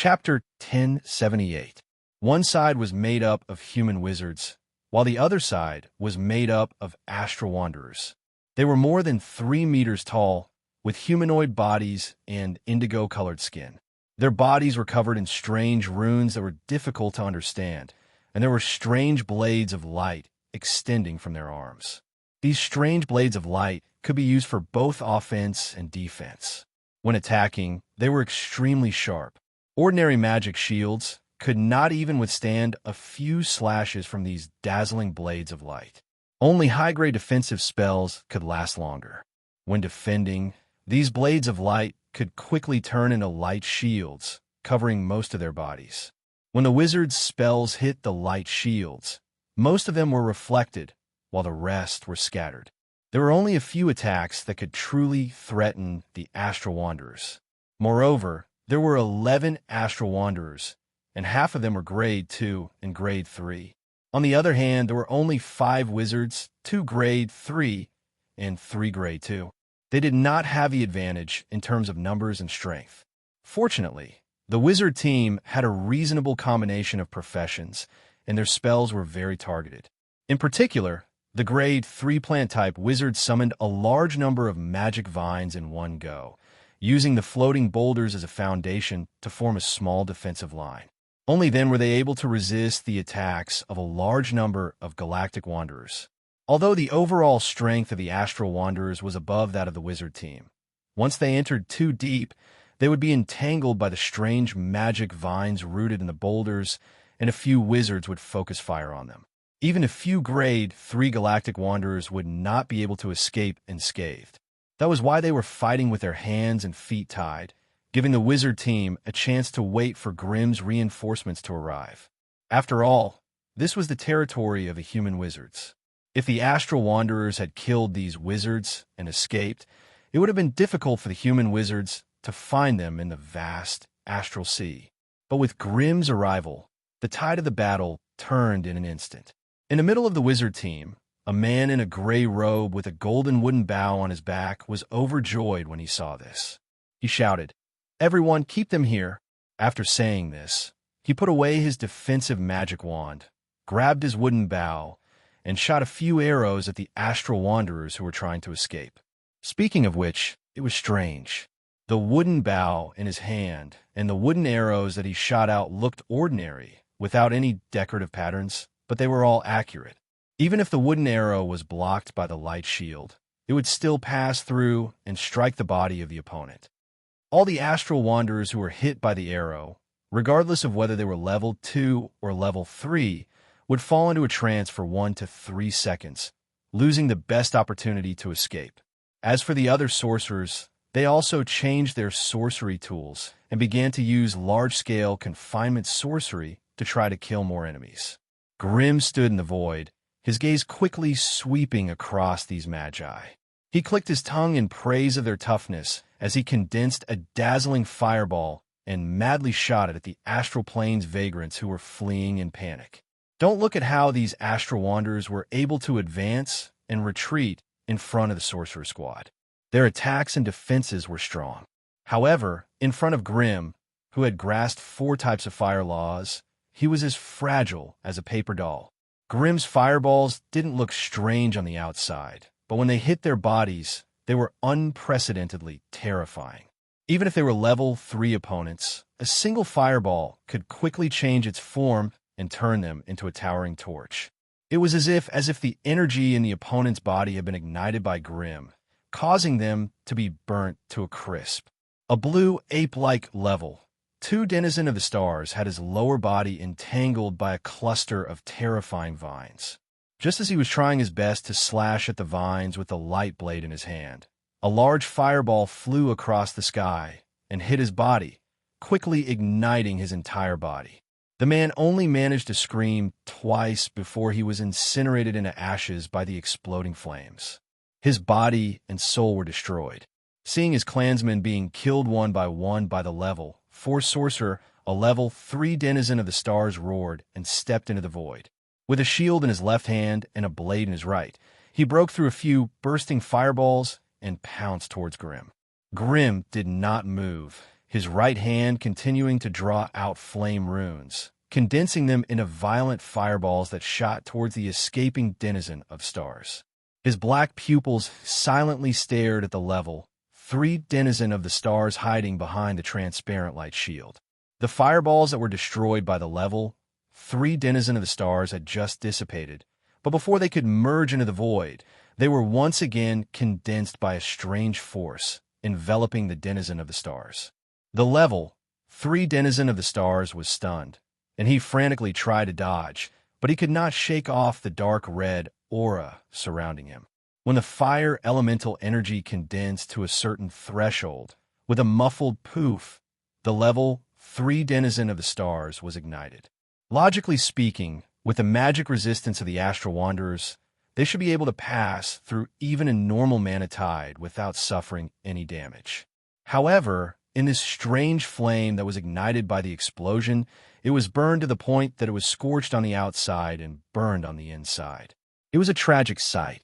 Chapter 1078. One side was made up of human wizards, while the other side was made up of astral wanderers. They were more than 3 meters tall, with humanoid bodies and indigo-colored skin. Their bodies were covered in strange runes that were difficult to understand, and there were strange blades of light extending from their arms. These strange blades of light could be used for both offense and defense. When attacking, they were extremely sharp. Ordinary magic shields could not even withstand a few slashes from these dazzling blades of light. Only high-grade defensive spells could last longer. When defending, these blades of light could quickly turn into light shields, covering most of their bodies. When the wizard's spells hit the light shields, most of them were reflected, while the rest were scattered. There were only a few attacks that could truly threaten the astral wanderers. Moreover, there were 11 astral wanderers, and half of them were grade 2 and grade 3. On the other hand, there were only 5 wizards, 2 grade 3 and 3 grade 2. They did not have the advantage in terms of numbers and strength. Fortunately, the wizard team had a reasonable combination of professions, and their spells were very targeted. In particular, the grade 3 plant-type wizard summoned a large number of magic vines in one go, using the floating boulders as a foundation to form a small defensive line. Only then were they able to resist the attacks of a large number of galactic wanderers. Although the overall strength of the astral wanderers was above that of the wizard team, once they entered too deep, they would be entangled by the strange magic vines rooted in the boulders, and a few wizards would focus fire on them. Even a few grade 3 galactic wanderers would not be able to escape unscathed. That was why they were fighting with their hands and feet tied, giving the wizard team a chance to wait for Grimm's reinforcements to arrive. After all, this was the territory of the human wizards. If the astral wanderers had killed these wizards and escaped, it would have been difficult for the human wizards to find them in the vast astral sea. But with Grimm's arrival, the tide of the battle turned in an instant. In the middle of the wizard team, a man in a gray robe with a golden wooden bow on his back was overjoyed when he saw this. He shouted, "Everyone, keep them here." After saying this, he put away his defensive magic wand, grabbed his wooden bow, and shot a few arrows at the astral wanderers who were trying to escape. Speaking of which, it was strange. The wooden bow in his hand and the wooden arrows that he shot out looked ordinary, without any decorative patterns, but they were all accurate. Even if the wooden arrow was blocked by the light shield, it would still pass through and strike the body of the opponent. All the astral wanderers who were hit by the arrow, regardless of whether they were level 2 or level 3, would fall into a trance for 1 to 3 seconds, losing the best opportunity to escape. As for the other sorcerers, they also changed their sorcery tools and began to use large-scale confinement sorcery to try to kill more enemies. Grimm stood in the void, his gaze quickly sweeping across these magi. He clicked his tongue in praise of their toughness as he condensed a dazzling fireball and madly shot it at the astral plane's vagrants who were fleeing in panic. Don't look at how these astral wanderers were able to advance and retreat in front of the sorcerer squad. Their attacks and defenses were strong. However, in front of Grimm, who had grasped 4 types of fire laws, he was as fragile as a paper doll. Grimm's fireballs didn't look strange on the outside, but when they hit their bodies, they were unprecedentedly terrifying. Even if they were level 3 opponents, a single fireball could quickly change its form and turn them into a towering torch. It was as if the energy in the opponent's body had been ignited by Grimm, causing them to be burnt to a crisp. A blue ape-like level 2 denizen of the stars had his lower body entangled by a cluster of terrifying vines. Just as he was trying his best to slash at the vines with the light blade in his hand, a large fireball flew across the sky and hit his body, quickly igniting his entire body. The man only managed to scream twice before he was incinerated into ashes by the exploding flames. His body and soul were destroyed. Seeing his clansmen being killed one by the level 4 sorcerer, a level 3 denizen of the stars roared and stepped into the void. With a shield in his left hand and a blade in his right, he broke through a few bursting fireballs and pounced towards Grimm. Grimm did not move. his right hand continuing to draw out flame runes, condensing them into violent fireballs that shot towards the escaping denizen of stars. His black pupils silently stared at the level, 3 denizen of the stars hiding behind the transparent light shield. The fireballs that were destroyed by the level, 3 denizen of the stars had just dissipated, but before they could merge into the void, they were once again condensed by a strange force, enveloping the denizen of the stars. The level, 3 denizen of the stars, was stunned, and he frantically tried to dodge, but he could not shake off the dark red aura surrounding him. When the fire elemental energy condensed to a certain threshold, with a muffled poof, the level, 3 denizen of the stars was ignited. Logically speaking, with the magic resistance of the astral wanderers, they should be able to pass through even a normal mana tide without suffering any damage. However, in this strange flame that was ignited by the explosion, it was burned to the point that it was scorched on the outside and burned on the inside. It was a tragic sight.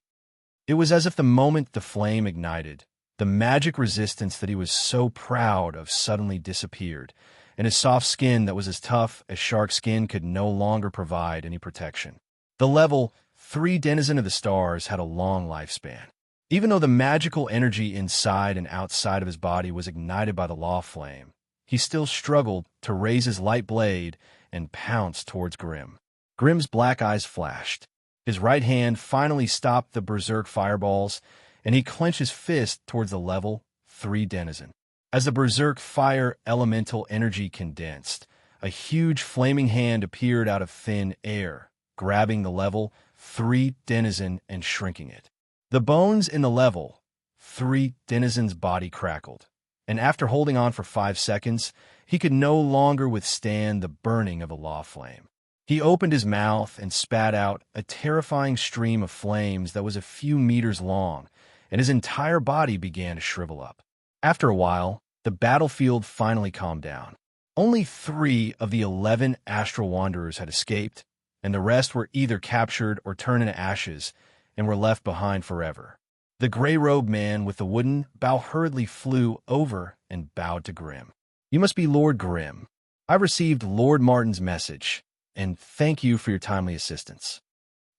It was as if the moment the flame ignited, the magic resistance that he was so proud of suddenly disappeared, and his soft skin that was as tough as shark skin could no longer provide any protection. The level, 3 denizen of the stars had a long lifespan. Even though the magical energy inside and outside of his body was ignited by the law flame, he still struggled to raise his light blade and pounce towards Grim. Grim's black eyes flashed. His right hand finally stopped the berserk fireballs, and he clenched his fist towards the level, 3 denizen. As the berserk fire elemental energy condensed, a huge flaming hand appeared out of thin air, grabbing the level, 3 denizen and shrinking it. The bones in the level, 3 denizen's body crackled, and after holding on for 5 seconds, he could no longer withstand the burning of a law flame. He opened his mouth and spat out a terrifying stream of flames that was a few meters long, and his entire body began to shrivel up. After a while, the battlefield finally calmed down. Only 3 of the 11 astral wanderers had escaped, and the rest were either captured or turned into ashes and were left behind forever. The gray-robed man with the wooden bow hurriedly flew over and bowed to Grim. "You must be Lord Grim. I received Lord Martin's message, and thank you for your timely assistance."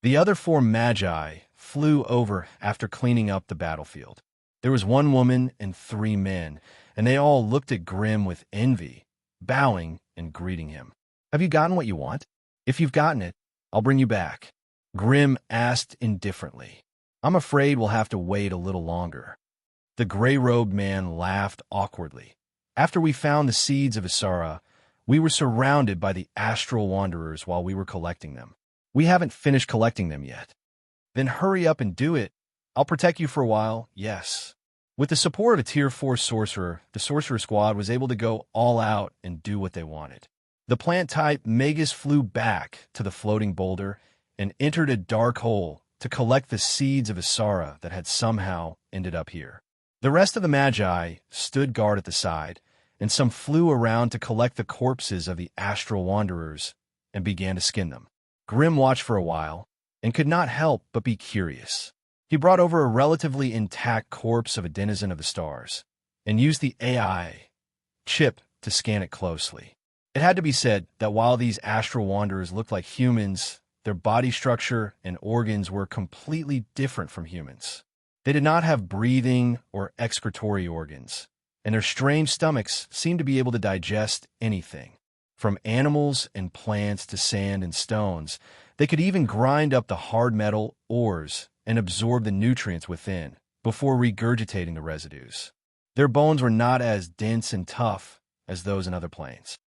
The other 4 magi flew over after cleaning up the battlefield. There was 1 woman and 3 men, and they all looked at Grim with envy, bowing and greeting him. "Have you gotten what you want? If you've gotten it, I'll bring you back." Grim asked indifferently. "I'm afraid we'll have to wait a little longer." The gray-robed man laughed awkwardly. "After we found the seeds of Isara, we were surrounded by the astral wanderers while we were collecting them. We haven't finished collecting them yet." "Then hurry up and do it. I'll protect you for a while, yes." With the support of a Tier 4 sorcerer, the sorcerer squad was able to go all out and do what they wanted. The plant-type Magus flew back to the floating boulder and entered a dark hole to collect the seeds of Isara that had somehow ended up here. The rest of the Magi stood guard at the side, and some flew around to collect the corpses of the astral wanderers and began to skin them. Grim watched for a while and could not help but be curious. He brought over a relatively intact corpse of a denizen of the stars and used the AI chip to scan it closely. It had to be said that while these astral wanderers looked like humans, their body structure and organs were completely different from humans. They did not have breathing or excretory organs, and their strange stomachs seemed to be able to digest anything. From animals and plants to sand and stones, they could even grind up the hard metal ores and absorb the nutrients within before regurgitating the residues. Their bones were not as dense and tough as those in other planes.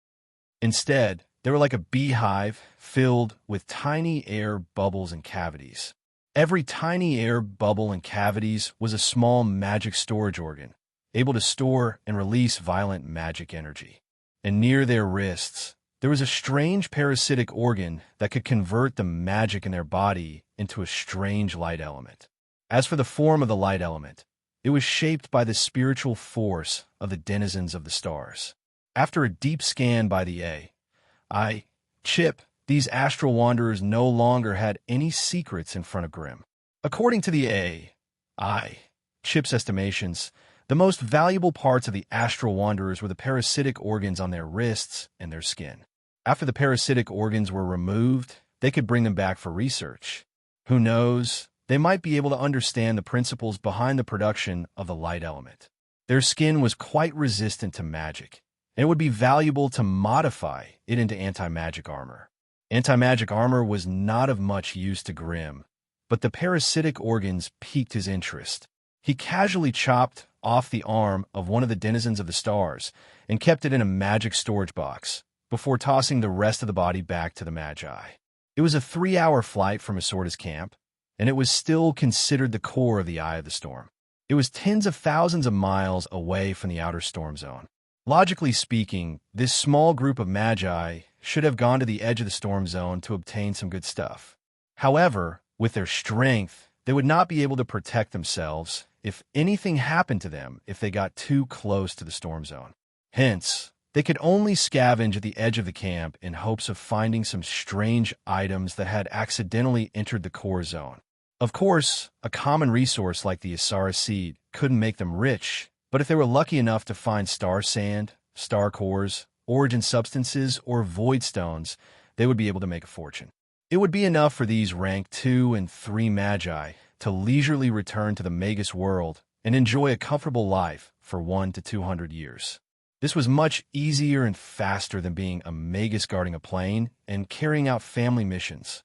Instead, they were like a beehive filled with tiny air bubbles and cavities. Every tiny air bubble and cavities was a small magic storage organ, able to store and release violent magic energy. And near their wrists, there was a strange parasitic organ that could convert the magic in their body into a strange light element. As for the form of the light element, it was shaped by the spiritual force of the denizens of the stars. After a deep scan by the AI chip, these astral wanderers no longer had any secrets in front of Grim. According to the AI chip's estimations, The most valuable parts of the astral wanderers were the parasitic organs on their wrists and their skin. After the parasitic organs were removed, they could bring them back for research. Who knows? They might be able to understand the principles behind the production of the light element. Their skin was quite resistant to magic, and it would be valuable to modify it into anti-magic armor. Anti-magic armor was not of much use to Grimm, but the parasitic organs piqued his interest. He casually chopped off the arm of one of the denizens of the stars and kept it in a magic storage box before tossing the rest of the body back to the Magi. It was a 3-hour flight from Isorda's camp, and it was still considered the core of the eye of the storm. It was tens of thousands of miles away from the outer storm zone. Logically speaking, this small group of Magi should have gone to the edge of the storm zone to obtain some good stuff. However, with their strength, they would not be able to protect themselves if anything happened to them if they got too close to the storm zone. Hence, they could only scavenge at the edge of the camp in hopes of finding some strange items that had accidentally entered the core zone. Of course, a common resource like the Isara seed couldn't make them rich, but if they were lucky enough to find star sand, star cores, origin substances, or void stones, they would be able to make a fortune. It would be enough for these rank 2 and 3 Magi to leisurely return to the Magus world and enjoy a comfortable life for 100 to 200 years. This was much easier and faster than being a Magus guarding a plane and carrying out family missions.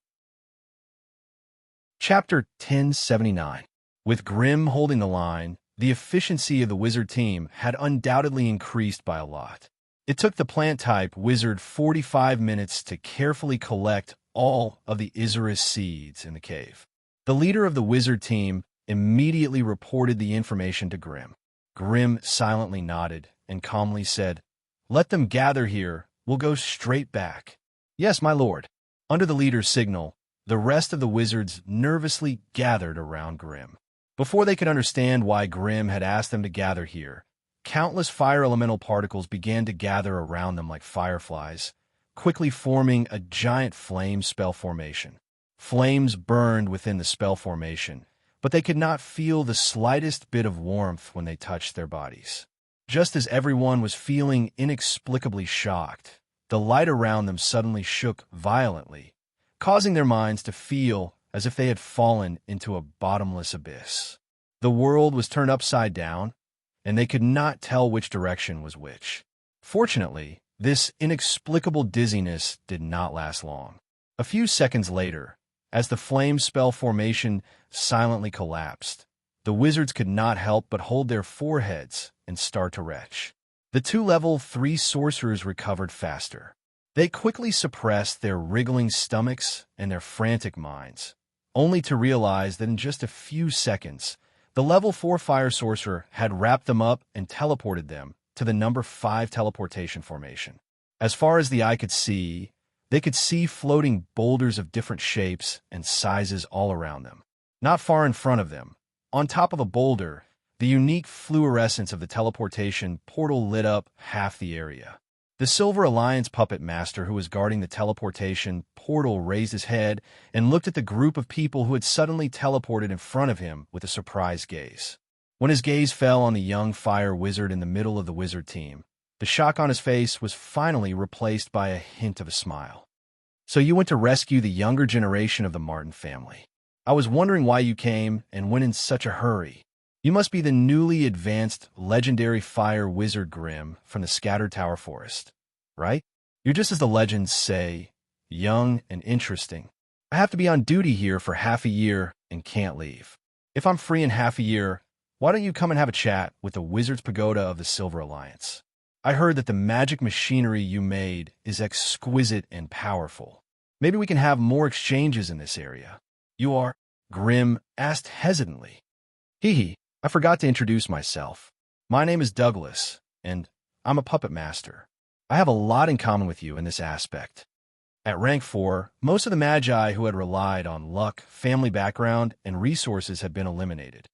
Chapter 1079. With Grimm holding the line, the efficiency of the wizard team had undoubtedly increased by a lot. It took the plant-type wizard 45 minutes to carefully collect all of the Isurus seeds in the cave. The leader of the wizard team immediately reported the information to Grimm. Grimm silently nodded and calmly said, "Let them gather here. We'll go straight back." "Yes, my lord." Under the leader's signal, the rest of the wizards nervously gathered around Grimm. Before they could understand why Grimm had asked them to gather here, countless fire elemental particles began to gather around them like fireflies, quickly forming a giant flame spell formation. Flames burned within the spell formation, but they could not feel the slightest bit of warmth when they touched their bodies. Just as everyone was feeling inexplicably shocked, the light around them suddenly shook violently, causing their minds to feel as if they had fallen into a bottomless abyss. The world was turned upside down, and they could not tell which direction was which. Fortunately, this inexplicable dizziness did not last long. A few seconds later, as the flame spell formation silently collapsed, the wizards could not help but hold their foreheads and start to retch. The 2 level 3 sorcerers recovered faster. They quickly suppressed their wriggling stomachs and their frantic minds, only to realize that in just a few seconds, the level 4 fire sorcerer had wrapped them up and teleported them to the number 5 teleportation formation. As far as the eye could see, they could see floating boulders of different shapes and sizes all around them. Not far in front of them, on top of a boulder, the unique fluorescence of the teleportation portal lit up half the area. The Silver Alliance puppet master who was guarding the teleportation portal raised his head and looked at the group of people who had suddenly teleported in front of him with a surprised gaze. When his gaze fell on the young fire wizard in the middle of the wizard team, the shock on his face was finally replaced by a hint of a smile. "So you went to rescue the younger generation of the Martin family. I was wondering why you came and went in such a hurry. You must be the newly advanced legendary fire wizard Grimm from the Scattered Tower Forest, right? You're just as the legends say, young and interesting. I have to be on duty here for half a year and can't leave. If I'm free in half a year, why don't you come and have a chat with the Wizard's Pagoda of the Silver Alliance? I heard that the magic machinery you made is exquisite and powerful. Maybe we can have more exchanges in this area." "You are?" Grimm asked hesitantly. "Hee, I forgot to introduce myself. My name is Douglas, and I'm a puppet master. I have a lot in common with you in this aspect. At rank 4, most of the Magi who had relied on luck, family background, and resources had been eliminated.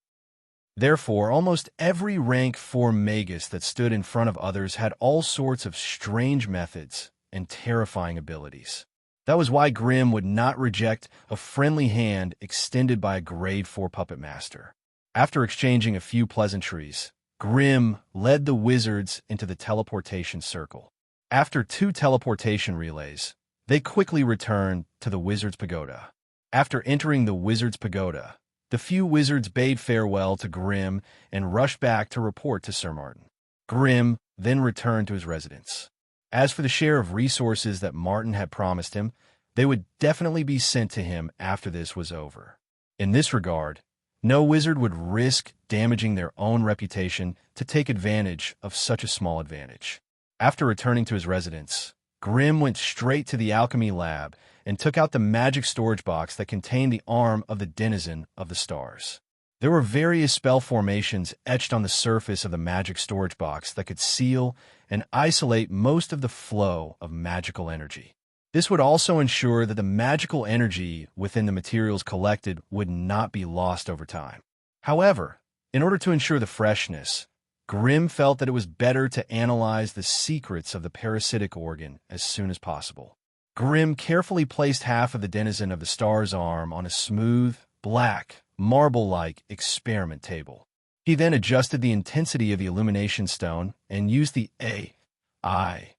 Therefore, almost every rank 4 Magus that stood in front of others had all sorts of strange methods and terrifying abilities. That was why Grimm would not reject a friendly hand extended by a grade 4 puppet master. After exchanging a few pleasantries, Grimm led the wizards into the teleportation circle. After 2 teleportation relays, they quickly returned to the wizard's pagoda. After entering the wizard's pagoda, the few wizards bade farewell to Grimm and rushed back to report to Sir Martin. Grimm then returned to his residence. As for the share of resources that Martin had promised him, they would definitely be sent to him after this was over. In this regard, no wizard would risk damaging their own reputation to take advantage of such a small advantage. After returning to his residence, Grimm went straight to the alchemy lab and took out the magic storage box that contained the arm of the denizen of the stars. There were various spell formations etched on the surface of the magic storage box that could seal and isolate most of the flow of magical energy. This would also ensure that the magical energy within the materials collected would not be lost over time. However, in order to ensure the freshness, Grimm felt that it was better to analyze the secrets of the parasitic organ as soon as possible. Grimm carefully placed half of the denizen of the star's arm on a smooth, black, marble-like experiment table. He then adjusted the intensity of the illumination stone and used the AI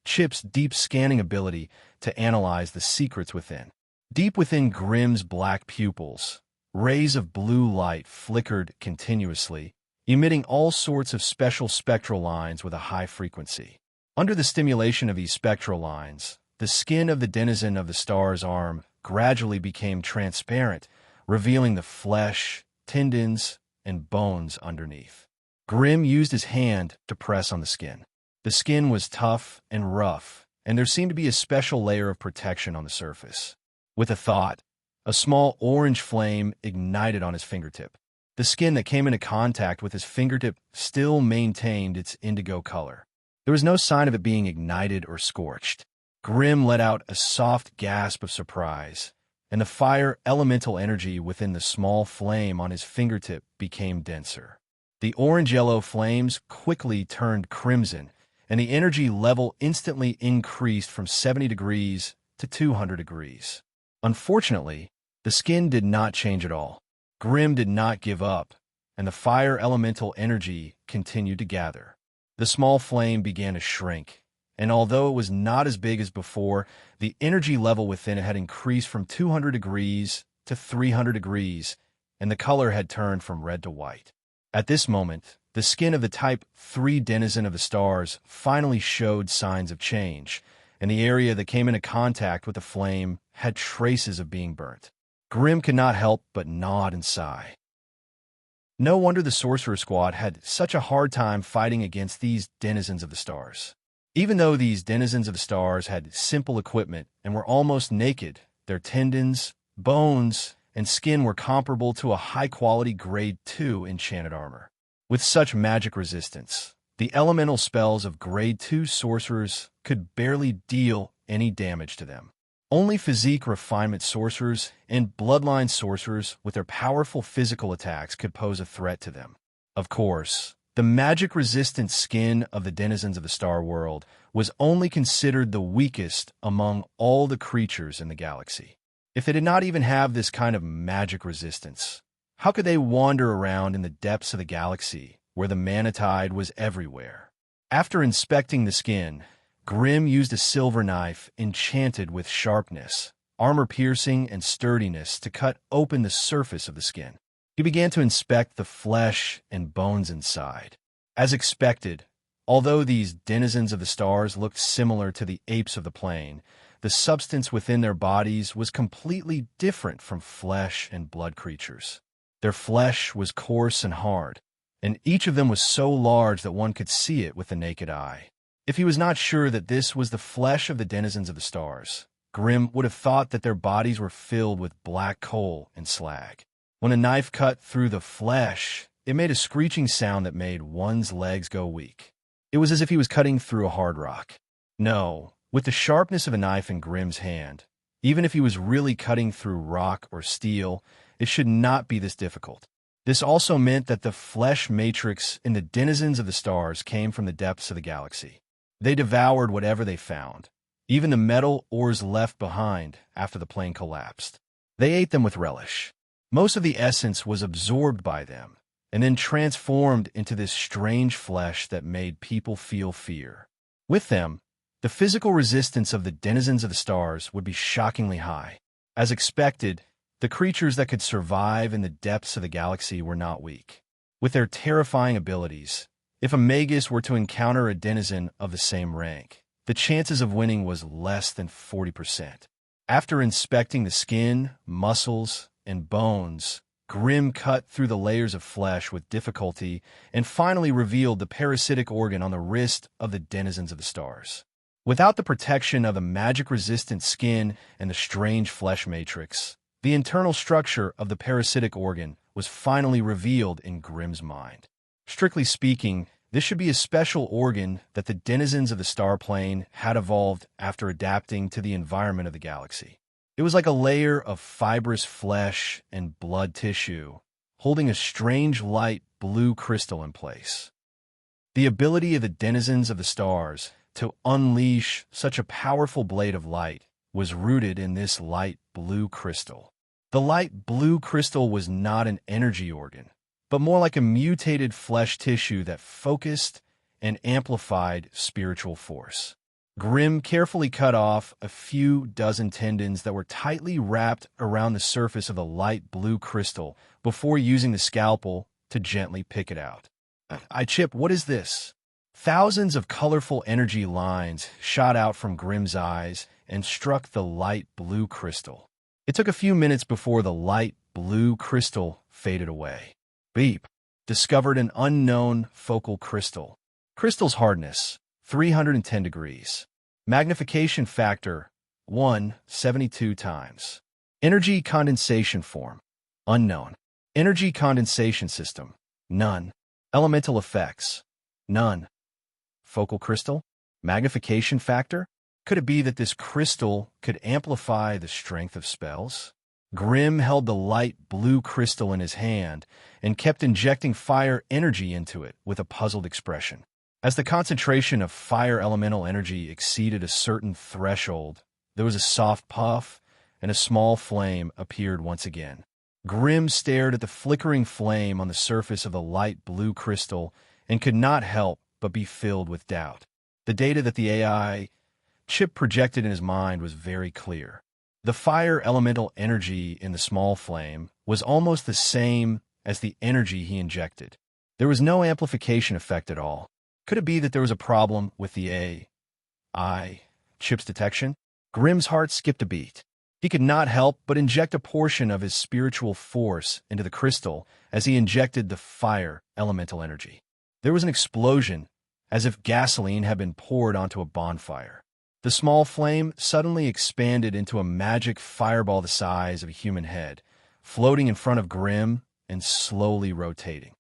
chip's deep scanning ability to analyze the secrets within. Deep within Grimm's black pupils, rays of blue light flickered continuously, emitting all sorts of special spectral lines with a high frequency. Under the stimulation of these spectral lines, the skin of the denizen of the star's arm gradually became transparent, revealing the flesh, tendons, and bones underneath. Grimm used his hand to press on the skin. The skin was tough and rough, and there seemed to be a special layer of protection on the surface. With a thought, a small orange flame ignited on his fingertip. The skin that came into contact with his fingertip still maintained its indigo color. There was no sign of it being ignited or scorched. Grimm let out a soft gasp of surprise, and the fire elemental energy within the small flame on his fingertip became denser. The orange-yellow flames quickly turned crimson, and the energy level instantly increased from 70 degrees to 200 degrees. Unfortunately, the skin did not change at all. Grimm did not give up, and the fire elemental energy continued to gather. The small flame began to shrink, and although it was not as big as before, the energy level within it had increased from 200 degrees to 300 degrees, and the color had turned from red to white. At this moment, the skin of the Type 3 denizen of the stars finally showed signs of change, and the area that came into contact with the flame had traces of being burnt. Grimm could not help but nod and sigh. No wonder the Sorcerer Squad had such a hard time fighting against these denizens of the stars. Even though these denizens of the stars had simple equipment and were almost naked, their tendons, bones, and skin were comparable to a high-quality Grade 2 enchanted armor. With such magic resistance, the elemental spells of Grade 2 sorcerers could barely deal any damage to them. Only physique refinement sorcerers and bloodline sorcerers with their powerful physical attacks could pose a threat to them. Of course, the magic-resistant skin of the denizens of the Star World was only considered the weakest among all the creatures in the galaxy. If they did not even have this kind of magic resistance, how could they wander around in the depths of the galaxy where the manatide was everywhere? After inspecting the skin, Grimm used a silver knife enchanted with sharpness, armor-piercing, and sturdiness to cut open the surface of the skin. He began to inspect the flesh and bones inside. As expected, although these denizens of the stars looked similar to the apes of the plain, the substance within their bodies was completely different from flesh and blood creatures. Their flesh was coarse and hard, and each of them was so large that one could see it with the naked eye. If he was not sure that this was the flesh of the denizens of the stars, Grimm would have thought that their bodies were filled with black coal and slag. When a knife cut through the flesh, it made a screeching sound that made one's legs go weak. It was as if he was cutting through a hard rock. No, with the sharpness of a knife in Grimm's hand, even if he was really cutting through rock or steel, it should not be this difficult. This also meant that the flesh matrix in the denizens of the stars came from the depths of the galaxy. They devoured whatever they found, even the metal ores left behind after the plane collapsed. They ate them with relish. Most of the essence was absorbed by them, and then transformed into this strange flesh that made people feel fear. With them, the physical resistance of the denizens of the stars would be shockingly high. As expected, the creatures that could survive in the depths of the galaxy were not weak. With their terrifying abilities, if a magus were to encounter a denizen of the same rank, the chances of winning was less than 40%. After inspecting the skin, muscles, and bones, Grimm cut through the layers of flesh with difficulty and finally revealed the parasitic organ on the wrist of the denizens of the stars. Without the protection of the magic-resistant skin and the strange flesh matrix, the internal structure of the parasitic organ was finally revealed in Grimm's mind. Strictly speaking, this should be a special organ that the denizens of the star plane had evolved after adapting to the environment of the galaxy. It was like a layer of fibrous flesh and blood tissue, holding a strange light blue crystal in place. The ability of the denizens of the stars to unleash such a powerful blade of light was rooted in this light blue crystal. The light blue crystal was not an energy organ, but more like a mutated flesh tissue that focused and amplified spiritual force. Grimm carefully cut off a few dozen tendons that were tightly wrapped around the surface of the light blue crystal before using the scalpel to gently pick it out. Chip, what is this? Thousands of colorful energy lines shot out from Grimm's eyes and struck the light blue crystal. It took a few minutes before the light blue crystal faded away. Beep. Discovered an unknown focal crystal. Crystal's hardness, 310 degrees. Magnification factor, 172 times. Energy condensation form, unknown. Energy condensation system, none. Elemental effects, none. Focal crystal, magnification factor? Could it be that this crystal could amplify the strength of spells? Grimm held the light blue crystal in his hand and kept injecting fire energy into it with a puzzled expression. As the concentration of fire elemental energy exceeded a certain threshold, there was a soft puff, and a small flame appeared once again. Grimm stared at the flickering flame on the surface of the light blue crystal and could not help but be filled with doubt. The data that the AI chip projected in his mind was very clear. The fire elemental energy in the small flame was almost the same as the energy he injected. There was no amplification effect at all. Could it be that there was a problem with the AI chip's detection? Grimm's heart skipped a beat. He could not help but inject a portion of his spiritual force into the crystal as he injected the fire elemental energy. There was an explosion, as if gasoline had been poured onto a bonfire. The small flame suddenly expanded into a magic fireball the size of a human head, floating in front of Grimm and slowly rotating.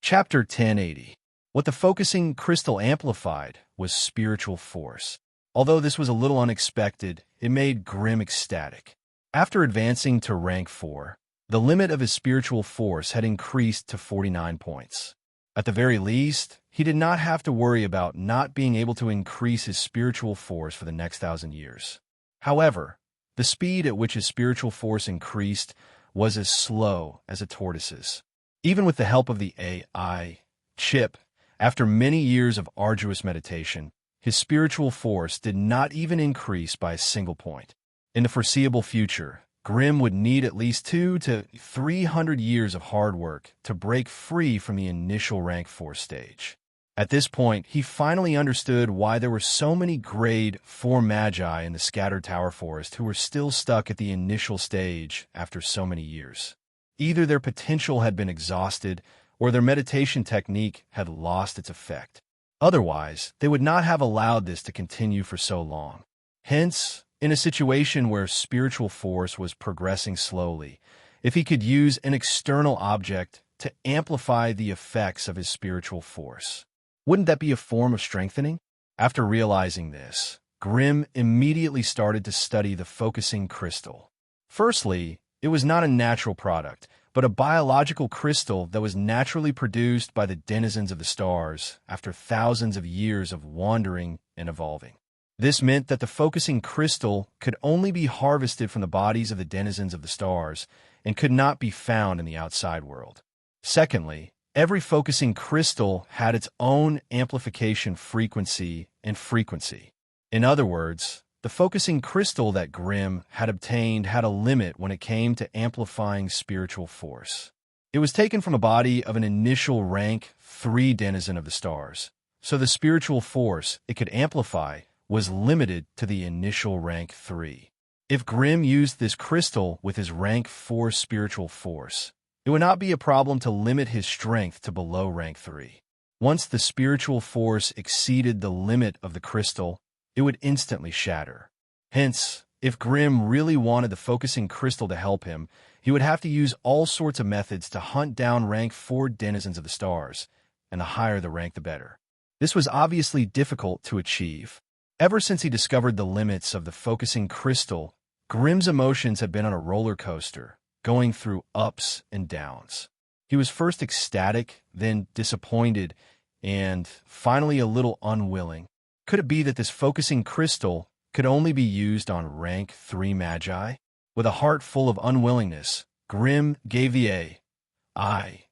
Chapter 1080. What the focusing crystal amplified was spiritual force. Although this was a little unexpected, it made Grimm ecstatic. After advancing to rank 4, the limit of his spiritual force had increased to 49 points. At the very least, he did not have to worry about not being able to increase his spiritual force for the next 1,000 years. However, the speed at which his spiritual force increased was as slow as a tortoise's. Even with the help of the AI chip, after many years of arduous meditation, his spiritual force did not even increase by a single point. In the foreseeable future, Grimm would need at least 200 to 300 years of hard work to break free from the initial rank 4 stage. At this point, he finally understood why there were so many grade 4 magi in the scattered tower forest who were still stuck at the initial stage after so many years. Either their potential had been exhausted, or their meditation technique had lost its effect. Otherwise, they would not have allowed this to continue for so long. Hence, in a situation where spiritual force was progressing slowly, if he could use an external object to amplify the effects of his spiritual force, wouldn't that be a form of strengthening? After realizing this, Grimm immediately started to study the focusing crystal. Firstly, it was not a natural product, but a biological crystal that was naturally produced by the denizens of the stars after thousands of years of wandering and evolving. This meant that the focusing crystal could only be harvested from the bodies of the denizens of the stars and could not be found in the outside world. Secondly, every focusing crystal had its own amplification frequency and frequency. In other words, the focusing crystal that Grimm had obtained had a limit when it came to amplifying spiritual force. It was taken from a body of an initial rank 3 denizen of the stars, so the spiritual force it could amplify was limited to the initial rank 3. If Grimm used this crystal with his rank 4 spiritual force, it would not be a problem to limit his strength to below rank 3. Once the spiritual force exceeded the limit of the crystal, it would instantly shatter. Hence, if Grimm really wanted the focusing crystal to help him, he would have to use all sorts of methods to hunt down rank 4 denizens of the stars, and the higher the rank the better. This was obviously difficult to achieve. Ever since he discovered the limits of the focusing crystal, Grimm's emotions had been on a roller coaster, going through ups and downs. He was first ecstatic, then disappointed, and finally a little unwilling. Could it be that this focusing crystal could only be used on rank 3 magi? With a heart full of unwillingness, Grimm gave the AI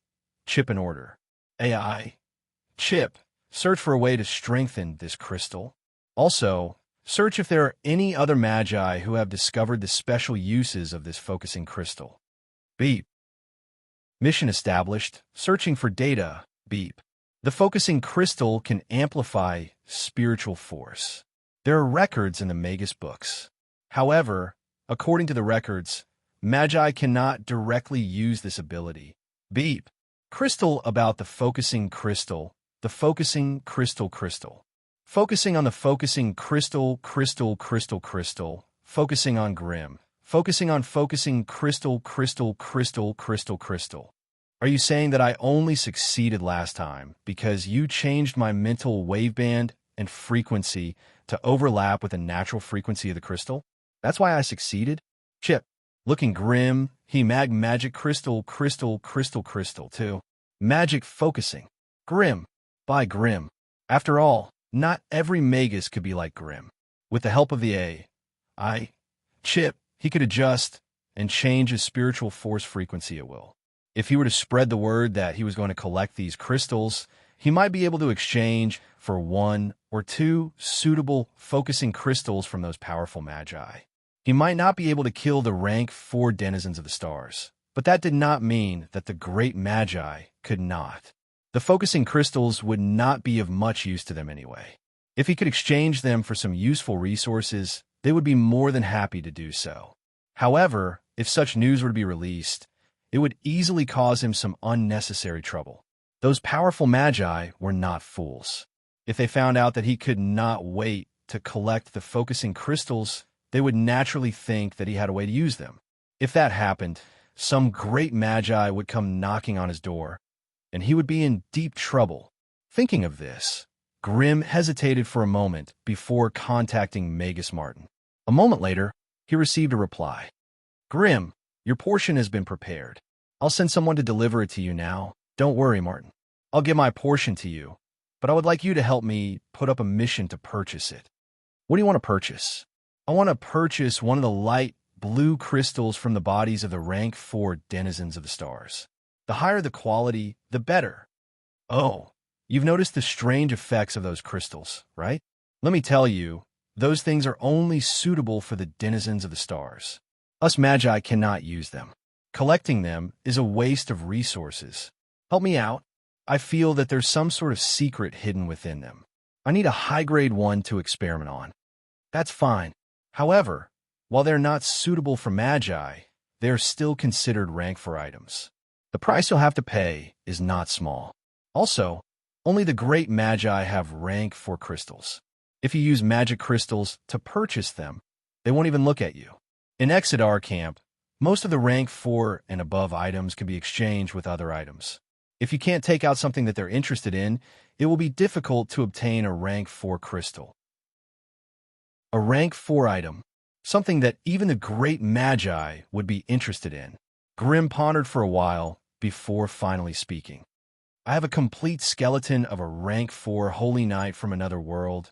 chip an order. AI chip, search for a way to strengthen this crystal. Also, search if there are any other magi who have discovered the special uses of this focusing crystal. Beep. Mission established. Searching for data. Beep. The focusing crystal can amplify spiritual force. There are records in the Magus books. However, according to the records, magi cannot directly use this ability. Beep. Crystal about the focusing crystal. The focusing crystal. Focusing on the focusing crystal. Focusing on Grimm. Focusing on focusing crystal. Are you saying that I only succeeded last time because you changed my mental waveband and frequency to overlap with the natural frequency of the crystal? That's why I succeeded? Chip. Looking Grimm, he magic crystal too. Magic focusing. Grimm. By Grimm. After all, not every Magus could be like Grimm. With the help of the AI chip, he could adjust and change his spiritual force frequency at will. If he were to spread the word that he was going to collect these crystals, he might be able to exchange for 1 or 2 suitable focusing crystals from those powerful magi. He might not be able to kill the rank 4 denizens of the stars, but that did not mean that the great magi could not. The focusing crystals would not be of much use to them anyway. If he could exchange them for some useful resources, they would be more than happy to do so. However, if such news were to be released, it would easily cause him some unnecessary trouble. Those powerful magi were not fools. If they found out that he could not wait to collect the focusing crystals, they would naturally think that he had a way to use them. If that happened, some great magi would come knocking on his door, and he would be in deep trouble. Thinking of this, Grimm hesitated for a moment before contacting Magus Martin. A moment later, he received a reply. Grimm, your portion has been prepared. I'll send someone to deliver it to you now. Don't worry, Martin. I'll give my portion to you, but I would like you to help me put up a mission to purchase it. What do you want to purchase? I want to purchase one of the light blue crystals from the bodies of the rank 4 denizens of the stars. The higher the quality, the better. Oh, you've noticed the strange effects of those crystals, right? Let me tell you, those things are only suitable for the denizens of the stars. Us magi cannot use them. Collecting them is a waste of resources. Help me out. I feel that there's some sort of secret hidden within them. I need a high-grade one to experiment on. That's fine. However, while they're not suitable for magi, they are still considered rank 4 items. The price you'll have to pay is not small. Also, only the great magi have rank 4 crystals. If you use magic crystals to purchase them, they won't even look at you. In Exodar Camp, most of the rank 4 and above items can be exchanged with other items. If you can't take out something that they're interested in, it will be difficult to obtain a rank 4 crystal. A rank 4 item, something that even the great magi would be interested in. Grimm pondered for a while before finally speaking. I have a complete skeleton of a rank 4 holy knight from another world.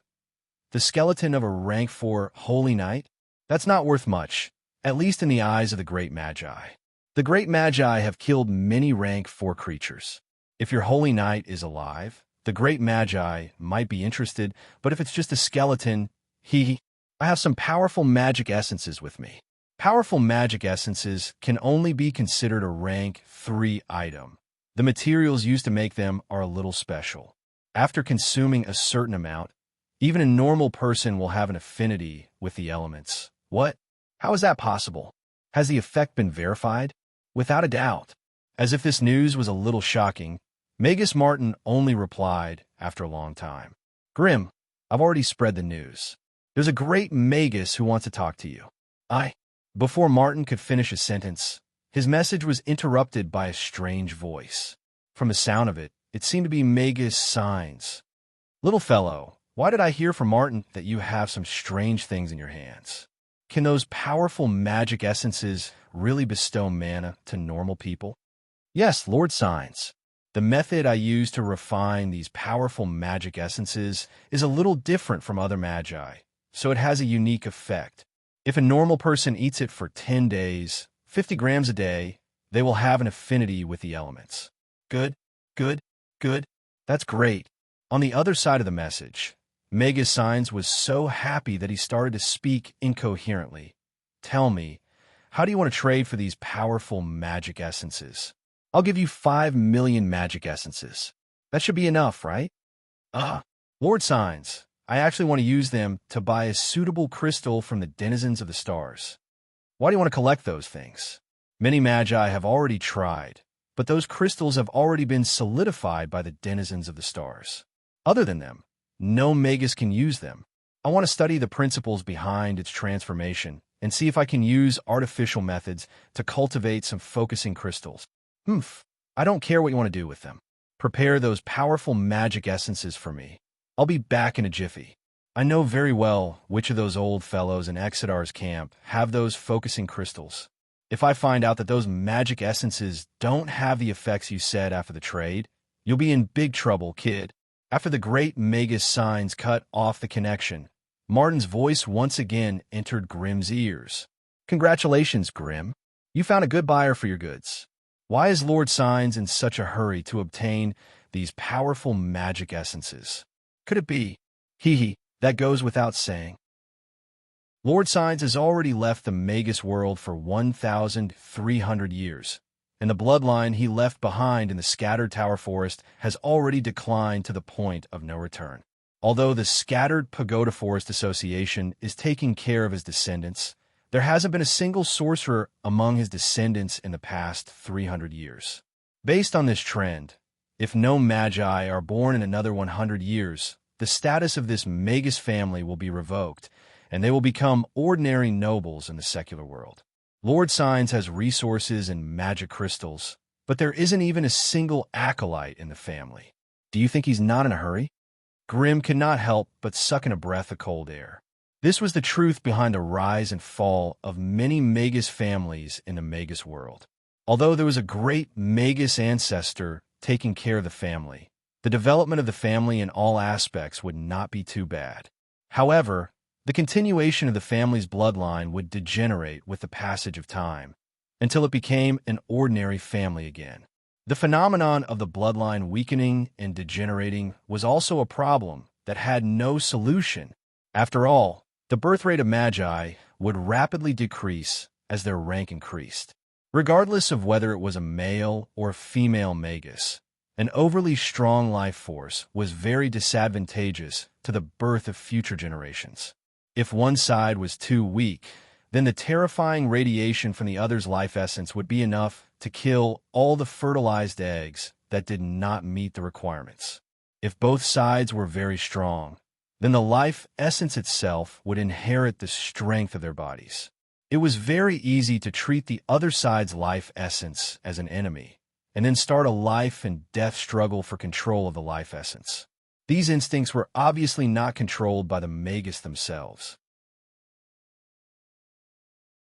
The skeleton of a rank 4 holy knight? That's not worth much, at least in the eyes of the great magi. The great magi have killed many rank 4 creatures. If your holy knight is alive, the great magi might be interested, but if it's just a skeleton, I have some powerful magic essences with me. Powerful magic essences can only be considered a rank 3 item. The materials used to make them are a little special. After consuming a certain amount, even a normal person will have an affinity with the elements. What? How is that possible? Has the effect been verified? Without a doubt. As if this news was a little shocking, Magus Martin only replied after a long time. Grim, I've already spread the news. There's a great Magus who wants to talk to you. Before Martin could finish a sentence, his message was interrupted by a strange voice. From the sound of it, it seemed to be Magus Signs. Little fellow, why did I hear from Martin that you have some strange things in your hands? Can those powerful magic essences really bestow mana to normal people? Yes, Lord Signs. The method I use to refine these powerful magic essences is a little different from other magi, so it has a unique effect. If a normal person eats it for 10 days, 50 grams a day, they will have an affinity with the elements. Good, good, good. That's great. On the other side of the message, Magus Signs was so happy that he started to speak incoherently. Tell me, how do you want to trade for these powerful magic essences? I'll give you 5 million magic essences. That should be enough, right? Lord Signs, I actually want to use them to buy a suitable crystal from the denizens of the stars. Why do you want to collect those things? Many magi have already tried, but those crystals have already been solidified by the denizens of the stars. Other than them, no magus can use them. I want to study the principles behind its transformation and see if I can use artificial methods to cultivate some focusing crystals. I don't care what you want to do with them. Prepare those powerful magic essences for me. I'll be back in a jiffy. I know very well which of those old fellows in Exeter's camp have those focusing crystals. If I find out that those magic essences don't have the effects you said after the trade, you'll be in big trouble, kid. After the great Magus Signs cut off the connection, Martin's voice once again entered Grim's ears. Congratulations, Grim. You found a good buyer for your goods. Why is Lord Signs in such a hurry to obtain these powerful magic essences? Could it be? That goes without saying. Lord Signs has already left the Magus world for 1,300 years, and the bloodline he left behind in the Scattered Tower Forest has already declined to the point of no return. Although the Scattered Pagoda Forest Association is taking care of his descendants, there hasn't been a single sorcerer among his descendants in the past 300 years. Based on this trend, if no magi are born in another 100 years, the status of this Magus family will be revoked, and they will become ordinary nobles in the secular world. Lord Signs has resources and magic crystals, but there isn't even a single acolyte in the family. Do you think he's not in a hurry? Grim could not help but suck in a breath of cold air. This was the truth behind the rise and fall of many Magus families in the Magus world. Although there was a great Magus ancestor taking care of the family, the development of the family in all aspects would not be too bad. However, the continuation of the family's bloodline would degenerate with the passage of time, until it became an ordinary family again. The phenomenon of the bloodline weakening and degenerating was also a problem that had no solution. After all, the birth rate of magi would rapidly decrease as their rank increased. Regardless of whether it was a male or female magus, an overly strong life force was very disadvantageous to the birth of future generations. If one side was too weak, then the terrifying radiation from the other's life essence would be enough to kill all the fertilized eggs that did not meet the requirements. If both sides were very strong, then the life essence itself would inherit the strength of their bodies. It was very easy to treat the other side's life essence as an enemy, and then start a life and death struggle for control of the life essence. These instincts were obviously not controlled by the Magus themselves.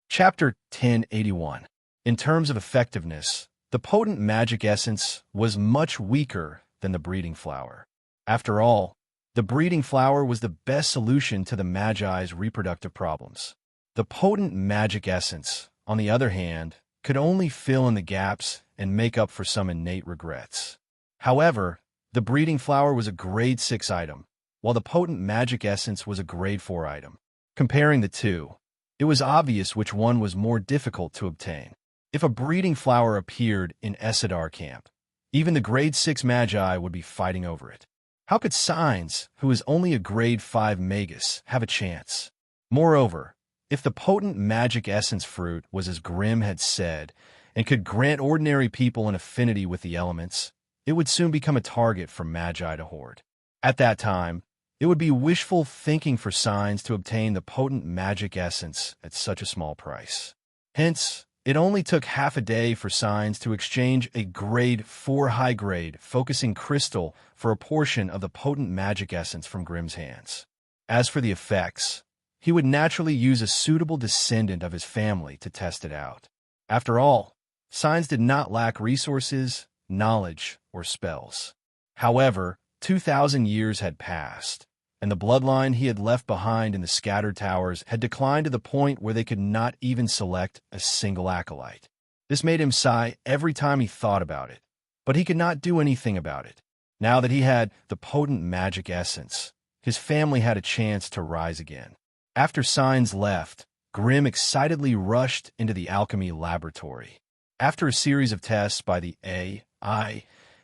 Chapter 1081. In terms of effectiveness, the potent magic essence was much weaker than the breeding flower. After all, the breeding flower was the best solution to the Magi's reproductive problems. The potent magic essence, on the other hand, could only fill in the gaps and make up for some innate regrets. However, the breeding flower was a grade 6 item, while the potent magic essence was a grade 4 item. Comparing the two, it was obvious which one was more difficult to obtain. If a breeding flower appeared in Essadar camp, even the grade 6 magi would be fighting over it. How could Signs, who is only a grade 5 magus, have a chance? Moreover, if the potent magic essence fruit was as Grimm had said, and could grant ordinary people an affinity with the elements, it would soon become a target for magi to hoard. At that time, it would be wishful thinking for Signs to obtain the potent magic essence at such a small price. Hence, it only took half a day for Signs to exchange a grade 4 high-grade focusing crystal for a portion of the potent magic essence from Grimm's hands. As for the effects, he would naturally use a suitable descendant of his family to test it out. After all, Signs did not lack resources, knowledge, or spells. However, 2,000 years had passed, and the bloodline he had left behind in the scattered towers had declined to the point where they could not even select a single acolyte. This made him sigh every time he thought about it, but he could not do anything about it. Now that he had the potent magic essence, his family had a chance to rise again. After Signs left, Grimm excitedly rushed into the alchemy laboratory. After a series of tests by the AI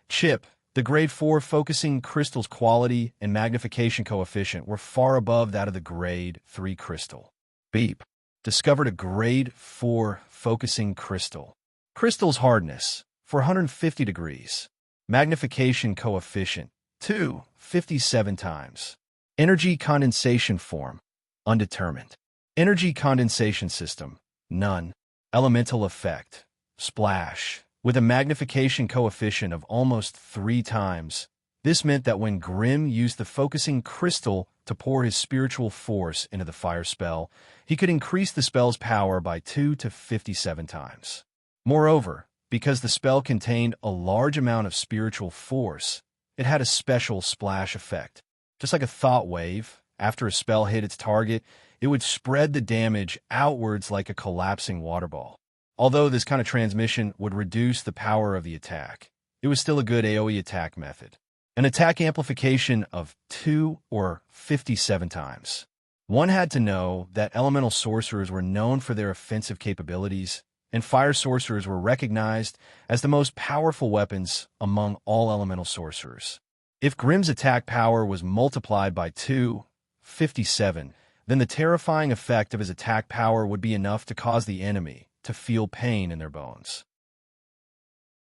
chip, the grade 4 focusing crystal's quality and magnification coefficient were far above that of the grade 3 crystal. Beep discovered a grade 4 focusing crystal. Crystal's hardness, 450 degrees. Magnification coefficient, 257 times. Energy condensation form, undetermined. Energy condensation system, none. Elemental effect, splash. With a magnification coefficient of almost 3 times, this meant that when Grimm used the focusing crystal to pour his spiritual force into the fire spell, he could increase the spell's power by 2 to 57 times. Moreover, because the spell contained a large amount of spiritual force, it had a special splash effect. Just like a thought wave, after a spell hit its target, it would spread the damage outwards like a collapsing water ball. Although this kind of transmission would reduce the power of the attack, it was still a good AoE attack method. An attack amplification of 2 or 57 times. One had to know that elemental sorcerers were known for their offensive capabilities, and fire sorcerers were recognized as the most powerful weapons among all elemental sorcerers. If Grimm's attack power was multiplied by 257, then the terrifying effect of his attack power would be enough to cause the enemy to feel pain in their bones.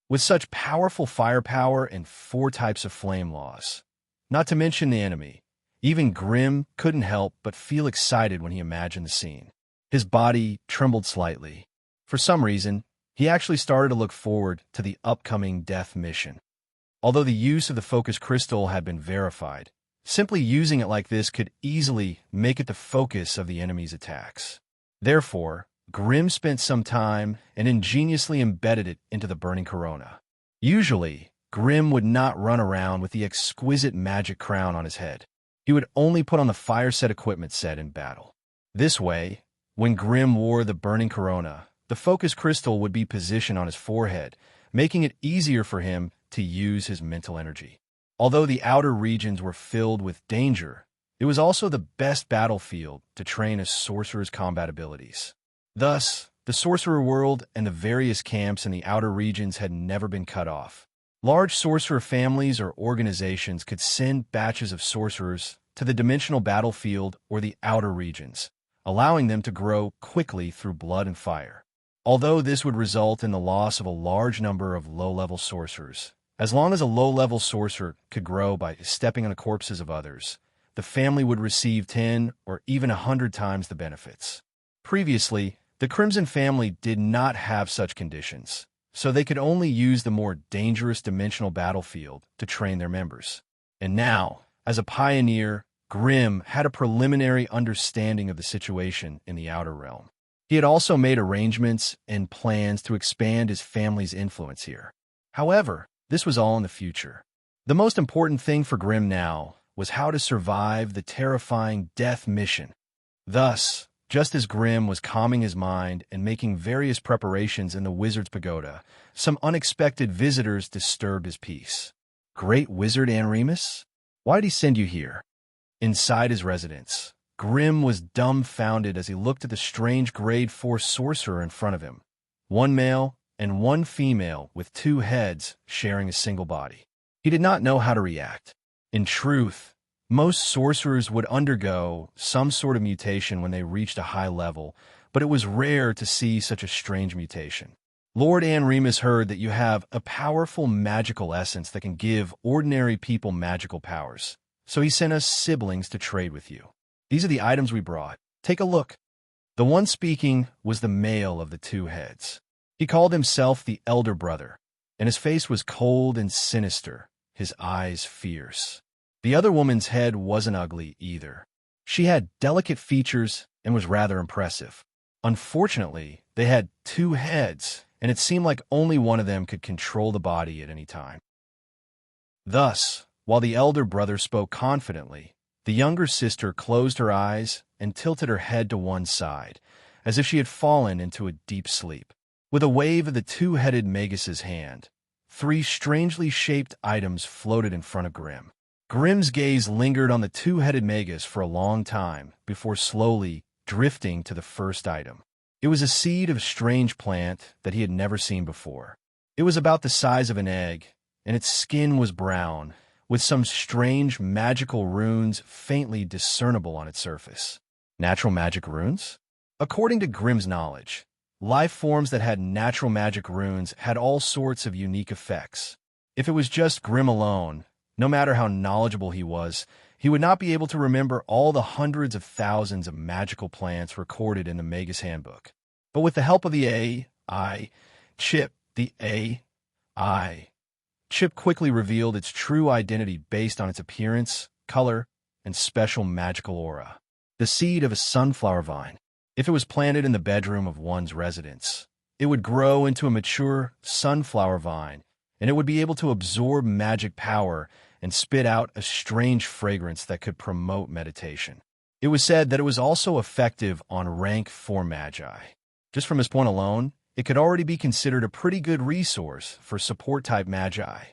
With such powerful firepower and 4 types of flame laws, not to mention the enemy, even Grimm couldn't help but feel excited when he imagined the scene. His body trembled slightly. For some reason, he actually started to look forward to the upcoming death mission. Although the use of the focus crystal had been verified, simply using it like this could easily make it the focus of the enemy's attacks. Therefore, Grimm spent some time and ingeniously embedded it into the burning corona. Usually, Grimm would not run around with the exquisite magic crown on his head. He would only put on the fire set equipment set in battle. This way, when Grimm wore the burning corona, the focus crystal would be positioned on his forehead, making it easier for him to use his mental energy. Although the outer regions were filled with danger, it was also the best battlefield to train a sorcerer's combat abilities. Thus, the sorcerer world and the various camps in the outer regions had never been cut off. Large sorcerer families or organizations could send batches of sorcerers to the dimensional battlefield or the outer regions, allowing them to grow quickly through blood and fire. Although this would result in the loss of a large number of low-level sorcerers, as long as a low-level sorcerer could grow by stepping on the corpses of others, the family would receive 10 or even 100 times the benefits. Previously, the Crimson family did not have such conditions, so they could only use the more dangerous dimensional battlefield to train their members. And now, as a pioneer, Grimm had a preliminary understanding of the situation in the Outer Realm. He had also made arrangements and plans to expand his family's influence here. However, this was all in the future. The most important thing for Grimm now was how to survive the terrifying death mission. Thus, Just as Grimm was calming his mind and making various preparations in the wizard's pagoda, some unexpected visitors disturbed his peace. Great Wizard Anremus? Why'd he send you here? Inside his residence, Grimm was dumbfounded as he looked at the strange grade 4 sorcerer in front of him. One male and one female with two heads sharing a single body. He did not know how to react. In truth, most sorcerers would undergo some sort of mutation when they reached a high level, but it was rare to see such a strange mutation. Lord Anremus heard that you have a powerful magical essence that can give ordinary people magical powers, so he sent us siblings to trade with you. These are the items we brought. Take a look. The one speaking was the male of the two heads. He called himself the elder brother, and his face was cold and sinister, his eyes fierce. The other woman's head wasn't ugly either. She had delicate features and was rather impressive. Unfortunately, they had two heads, and it seemed like only one of them could control the body at any time. Thus, while the elder brother spoke confidently, the younger sister closed her eyes and tilted her head to one side, as if she had fallen into a deep sleep. With a wave of the two-headed Magus's hand, three strangely shaped items floated in front of Grimm. Grimm's gaze lingered on the two-headed Magus for a long time before slowly drifting to the first item. It was a seed of a strange plant that he had never seen before. It was about the size of an egg, and its skin was brown, with some strange magical runes faintly discernible on its surface. Natural magic runes? According to Grimm's knowledge, life forms that had natural magic runes had all sorts of unique effects. If it was just Grimm alone, no matter how knowledgeable he would not be able to remember all the hundreds of thousands of magical plants recorded in the Magus Handbook. But with the help of the AI chip, the AI chip quickly revealed its true identity based on its appearance, color, and special magical aura. The seed of a sunflower vine. If it was planted in the bedroom of one's residence, it would grow into a mature sunflower vine, and it would be able to absorb magic power and spit out a strange fragrance that could promote meditation. It was said that it was also effective on rank 4 magi. Just from this point alone, it could already be considered a pretty good resource for support-type magi.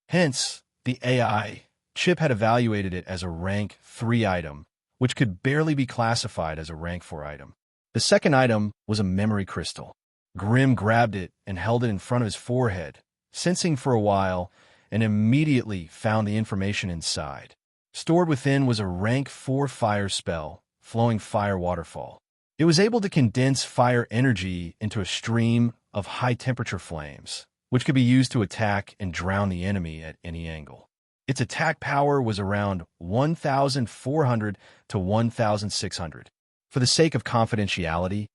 Hence, the AI chip had evaluated it as a rank 3 item, which could barely be classified as a rank 4 item. The second item was a memory crystal. Grimm grabbed it and held it in front of his forehead, sensing for a while, and immediately found the information inside. Stored within was a rank 4 fire spell, Flowing Fire Waterfall. It was able to condense fire energy into a stream of high-temperature flames, which could be used to attack and drown the enemy at any angle. Its attack power was around 1,400 to 1,600. For the sake of confidentiality,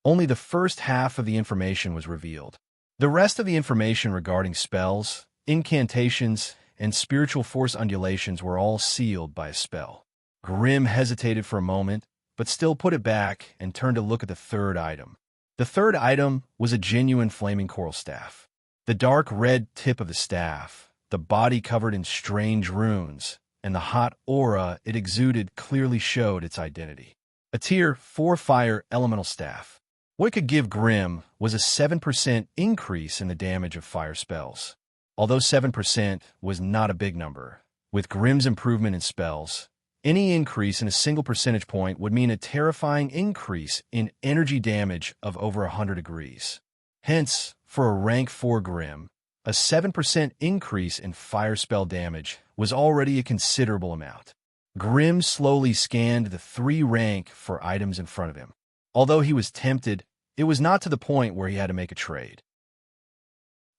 only the first half of the information was revealed. The rest of the information regarding spells, incantations, and spiritual force undulations were all sealed by a spell. Grimm hesitated for a moment, but still put it back and turned to look at the third item. The third item was a genuine flaming coral staff. The dark red tip of the staff, the body covered in strange runes, and the hot aura it exuded clearly showed its identity. A tier 4 fire elemental staff. What it could give Grimm was a 7% increase in the damage of fire spells. Although 7% was not a big number, with Grimm's improvement in spells, any increase in a single percentage point would mean a terrifying increase in energy damage of over 100 degrees. Hence, for a rank 4 Grimm, a 7% increase in fire spell damage was already a considerable amount. Grimm slowly scanned the 3 rank 4 items in front of him. Although he was tempted, it was not to the point where he had to make a trade.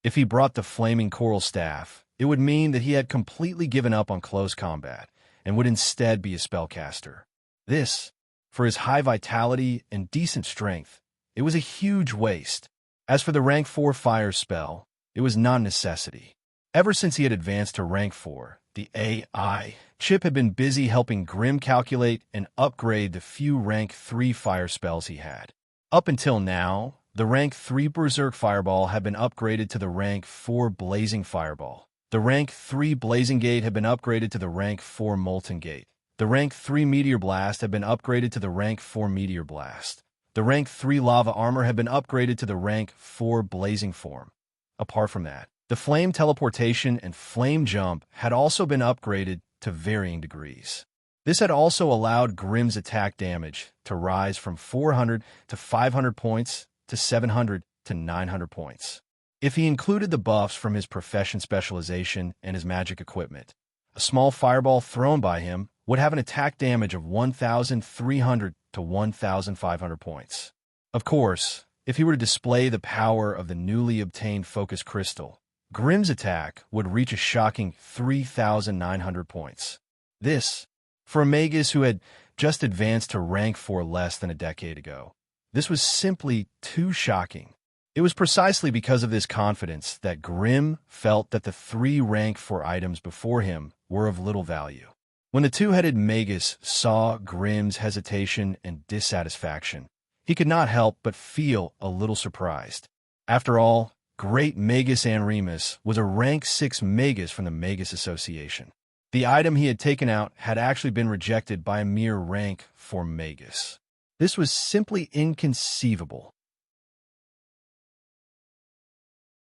If he brought the flaming coral staff, it would mean that he had completely given up on close combat and would instead be a spellcaster. This, for his high vitality and decent strength, it was a huge waste. As for the rank 4 fire spell, it was not a necessity. Ever since he had advanced to rank 4, the AI chip had been busy helping Grimm calculate and upgrade the few rank 3 fire spells he had. Up until now, the rank 3 Berserk Fireball had been upgraded to the rank 4 Blazing Fireball. The rank 3 Blazing Gate had been upgraded to the rank 4 Molten Gate. The rank 3 Meteor Blast had been upgraded to the rank 4 Meteor Blast. The rank 3 Lava Armor had been upgraded to the rank 4 Blazing Form. Apart from that, the Flame Teleportation and Flame Jump had also been upgraded to varying degrees. This had also allowed Grimm's attack damage to rise from 400 to 500 points to 700 to 900 points. If he included the buffs from his profession specialization and his magic equipment, a small fireball thrown by him would have an attack damage of 1,300 to 1,500 points. Of course, if he were to display the power of the newly obtained Focus Crystal, Grimm's attack would reach a shocking 3,900 points. This, for a magus who had just advanced to rank 4 less than a decade ago, this was simply too shocking. It was precisely because of this confidence that Grimm felt that the 3 rank 4 items before him were of little value. When the two-headed magus saw Grimm's hesitation and dissatisfaction, he could not help but feel a little surprised. After all, Great Magus Anremus was a rank 6 magus from the Magus Association. The item he had taken out had actually been rejected by a mere rank 4 magus. This was simply inconceivable.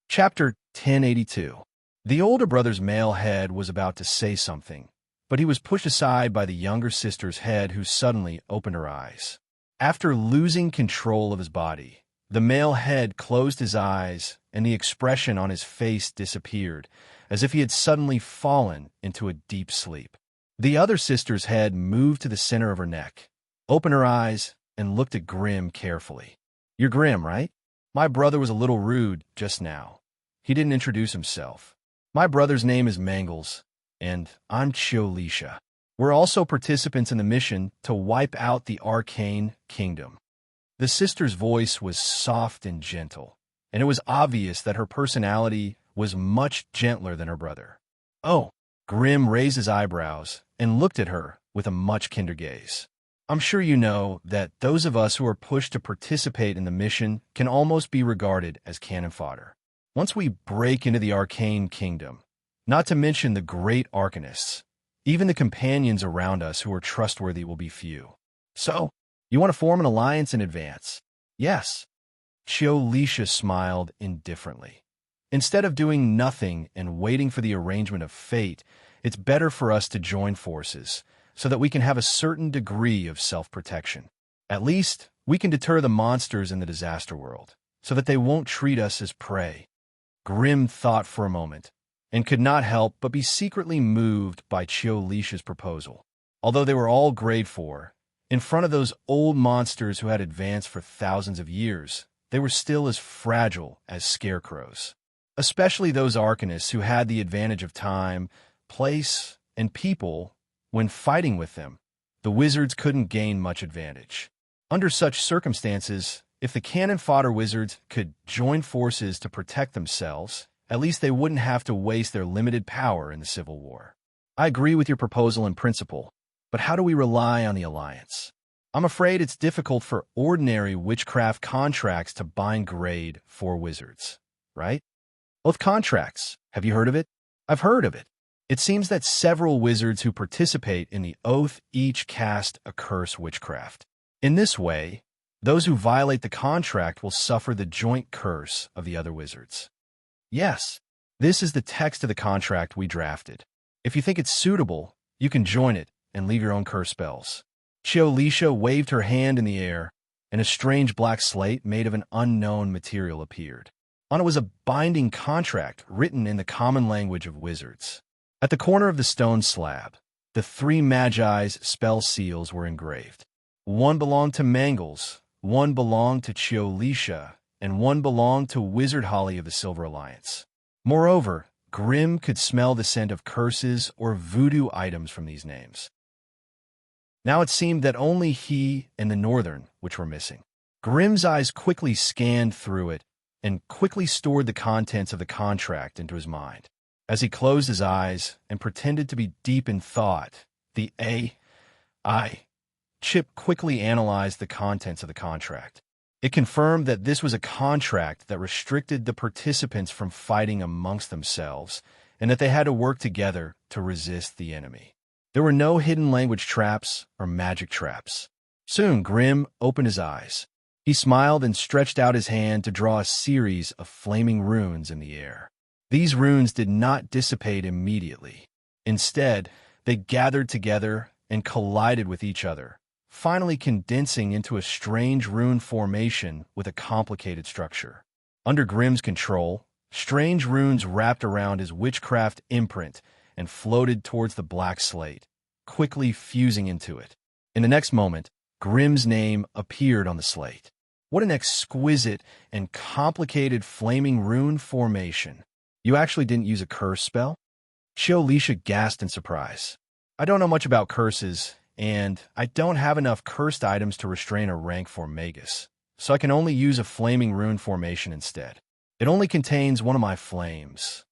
Chapter 1082. The older brother's male head was about to say something, but he was pushed aside by the younger sister's head, who suddenly opened her eyes. After losing control of his body, the male head closed his eyes and the expression on his face disappeared, as if he had suddenly fallen into a deep sleep. The other sister's head moved to the center of her neck, opened her eyes, and looked at Grimm carefully. "You're Grimm, right? My brother was a little rude just now. He didn't introduce himself. My brother's name is Mangles, and I'm Chiolisha. We're also participants in the mission to wipe out the Arcane Kingdom." The sister's voice was soft and gentle, and it was obvious that her personality was much gentler than her brother. "Oh," Grimm raised his eyebrows and looked at her with a much kinder gaze. "I'm sure you know that those of us who are pushed to participate in the mission can almost be regarded as cannon fodder. Once we break into the Arcane Kingdom, not to mention the great Arcanists, even the companions around us who are trustworthy will be few. So, you want to form an alliance in advance?" "Yes." Chiolisha smiled indifferently. "Instead of doing nothing and waiting for the arrangement of fate, it's better for us to join forces so that we can have a certain degree of self-protection. At least, we can deter the monsters in the disaster world so that they won't treat us as prey." Grimm thought for a moment and could not help but be secretly moved by Chiolisha's proposal. Although they were all grade 4, in front of those old monsters who had advanced for thousands of years, they were still as fragile as scarecrows. Especially those Arcanists who had the advantage of time, place, and people when fighting with them. The wizards couldn't gain much advantage. Under such circumstances, if the cannon fodder wizards could join forces to protect themselves, at least they wouldn't have to waste their limited power in the Civil War. "I agree with your proposal in principle, but how do we rely on the alliance? I'm afraid it's difficult for ordinary witchcraft contracts to bind grade 4 wizards, right?" "Oath contracts. Have you heard of it?" "I've heard of it. It seems that several wizards who participate in the oath each cast a curse witchcraft. In this way, those who violate the contract will suffer the joint curse of the other wizards." "Yes, this is the text of the contract we drafted. If you think it's suitable, you can join it and leave your own curse spells." Chiolisha waved her hand in the air, and a strange black slate made of an unknown material appeared. On it was a binding contract written in the common language of wizards. At the corner of the stone slab, the 3 Magi's spell seals were engraved. One belonged to Mangles, one belonged to Chiolisha, and one belonged to Wizard Holly of the Silver Alliance. Moreover, Grimm could smell the scent of curses or voodoo items from these names. Now it seemed that only he and the Northern, which were missing. Grimm's eyes quickly scanned through it and quickly stored the contents of the contract into his mind. As he closed his eyes and pretended to be deep in thought, the AI chip quickly analyzed the contents of the contract. It confirmed that this was a contract that restricted the participants from fighting amongst themselves and that they had to work together to resist the enemy. There were no hidden language traps or magic traps. Soon, Grimm opened his eyes. He smiled and stretched out his hand to draw a series of flaming runes in the air. These runes did not dissipate immediately. Instead, they gathered together and collided with each other, finally condensing into a strange rune formation with a complicated structure. Under Grimm's control, strange runes wrapped around his witchcraft imprint and floated towards the black slate, quickly fusing into it. In the next moment, Grimm's name appeared on the slate. What an exquisite and complicated flaming rune formation. You actually didn't use a curse spell? Shiolisha gasped in surprise. I don't know much about curses, and I don't have enough cursed items to restrain a rank 4 magus, so I can only use a flaming rune formation instead. It only contains one of my flames.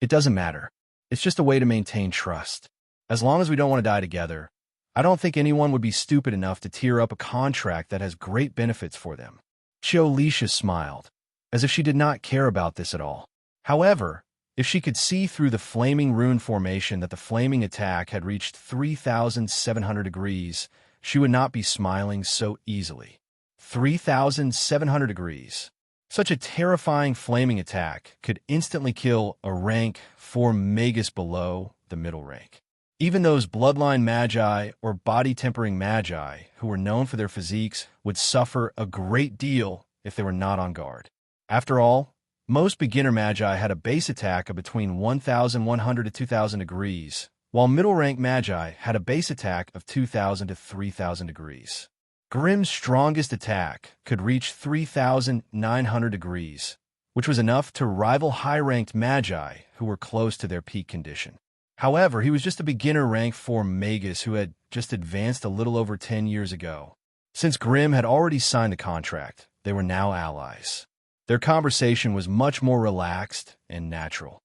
It doesn't matter. It's just a way to maintain trust. As long as we don't want to die together, I don't think anyone would be stupid enough to tear up a contract that has great benefits for them. Shiolisha smiled, as if she did not care about this at all. However, if she could see through the flaming rune formation that the flaming attack had reached 3,700 degrees, she would not be smiling so easily. 3,700 degrees. Such a terrifying flaming attack could instantly kill a rank 4 magus below the middle rank. Even those bloodline magi or body-tempering magi who were known for their physiques would suffer a great deal if they were not on guard. After all, most beginner magi had a base attack of between 1,100 to 2,000 degrees, while middle-rank magi had a base attack of 2,000 to 3,000 degrees. Grimm's strongest attack could reach 3,900 degrees, which was enough to rival high-ranked magi who were close to their peak condition. However, he was just a beginner rank 4 magus who had just advanced a little over 10 years ago. Since Grimm had already signed the contract, they were now allies. Their conversation was much more relaxed and natural.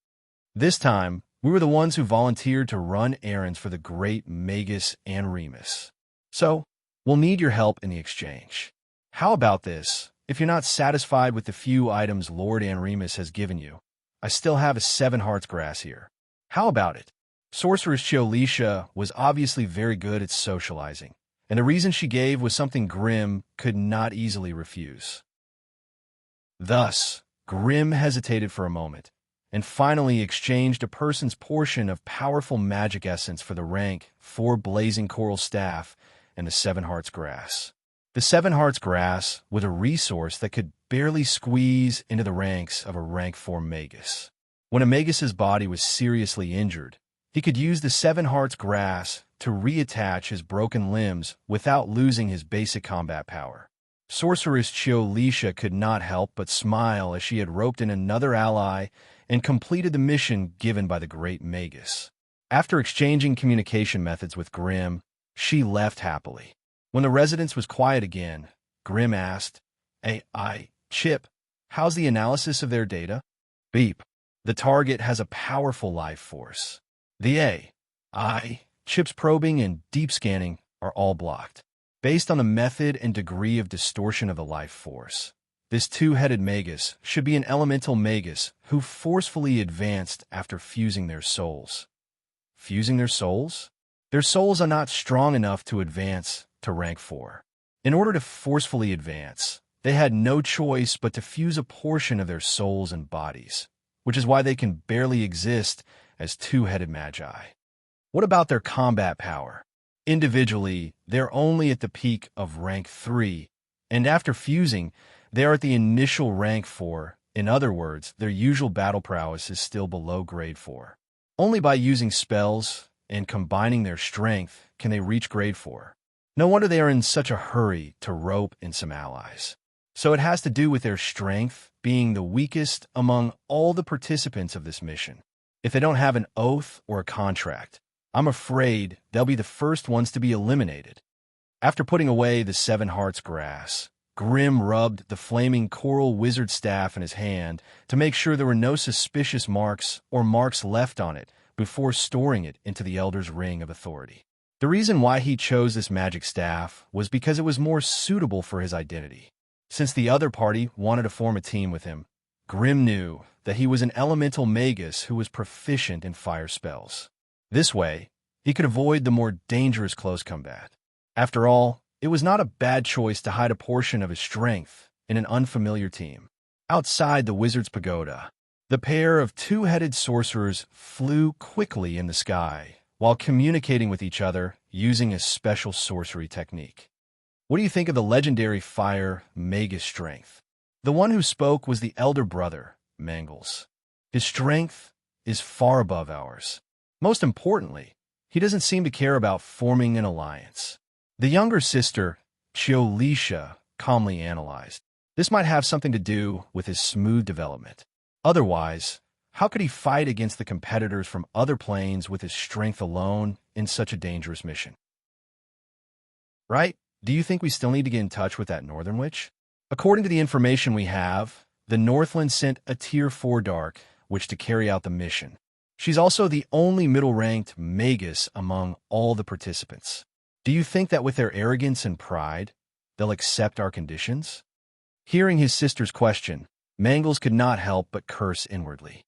This time, we were the ones who volunteered to run errands for the great Magus Anremus. So, we'll need your help in the exchange. How about this? If you're not satisfied with the few items Lord Anremus has given you, I still have a 7 hearts grass here. How about it? Sorceress Shiolisha was obviously very good at socializing, and the reason she gave was something Grimm could not easily refuse. Thus, Grimm hesitated for a moment, and finally exchanged a person's portion of powerful magic essence for the rank 4 blazing coral staff and the 7 hearts grass. The 7 hearts grass was a resource that could barely squeeze into the ranks of a rank 4 magus. When a magus's body was seriously injured, he could use the 7 hearts grass to reattach his broken limbs without losing his basic combat power. Sorceress Shiolisha could not help but smile as she had roped in another ally and completed the mission given by the great magus. After exchanging communication methods with Grimm, she left happily. When the residence was quiet again, Grimm asked, Chip, how's the analysis of their data? Beep. The target has a powerful life force. The Chip's probing and deep scanning are all blocked. Based on the method and degree of distortion of the life force, this 2-headed magus should be an elemental magus who forcefully advanced after fusing their souls. Fusing their souls? Their souls are not strong enough to advance to rank 4. In order to forcefully advance, they had no choice but to fuse a portion of their souls and bodies, which is why they can barely exist as 2-headed magi. What about their combat power? Individually, they're only at the peak of rank 3, and after fusing, they are at the initial rank 4. In other words, their usual battle prowess is still below grade 4. Only by using spells and combining their strength can they reach grade 4. No wonder they are in such a hurry to rope in some allies. So it has to do with their strength being the weakest among all the participants of this mission. If they don't have an oath or a contract, I'm afraid they'll be the first ones to be eliminated. After putting away the 7 hearts grass, Grimm rubbed the flaming coral wizard staff in his hand to make sure there were no suspicious marks or marks left on it before storing it into the Elder's Ring of Authority. The reason why he chose this magic staff was because it was more suitable for his identity. Since the other party wanted to form a team with him, Grimm knew that he was an elemental magus who was proficient in fire spells. This way, he could avoid the more dangerous close combat. After all, it was not a bad choice to hide a portion of his strength in an unfamiliar team. Outside the wizard's pagoda, the pair of two-headed sorcerers flew quickly in the sky while communicating with each other using a special sorcery technique. What do you think of the legendary fire Magus strength? The one who spoke was the elder brother, Mangles. His strength is far above ours. Most importantly, he doesn't seem to care about forming an alliance. The younger sister, Chiolisha, calmly analyzed. This might have something to do with his smooth development. Otherwise, how could he fight against the competitors from other planes with his strength alone in such a dangerous mission? Right? Do you think we still need to get in touch with that Northern Witch? According to the information we have, the Northland sent a Tier 4 Dark Witch to carry out the mission. She's also the only middle-ranked Magus among all the participants. Do you think that with their arrogance and pride, they'll accept our conditions? Hearing his sister's question, Mangles could not help but curse inwardly.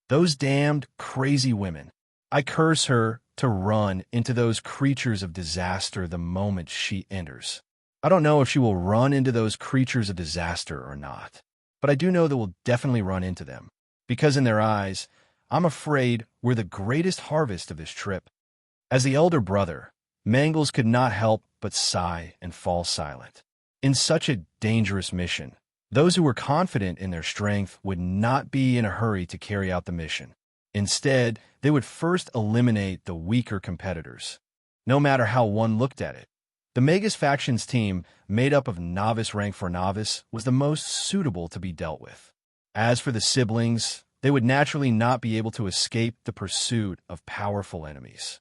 Those damned, crazy women. I curse her to run into those creatures of disaster the moment she enters. I don't know if she will run into those creatures of disaster or not, but I do know that we'll definitely run into them, because in their eyes, I'm afraid we're the greatest harvest of this trip. As the elder brother, Mangles could not help but sigh and fall silent. In such a dangerous mission, those who were confident in their strength would not be in a hurry to carry out the mission. Instead, they would first eliminate the weaker competitors, no matter how one looked at it. The Magus faction's team, made up of novice rank for novice, was the most suitable to be dealt with. As for the siblings, they would naturally not be able to escape the pursuit of powerful enemies.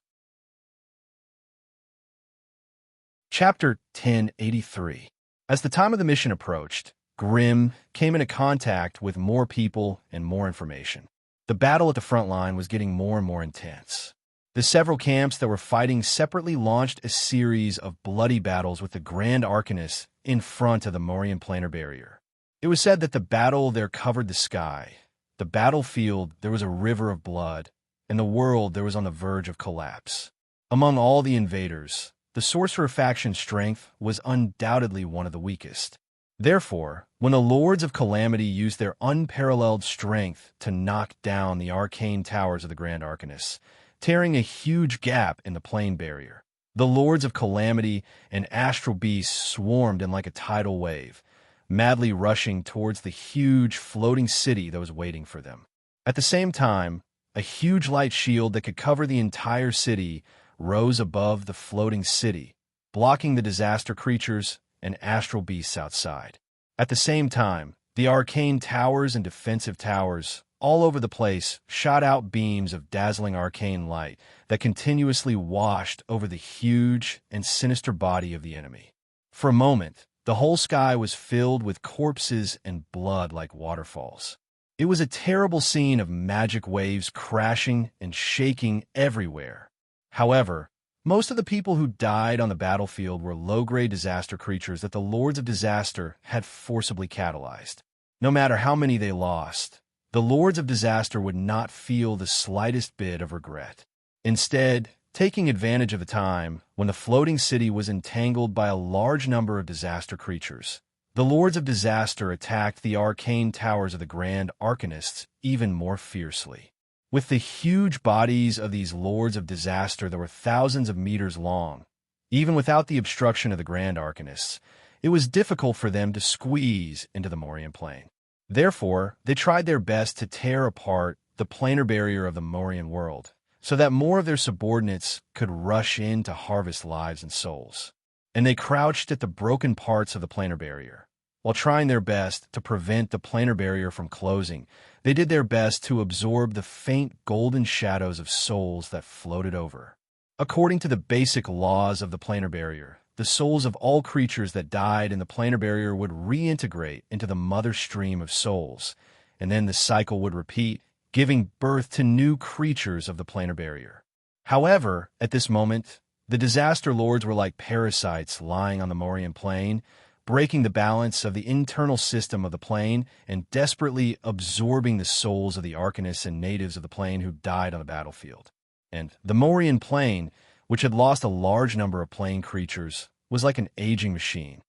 Chapter 1083. As the time of the mission approached, Grimm came into contact with more people and more information. The battle at the front line was getting more and more intense. The several camps that were fighting separately launched a series of bloody battles with the Grand Arcanist in front of the Morian planar barrier. It was said that the battle there covered the sky. The battlefield, there was a river of blood, and the world there was on the verge of collapse. Among all the invaders, the Sorcerer faction's strength was undoubtedly one of the weakest. Therefore, when the Lords of Calamity used their unparalleled strength to knock down the arcane towers of the Grand Arcanist, tearing a huge gap in the plane barrier, the Lords of Calamity and Astral Beasts swarmed in like a tidal wave, madly rushing towards the huge floating city that was waiting for them. At the same time, a huge light shield that could cover the entire city rose above the floating city, blocking the disaster creatures and astral beasts outside. At the same time, the arcane towers and defensive towers all over the place shot out beams of dazzling arcane light that continuously washed over the huge and sinister body of the enemy. For a moment, the whole sky was filled with corpses and blood like waterfalls. It was a terrible scene of magic waves crashing and shaking everywhere. However, most of the people who died on the battlefield were low-grade disaster creatures that the Lords of Disaster had forcibly catalyzed. No matter how many they lost, the Lords of Disaster would not feel the slightest bit of regret. Instead, taking advantage of the time when the floating city was entangled by a large number of disaster creatures, the Lords of Disaster attacked the arcane towers of the Grand Arcanists even more fiercely. With the huge bodies of these Lords of Disaster that were thousands of meters long, even without the obstruction of the Grand Arcanists, it was difficult for them to squeeze into the Morian plane. Therefore, they tried their best to tear apart the planar barrier of the Morian world, so that more of their subordinates could rush in to harvest lives and souls. And they crouched at the broken parts of the planar barrier. While trying their best to prevent the planar barrier from closing, they did their best to absorb the faint golden shadows of souls that floated over. According to the basic laws of the planar barrier, the souls of all creatures that died in the planar barrier would reintegrate into the mother stream of souls, and then the cycle would repeat, giving birth to new creatures of the planar barrier. However, at this moment, the disaster lords were like parasites lying on the Morian plane, breaking the balance of the internal system of the plane and desperately absorbing the souls of the Arcanists and natives of the plane who died on the battlefield. And the Moirian plane, which had lost a large number of plane creatures, was like an aging machine.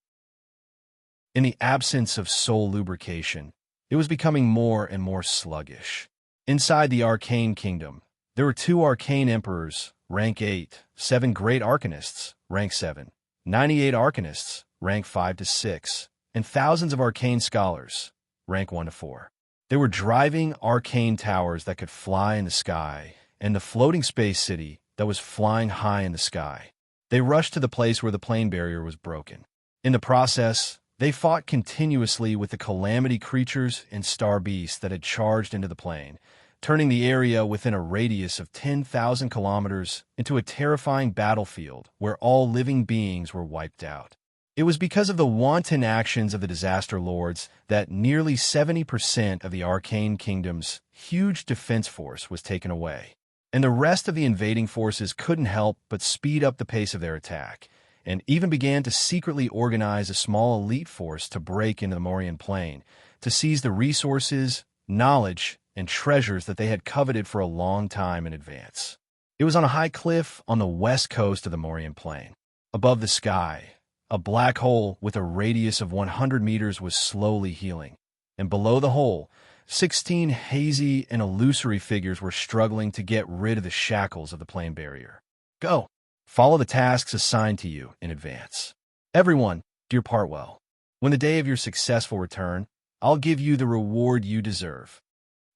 In the absence of soul lubrication, it was becoming more and more sluggish. Inside the arcane kingdom, there were 2 arcane emperors, rank 8, 7 great arcanists, rank 7, 98 arcanists, rank 5 to 6, and thousands of arcane scholars, rank 1 to 4. There were driving arcane towers that could fly in the sky, and the floating space city that was flying high in the sky. They rushed to the place where the plane barrier was broken. In the process, they fought continuously with the calamity creatures and star beasts that had charged into the plane, turning the area within a radius of 10,000 kilometers into a terrifying battlefield where all living beings were wiped out. It was because of the wanton actions of the disaster lords that nearly 70% of the Arcane Kingdom's huge defense force was taken away, and the rest of the invading forces couldn't help but speed up the pace of their attack, and even began to secretly organize a small elite force to break into the Moirian Plain, to seize the resources, knowledge, and treasures that they had coveted for a long time in advance. It was on a high cliff on the west coast of the Moirian Plain. Above the sky, a black hole with a radius of 100 meters was slowly healing, and below the hole, 16 hazy and illusory figures were struggling to get rid of the shackles of the plane barrier. Go! Follow the tasks assigned to you in advance. Everyone, do your part well. When the day of your successful return, I'll give you the reward you deserve.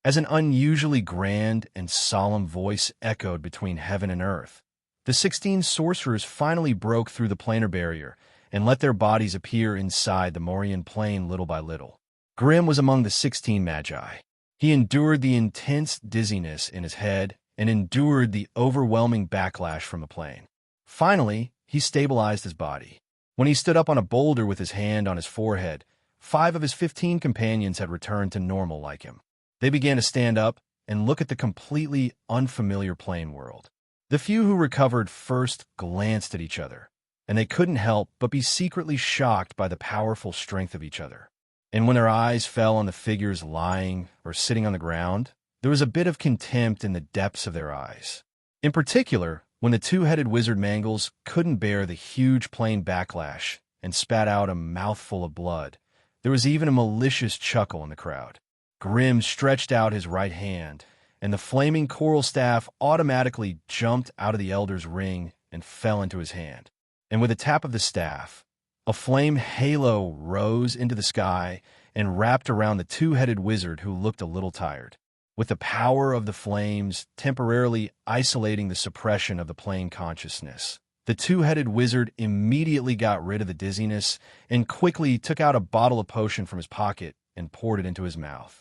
As an unusually grand and solemn voice echoed between heaven and earth, the 16 sorcerers finally broke through the planar barrier and let their bodies appear inside the Moirian Plain little by little. Grim was among the 16 magi. He endured the intense dizziness in his head and endured the overwhelming backlash from the plane. Finally, he stabilized his body. When he stood up on a boulder with his hand on his forehead, 5 of his 15 companions had returned to normal like him. They began to stand up and look at the completely unfamiliar plane world. The few who recovered first glanced at each other, and they couldn't help but be secretly shocked by the powerful strength of each other. And when their eyes fell on the figures lying or sitting on the ground, there was a bit of contempt in the depths of their eyes. In particular, when the 2-headed wizard Mangles couldn't bear the huge plane backlash and spat out a mouthful of blood, there was even a malicious chuckle in the crowd. Grim stretched out his right hand, and the flaming coral staff automatically jumped out of the elder's ring and fell into his hand. And with a tap of the staff, a flame halo rose into the sky and wrapped around the 2-headed wizard who looked a little tired. With the power of the flames temporarily isolating the suppression of the plane consciousness, the 2-headed wizard immediately got rid of the dizziness and quickly took out a bottle of potion from his pocket and poured it into his mouth.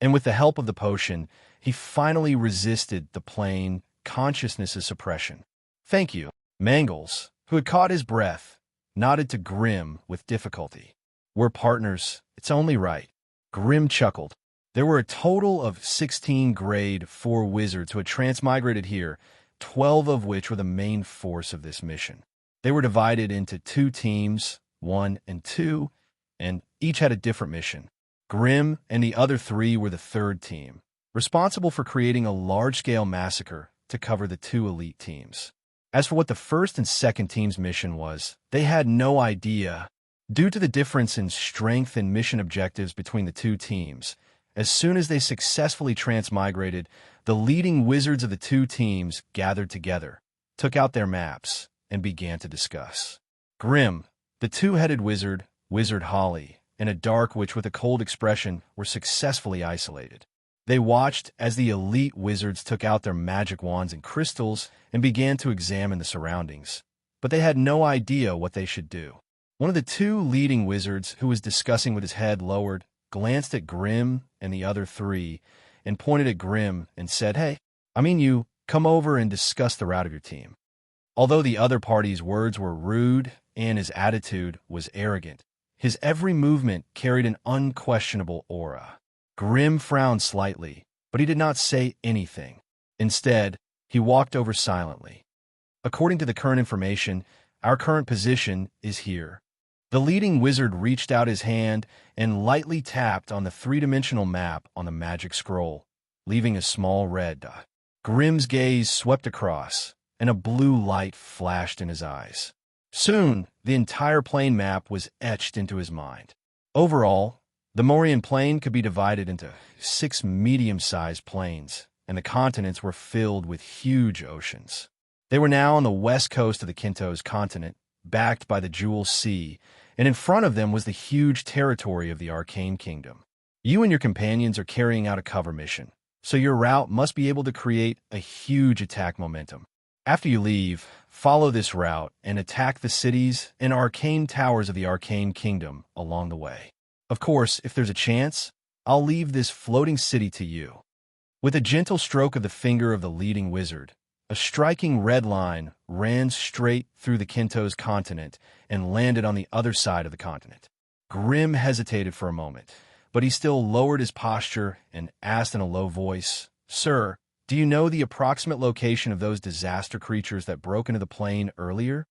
And with the help of the potion, he finally resisted the plane consciousness's suppression. Thank you. Mangles, who had caught his breath, nodded to Grim with difficulty. We're partners. It's only right. Grim chuckled. There were a total of 16 grade 4 wizards who had transmigrated here, 12 of which were the main force of this mission. They were divided into 2 teams, 1 and 2, and each had a different mission. Grim and the other 3 were the 3rd team, responsible for creating a large-scale massacre to cover the 2 elite teams. As for what the 1st and 2nd team's mission was, they had no idea. Due to the difference in strength and mission objectives between the 2 teams, as soon as they successfully transmigrated, the leading wizards of the 2 teams gathered together, took out their maps, and began to discuss. Grim, the 2-headed wizard, Wizard Holly, and a dark witch with a cold expression were successfully isolated. They watched as the elite wizards took out their magic wands and crystals and began to examine the surroundings, but they had no idea what they should do. One of the 2 leading wizards, who was discussing with his head lowered, glanced at Grim and the other 3 and pointed at Grim and said, "Hey, you, come over and discuss the route of your team." Although the other party's words were rude and his attitude was arrogant, his every movement carried an unquestionable aura. Grim frowned slightly, but he did not say anything. Instead, he walked over silently. According to the current information, our current position is here. The leading wizard reached out his hand and lightly tapped on the 3-dimensional map on the magic scroll, leaving a small red dot. Grimm's gaze swept across, and a blue light flashed in his eyes. Soon, the entire plane map was etched into his mind. Overall, the Morian plain could be divided into 6 medium-sized plains, and the continents were filled with huge oceans. They were now on the west coast of the Kinto's continent, backed by the Jewel Sea, and in front of them was the huge territory of the Arcane Kingdom. You and your companions are carrying out a cover mission, so your route must be able to create a huge attack momentum. After you leave, follow this route and attack the cities and arcane towers of the Arcane Kingdom along the way. Of course, if there's a chance, I'll leave this floating city to you. With a gentle stroke of the finger of the leading wizard, a striking red line ran straight through the Kinto's continent and landed on the other side of the continent. Grimm hesitated for a moment, but he still lowered his posture and asked in a low voice, "Sir, do you know the approximate location of those disaster creatures that broke into the plane earlier?"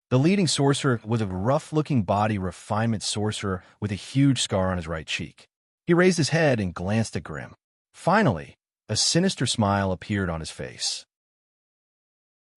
The leading sorcerer was a rough-looking body refinement sorcerer with a huge scar on his right cheek. He raised his head and glanced at Grimm. Finally, a sinister smile appeared on his face.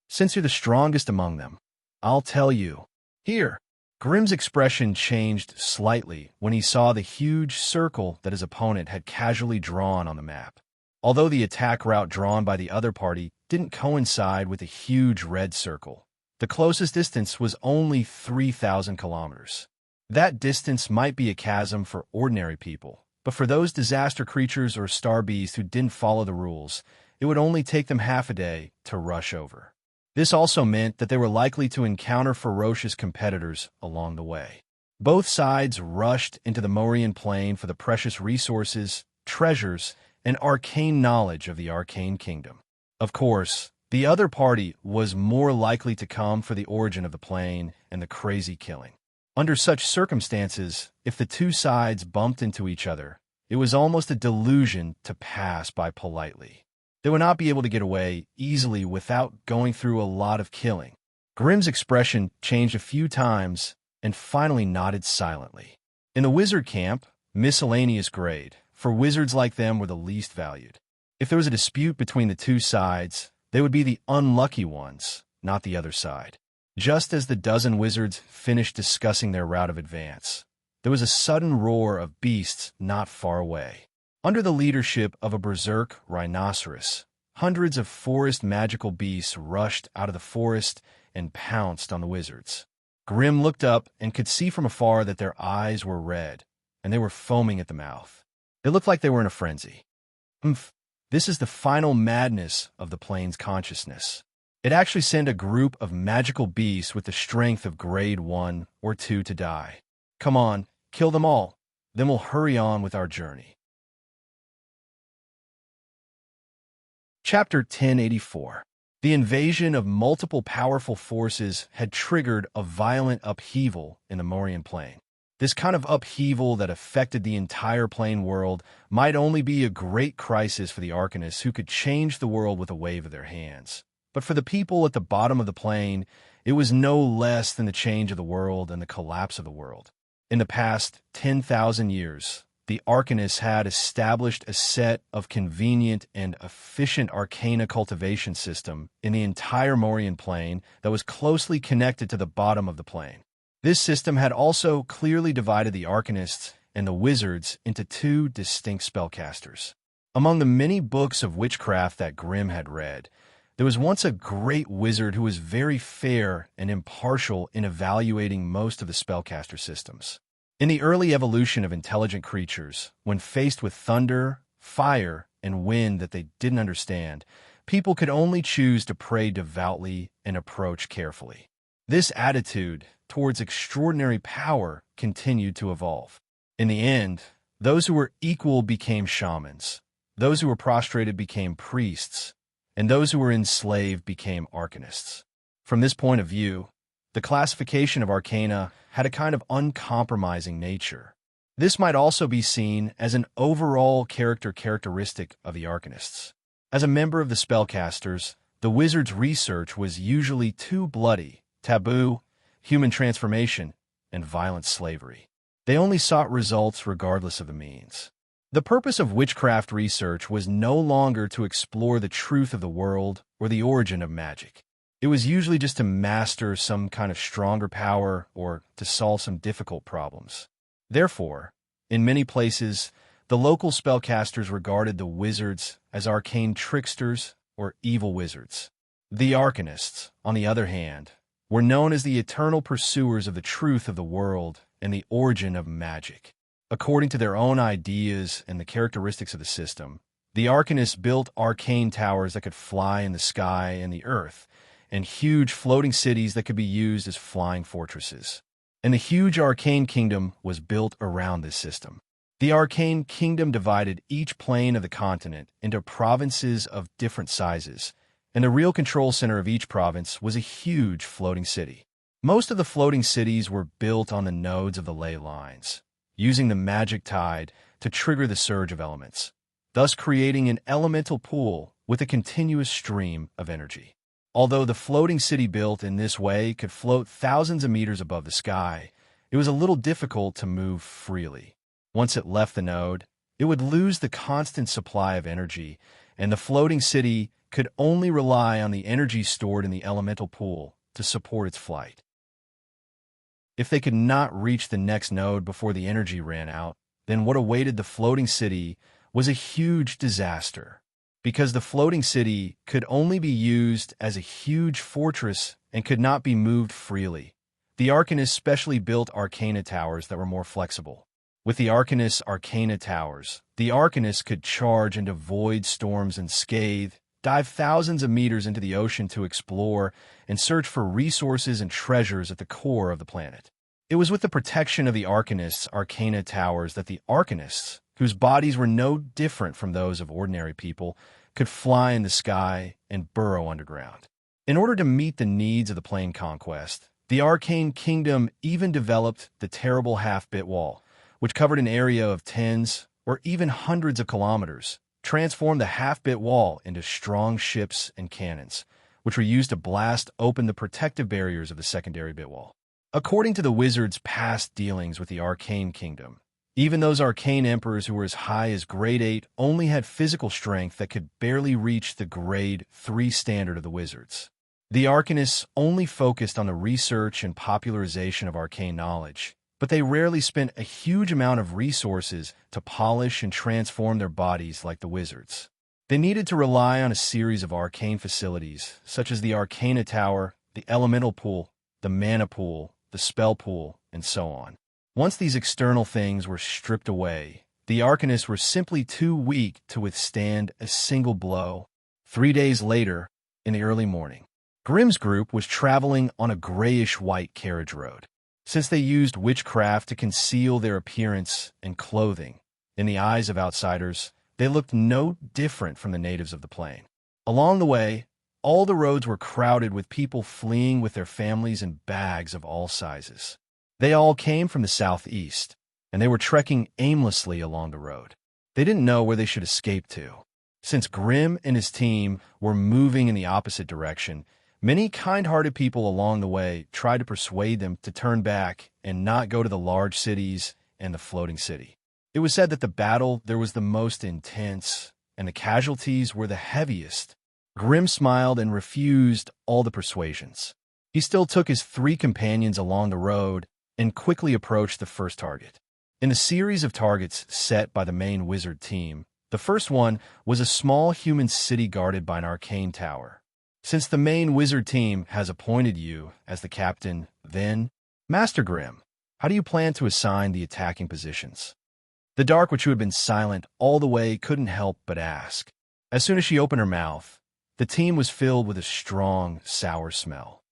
"Since you're the strongest among them, I'll tell you. Here." Grimm's expression changed slightly when he saw the huge circle that his opponent had casually drawn on the map. Although the attack route drawn by the other party didn't coincide with the huge red circle, the closest distance was only 3,000 kilometers. That distance might be a chasm for ordinary people, but for those disaster creatures or star beasts who didn't follow the rules, it would only take them half a day to rush over. This also meant that they were likely to encounter ferocious competitors along the way. Both sides rushed into the Morian plain for the precious resources, treasures, and arcane knowledge of the Arcane Kingdom. Of course, the other party was more likely to come for the origin of the plane and the crazy killing. Under such circumstances, if the two sides bumped into each other, it was almost a delusion to pass by politely. They would not be able to get away easily without going through a lot of killing. Grimm's expression changed a few times and finally nodded silently. In the wizard camp, miscellaneous grade, for wizards like them were the least valued. If there was a dispute between the two sides, they would be the unlucky ones, not the other side. Just as the dozen wizards finished discussing their route of advance, there was a sudden roar of beasts not far away. Under the leadership of a berserk rhinoceros, hundreds of forest magical beasts rushed out of the forest and pounced on the wizards. Grimm looked up and could see from afar that their eyes were red, and they were foaming at the mouth. They looked like they were in a frenzy. This is the final madness of the plane's consciousness. It actually sent a group of magical beasts with the strength of grade 1 or 2 to die. Come on, kill them all, then we'll hurry on with our journey. Chapter 1084. The invasion of multiple powerful forces had triggered a violent upheaval in the Morian plain. This kind of upheaval that affected the entire plane world might only be a great crisis for the Arcanists who could change the world with a wave of their hands. But for the people at the bottom of the plane, it was no less than the change of the world and the collapse of the world. In the past 10,000 years, the Arcanists had established a set of convenient and efficient arcana cultivation system in the entire Morian plane that was closely connected to the bottom of the plane. This system had also clearly divided the Arcanists and the wizards into two distinct spellcasters. Among the many books of witchcraft that Grimm had read, there was once a great wizard who was very fair and impartial in evaluating most of the spellcaster systems. In the early evolution of intelligent creatures, when faced with thunder, fire, and wind that they didn't understand, people could only choose to pray devoutly and approach carefully. This attitude towards extraordinary power continued to evolve. In the end, those who were equal became shamans, those who were prostrated became priests, and those who were enslaved became arcanists. From this point of view, the classification of arcana had a kind of uncompromising nature. This might also be seen as an overall characteristic of the arcanists. As a member of the spellcasters, the wizard's research was usually too bloody, taboo, human transformation, and violent slavery. They only sought results regardless of the means. The purpose of witchcraft research was no longer to explore the truth of the world or the origin of magic. It was usually just to master some kind of stronger power or to solve some difficult problems. Therefore, in many places, the local spellcasters regarded the wizards as arcane tricksters or evil wizards. The arcanists, on the other hand, were known as the eternal pursuers of the truth of the world and the origin of magic. According to their own ideas and the characteristics of the system, the arcanists built arcane towers that could fly in the sky and the earth, and huge floating cities that could be used as flying fortresses. And the huge arcane kingdom was built around this system. The arcane kingdom divided each plane of the continent into provinces of different sizes, and the real control center of each province was a huge floating city. Most of the floating cities were built on the nodes of the ley lines, using the magic tide to trigger the surge of elements, thus creating an elemental pool with a continuous stream of energy. Although the floating city built in this way could float thousands of meters above the sky, it was a little difficult to move freely. Once it left the node, it would lose the constant supply of energy, and the floating city could only rely on the energy stored in the elemental pool to support its flight. If they could not reach the next node before the energy ran out, then what awaited the floating city was a huge disaster. Because the floating city could only be used as a huge fortress and could not be moved freely, the arcanists specially built arcana towers that were more flexible. With the arcanists' arcana towers, the arcanists could charge into void storms unscathed, dive thousands of meters into the ocean to explore and search for resources and treasures at the core of the planet. It was with the protection of the arcanists' arcana towers that the arcanists, whose bodies were no different from those of ordinary people, could fly in the sky and burrow underground. In order to meet the needs of the plane conquest, the arcane kingdom even developed the terrible half-bit wall, which covered an area of tens or even hundreds of kilometers, transformed the half-bit wall into strong ships and cannons, which were used to blast open the protective barriers of the secondary bit wall. According to the wizards' past dealings with the arcane kingdom, even those arcane emperors who were as high as grade 8 only had physical strength that could barely reach the grade 3 standard of the wizards. The arcanists only focused on the research and popularization of arcane knowledge, but they rarely spent a huge amount of resources to polish and transform their bodies like the wizards. They needed to rely on a series of arcane facilities, such as the Arcana Tower, the Elemental Pool, the Mana Pool, the Spell Pool, and so on. Once these external things were stripped away, the arcanists were simply too weak to withstand a single blow. 3 days later, in the early morning, Grimm's group was traveling on a grayish-white carriage road. Since they used witchcraft to conceal their appearance and clothing, in the eyes of outsiders, they looked no different from the natives of the plain. Along the way, all the roads were crowded with people fleeing with their families and bags of all sizes. They all came from the southeast, and they were trekking aimlessly along the road. They didn't know where they should escape to. Since Grimm and his team were moving in the opposite direction, many kind-hearted people along the way tried to persuade them to turn back and not go to the large cities and the floating city. It was said that the battle there was the most intense, and the casualties were the heaviest. Grimm smiled and refused all the persuasions. He still took his 3 companions along the road and quickly approached the first target. In the series of targets set by the main wizard team, the first one was a small human city guarded by an arcane tower. Since the main wizard team has appointed you as the captain, then, Master Grimm, how do you plan to assign the attacking positions? The Dark Witch, who had been silent all the way, couldn't help but ask. As soon as she opened her mouth, the team was filled with a strong, sour smell.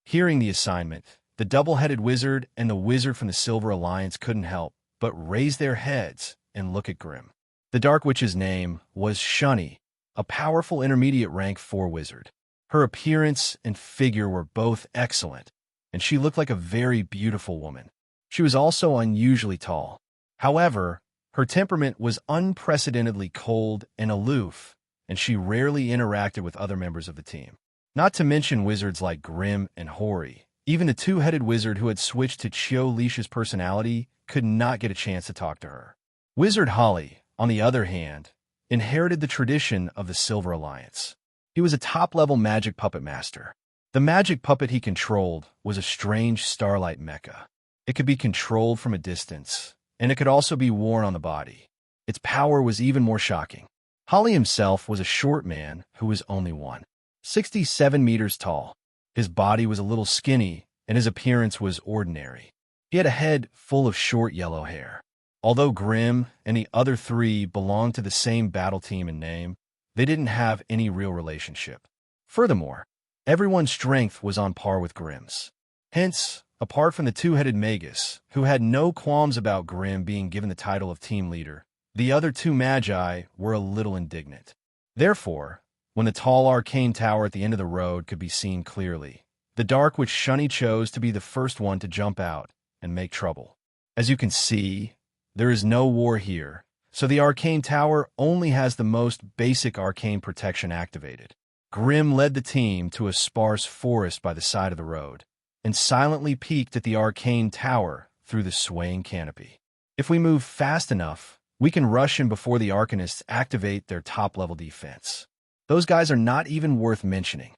Hearing the assignment, the double-headed wizard and the wizard from the Silver Alliance couldn't help but raise their heads and look at Grimm. The Dark Witch's name was Shunny, a powerful intermediate rank 4 wizard. Her appearance and figure were both excellent, and she looked like a very beautiful woman. She was also unusually tall. However, her temperament was unprecedentedly cold and aloof, and she rarely interacted with other members of the team. Not to mention wizards like Grimm and Hori. Even the 2-headed wizard who had switched to Chio Leash's personality could not get a chance to talk to her. Wizard Holly, on the other hand, inherited the tradition of the Silver Alliance. He was a top-level magic puppet master. The magic puppet he controlled was a strange starlight mecha. It could be controlled from a distance, and it could also be worn on the body. Its power was even more shocking. Holly himself was a short man who was only 167 meters tall. His body was a little skinny, and his appearance was ordinary. He had a head full of short yellow hair. Although Grim and the other three belonged to the same battle team in name, they didn't have any real relationship. Furthermore, everyone's strength was on par with Grim's. Hence, apart from the two-headed Magus, who had no qualms about Grim being given the title of team leader, the other two Magi were a little indignant. Therefore, when the tall arcane tower at the end of the road could be seen clearly, the Dark Witch Shunny chose to be the first one to jump out and make trouble. As you can see, there is no war here, so the arcane tower only has the most basic arcane protection activated. Grim led the team to a sparse forest by the side of the road, and silently peeked at the arcane tower through the swaying canopy. If we move fast enough, we can rush in before the Arcanists activate their top-level defense. Those guys are not even worth mentioning.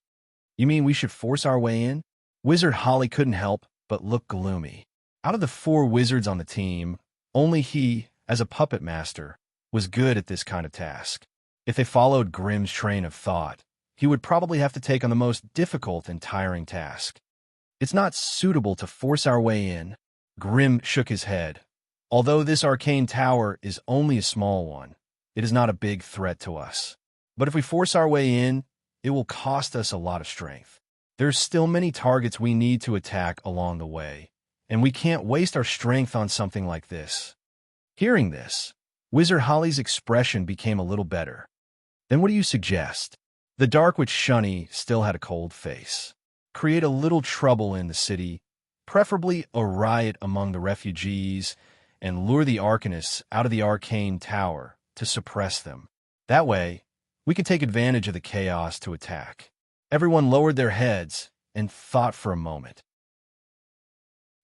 You mean we should force our way in? Wizard Holly couldn't help but look gloomy. Out of the 4 wizards on the team, only he, as a puppet master, was good at this kind of task. If they followed Grim's train of thought, he would probably have to take on the most difficult and tiring task. It's not suitable to force our way in. Grim shook his head. Although this arcane tower is only a small one, it is not a big threat to us. But if we force our way in, it will cost us a lot of strength. There's still many targets we need to attack along the way, and we can't waste our strength on something like this. Hearing this, Wizard Holly's expression became a little better. Then what do you suggest? The Dark Witch Shunny still had a cold face. Create a little trouble in the city, preferably a riot among the refugees, and lure the Arcanists out of the arcane tower to suppress them. That way, we can take advantage of the chaos to attack. Everyone lowered their heads and thought for a moment.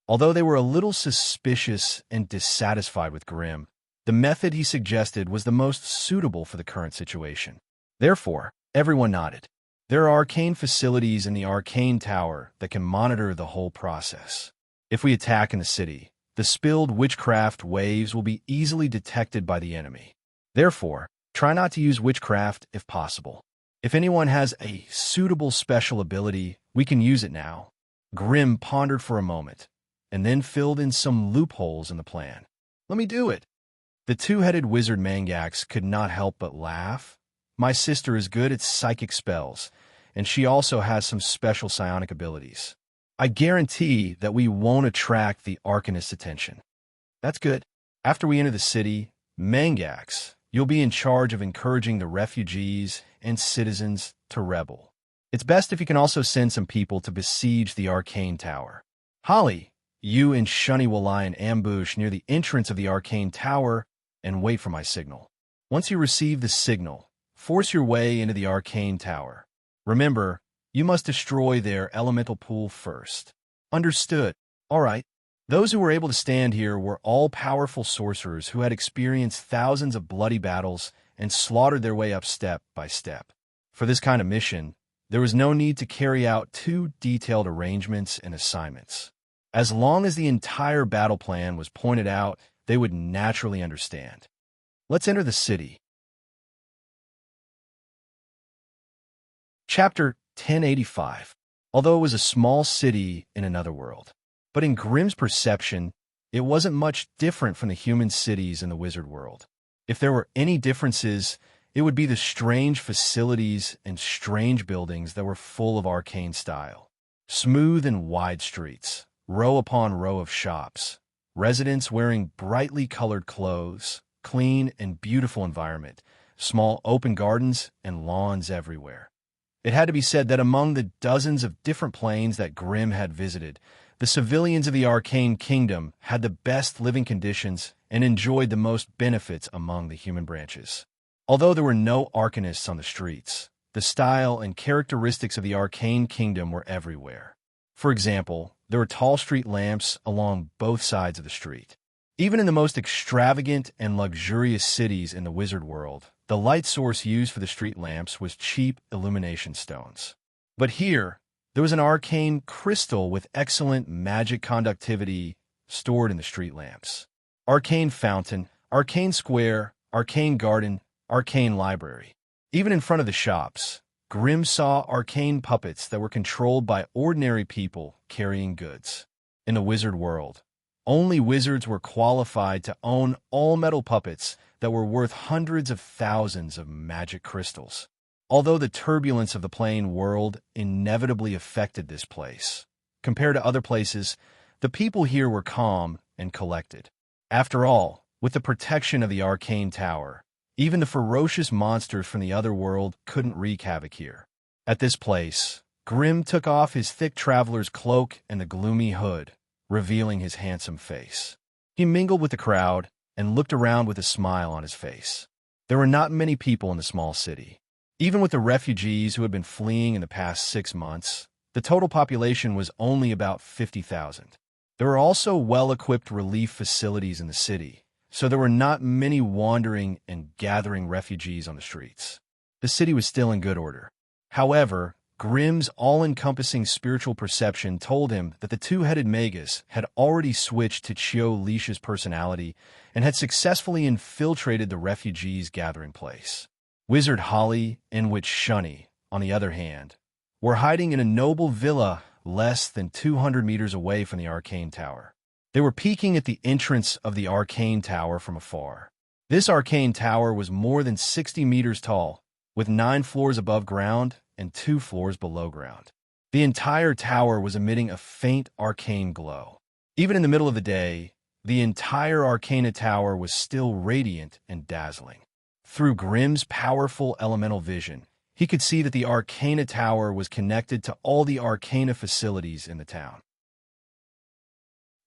Although they were a little suspicious and dissatisfied with Grim, the method he suggested was the most suitable for the current situation. Therefore, everyone nodded. There are arcane facilities in the arcane tower that can monitor the whole process. If we attack in the city, the spilled witchcraft waves will be easily detected by the enemy. Therefore, try not to use witchcraft if possible. If anyone has a suitable special ability, we can use it now. Grim pondered for a moment, and then filled in some loopholes in the plan. Let me do it. The two-headed wizard Mangax could not help but laugh. My sister is good at psychic spells, and she also has some special psionic abilities. I guarantee that we won't attract the Arcanist's attention. That's good. After we enter the city, Mangax, you'll be in charge of encouraging the refugees and citizens to rebel. It's best if you can also send some people to besiege the arcane tower. Holly, you and Shunny will lie in ambush near the entrance of the arcane tower and wait for my signal. Once you receive the signal, force your way into the arcane tower. Remember, you must destroy their elemental pool first. Understood. All right. Those who were able to stand here were all powerful sorcerers who had experienced thousands of bloody battles and slaughtered their way up step by step. For this kind of mission, there was no need to carry out too detailed arrangements and assignments. As long as the entire battle plan was pointed out, they would naturally understand. Let's enter the city. Chapter 1085. Although it was a small city in another world, but in Grimm's perception, it wasn't much different from the human cities in the wizard world. If there were any differences, it would be the strange facilities and strange buildings that were full of arcane style. Smooth and wide streets, row upon row of shops, residents wearing brightly colored clothes, clean and beautiful environment, small open gardens and lawns everywhere. It had to be said that among the dozens of different planes that Grimm had visited, the civilians of the Arcane Kingdom had the best living conditions and enjoyed the most benefits among the human branches. Although there were no Arcanists on the streets, the style and characteristics of the Arcane Kingdom were everywhere. For example, there were tall street lamps along both sides of the street. Even in the most extravagant and luxurious cities in the wizard world, the light source used for the street lamps was cheap illumination stones. But here, there was an arcane crystal with excellent magic conductivity stored in the street lamps. Arcane fountain, arcane square, arcane garden, arcane library. Even in front of the shops, Grimm saw arcane puppets that were controlled by ordinary people carrying goods. In the wizard world, only wizards were qualified to own all-metal puppets that were worth hundreds of thousands of magic crystals. Although the turbulence of the playing world inevitably affected this place, compared to other places, the people here were calm and collected. After all, with the protection of the arcane tower, even the ferocious monsters from the other world couldn't wreak havoc here. At this place, Grimm took off his thick traveler's cloak and the gloomy hood, revealing his handsome face. He mingled with the crowd and looked around with a smile on his face. There were not many people in the small city. Even with the refugees who had been fleeing in the past 6 months, the total population was only about 50,000. There were also well-equipped relief facilities in the city, so there were not many wandering and gathering refugees on the streets. The city was still in good order. However, Grimm's all-encompassing spiritual perception told him that the two-headed Magus had already switched to Chio Leash's personality and had successfully infiltrated the refugees' gathering place. Wizard Holly and Witch Shunny, on the other hand, were hiding in a noble villa less than 200 meters away from the arcane tower. They were peeking at the entrance of the arcane tower from afar. This arcane tower was more than 60 meters tall, with 9 floors above ground and 2 floors below ground. The entire tower was emitting a faint arcane glow. Even in the middle of the day, the entire Arcana Tower was still radiant and dazzling. Through Grimm's powerful elemental vision, he could see that the Arcana Tower was connected to all the Arcana facilities in the town.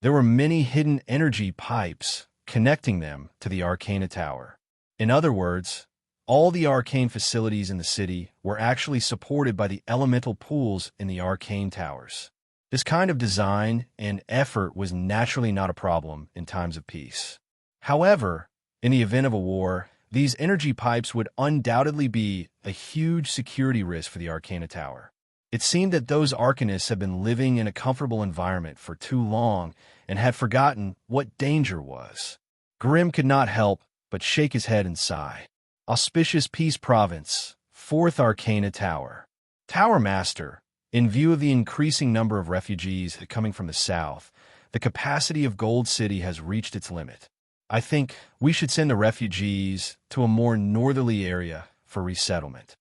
There were many hidden energy pipes connecting them to the Arcana Tower. In other words, all the arcane facilities in the city were actually supported by the elemental pools in the arcane towers. This kind of design and effort was naturally not a problem in times of peace. However, in the event of a war, these energy pipes would undoubtedly be a huge security risk for the Arcana Tower. It seemed that those Arcanists had been living in a comfortable environment for too long and had forgotten what danger was. Grimm could not help but shake his head and sigh. Auspicious Peace Province, 4th Arcana Tower. Tower Master, in view of the increasing number of refugees coming from the south, the capacity of Gold City has reached its limit. I think we should send the refugees to a more northerly area for resettlement.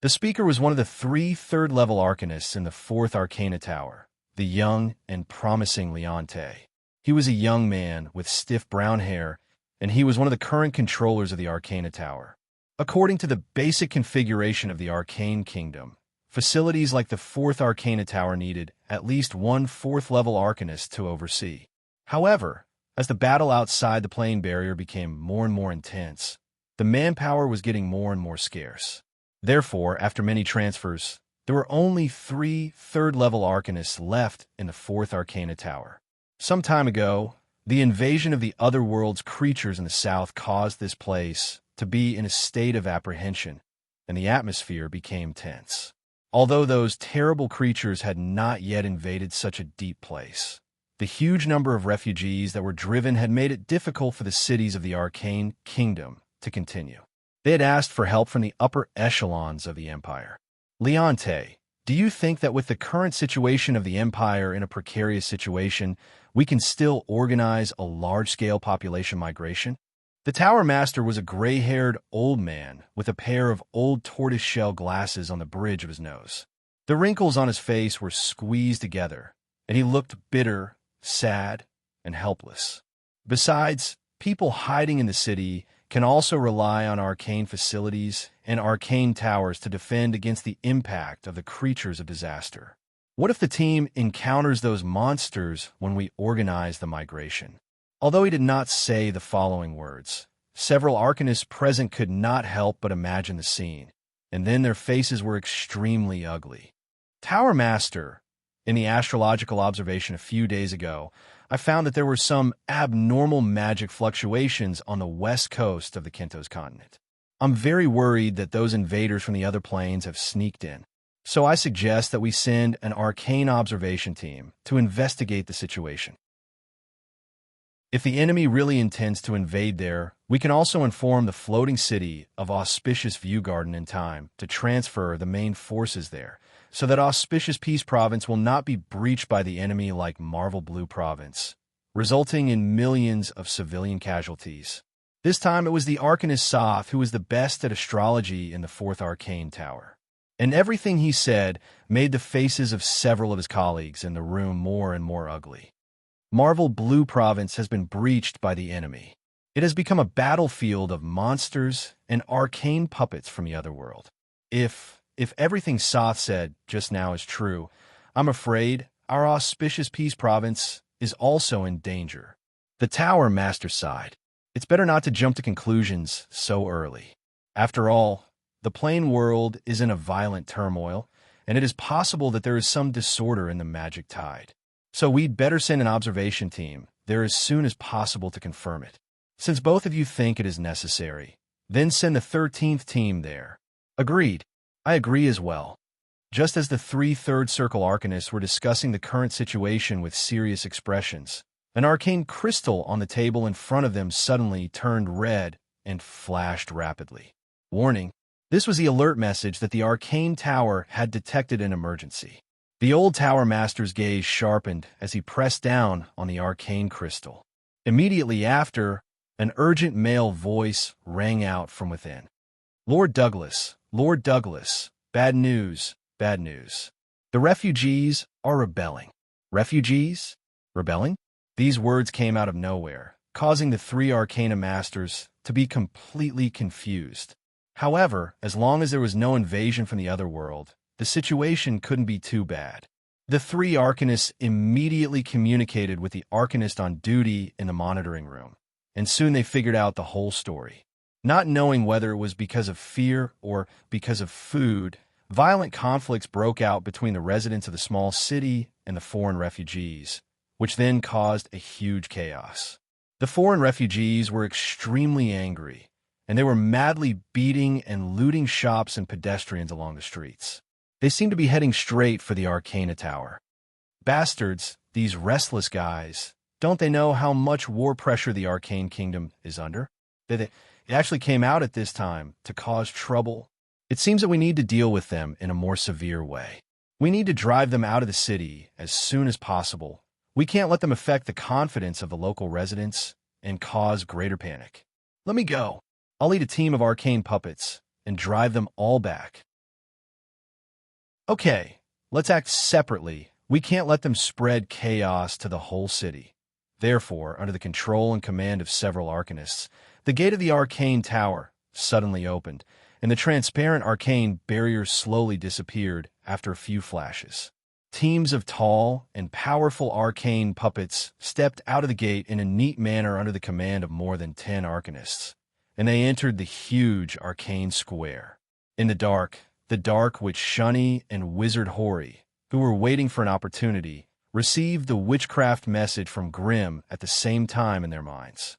The speaker was one of the 3 third-level Arcanists in the 4th Arcana Tower, the young and promising Leonte. He was a young man with stiff brown hair, and he was one of the current controllers of the Arcana Tower. According to the basic configuration of the Arcane Kingdom, facilities like the 4th Arcana Tower needed at least 1 4th-level Arcanist to oversee. However, as the battle outside the plane barrier became more and more intense, the manpower was getting more and more scarce. Therefore, after many transfers, there were only 3 third-level Arcanists left in the 4th Arcana Tower. Some time ago, the invasion of the other world's creatures in the south caused this place to be in a state of apprehension, and the atmosphere became tense. Although those terrible creatures had not yet invaded such a deep place, the huge number of refugees that were driven had made it difficult for the cities of the Arcane Kingdom to continue. They had asked for help from the upper echelons of the Empire. Leonte, do you think that with the current situation of the Empire in a precarious situation, we can still organize a large-scale population migration? The Tower Master was a gray-haired old man with a pair of old tortoise-shell glasses on the bridge of his nose. The wrinkles on his face were squeezed together, and he looked bitter, sad, and helpless. Besides, people hiding in the city can also rely on arcane facilities and arcane towers to defend against the impact of the creatures of disaster. What if the team encounters those monsters when we organize the migration? Although he did not say the following words, several Arcanists present could not help but imagine the scene, and then their faces were extremely ugly. Tower Master, In the astrological observation a few days ago, I found that there were some abnormal magic fluctuations on the west coast of the Kentos continent. I'm very worried that those invaders from the other planes have sneaked in. So I suggest that we send an arcane observation team to investigate the situation. If the enemy really intends to invade there, we can also inform the floating city of Auspicious View Garden in time to transfer the main forces there, so that Auspicious Peace Province will not be breached by the enemy like Marvel Blue Province, resulting in millions of civilian casualties. This time it was the Arcanist Soth who was the best at astrology in the 4th Arcane Tower. And everything he said made the faces of several of his colleagues in the room more and more ugly. Marvel Blue Province has been breached by the enemy. It has become a battlefield of monsters and arcane puppets from the other world. If everything Soth said just now is true, I'm afraid our Auspicious Peace Province is also in danger. The Tower Master sighed. It's better not to jump to conclusions so early. After all, the plane world is in a violent turmoil, and it is possible that there is some disorder in the magic tide. So we'd better send an observation team there as soon as possible to confirm it. Since both of you think it is necessary, then send the 13th team there. Agreed. I agree as well. Just as the 3 Third Circle Arcanists were discussing the current situation with serious expressions, an arcane crystal on the table in front of them suddenly turned red and flashed rapidly. Warning: this was the alert message that the arcane tower had detected an emergency. The old Tower Master's gaze sharpened as he pressed down on the arcane crystal. Immediately after, an urgent male voice rang out from within. Lord Douglas, bad news, bad news. The refugees are rebelling. Refugees? Rebelling? These words came out of nowhere, causing the 3 Arcana Masters to be completely confused. However, as long as there was no invasion from the other world, the situation couldn't be too bad. The 3 Arcanists immediately communicated with the Arcanist on duty in the monitoring room, and soon they figured out the whole story. Not knowing whether it was because of fear or because of food, violent conflicts broke out between the residents of the small city and the foreign refugees, which then caused a huge chaos. The foreign refugees were extremely angry, and they were madly beating and looting shops and pedestrians along the streets. They seemed to be heading straight for the Arcana Tower. Bastards, these restless guys. Don't they know how much war pressure the Arcane Kingdom is under? It actually came out at this time to cause trouble. It seems that we need to deal with them in a more severe way. We need to drive them out of the city as soon as possible. We can't let them affect the confidence of the local residents and cause greater panic. Let me go. I'll lead a team of arcane puppets and drive them all back. Okay, let's act separately. We can't let them spread chaos to the whole city. Therefore, under the control and command of several Arcanists, the gate of the Arcane Tower suddenly opened, and the transparent arcane barrier slowly disappeared after a few flashes. Teams of tall and powerful arcane puppets stepped out of the gate in a neat manner under the command of more than 10 Arcanists, and they entered the huge arcane square. In the dark which Shunny and Wizard Hori, who were waiting for an opportunity, received the witchcraft message from Grimm at the same time in their minds.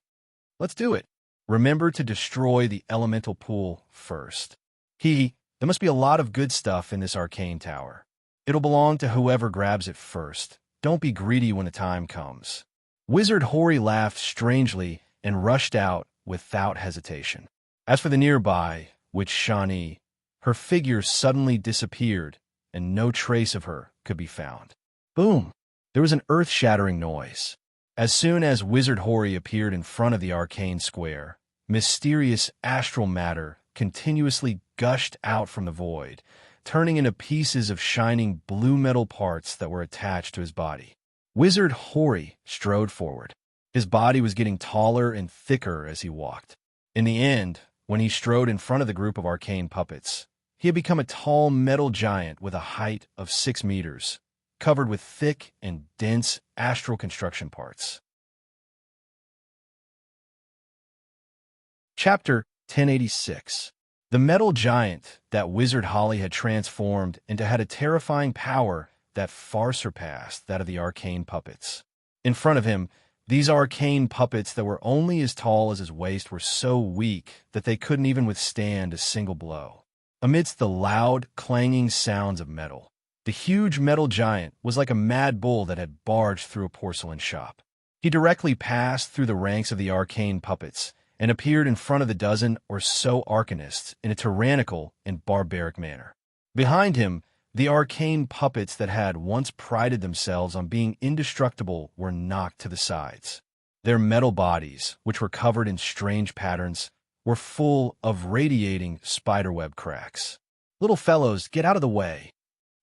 Let's do it. Remember to destroy the elemental pool first. There must be a lot of good stuff in this arcane tower. It'll belong to whoever grabs it first. Don't be greedy when the time comes. Wizard Hori laughed strangely and rushed out without hesitation. As for the nearby, which Shani, her figure suddenly disappeared, and no trace of her could be found. Boom! There was an earth-shattering noise. As soon as Wizard Hori appeared in front of the arcane square, mysterious astral matter continuously gushed out from the void, turning into pieces of shining blue metal parts that were attached to his body. Wizard Hori strode forward. His body was getting taller and thicker as he walked. In the end, when he strode in front of the group of arcane puppets, he had become a tall metal giant with a height of 6 meters, covered with thick and dense astral construction parts. Chapter 1086. The metal giant that Wizard Holly had transformed into had a terrifying power that far surpassed that of the arcane puppets. In front of him, these arcane puppets that were only as tall as his waist were so weak that they couldn't even withstand a single blow. Amidst the loud, clanging sounds of metal, the huge metal giant was like a mad bull that had barged through a porcelain shop. He directly passed through the ranks of the arcane puppets and appeared in front of the dozen or so arcanists in a tyrannical and barbaric manner. Behind him, the arcane puppets that had once prided themselves on being indestructible were knocked to the sides. Their metal bodies, which were covered in strange patterns, were full of radiating spiderweb cracks. "Little fellows, get out of the way."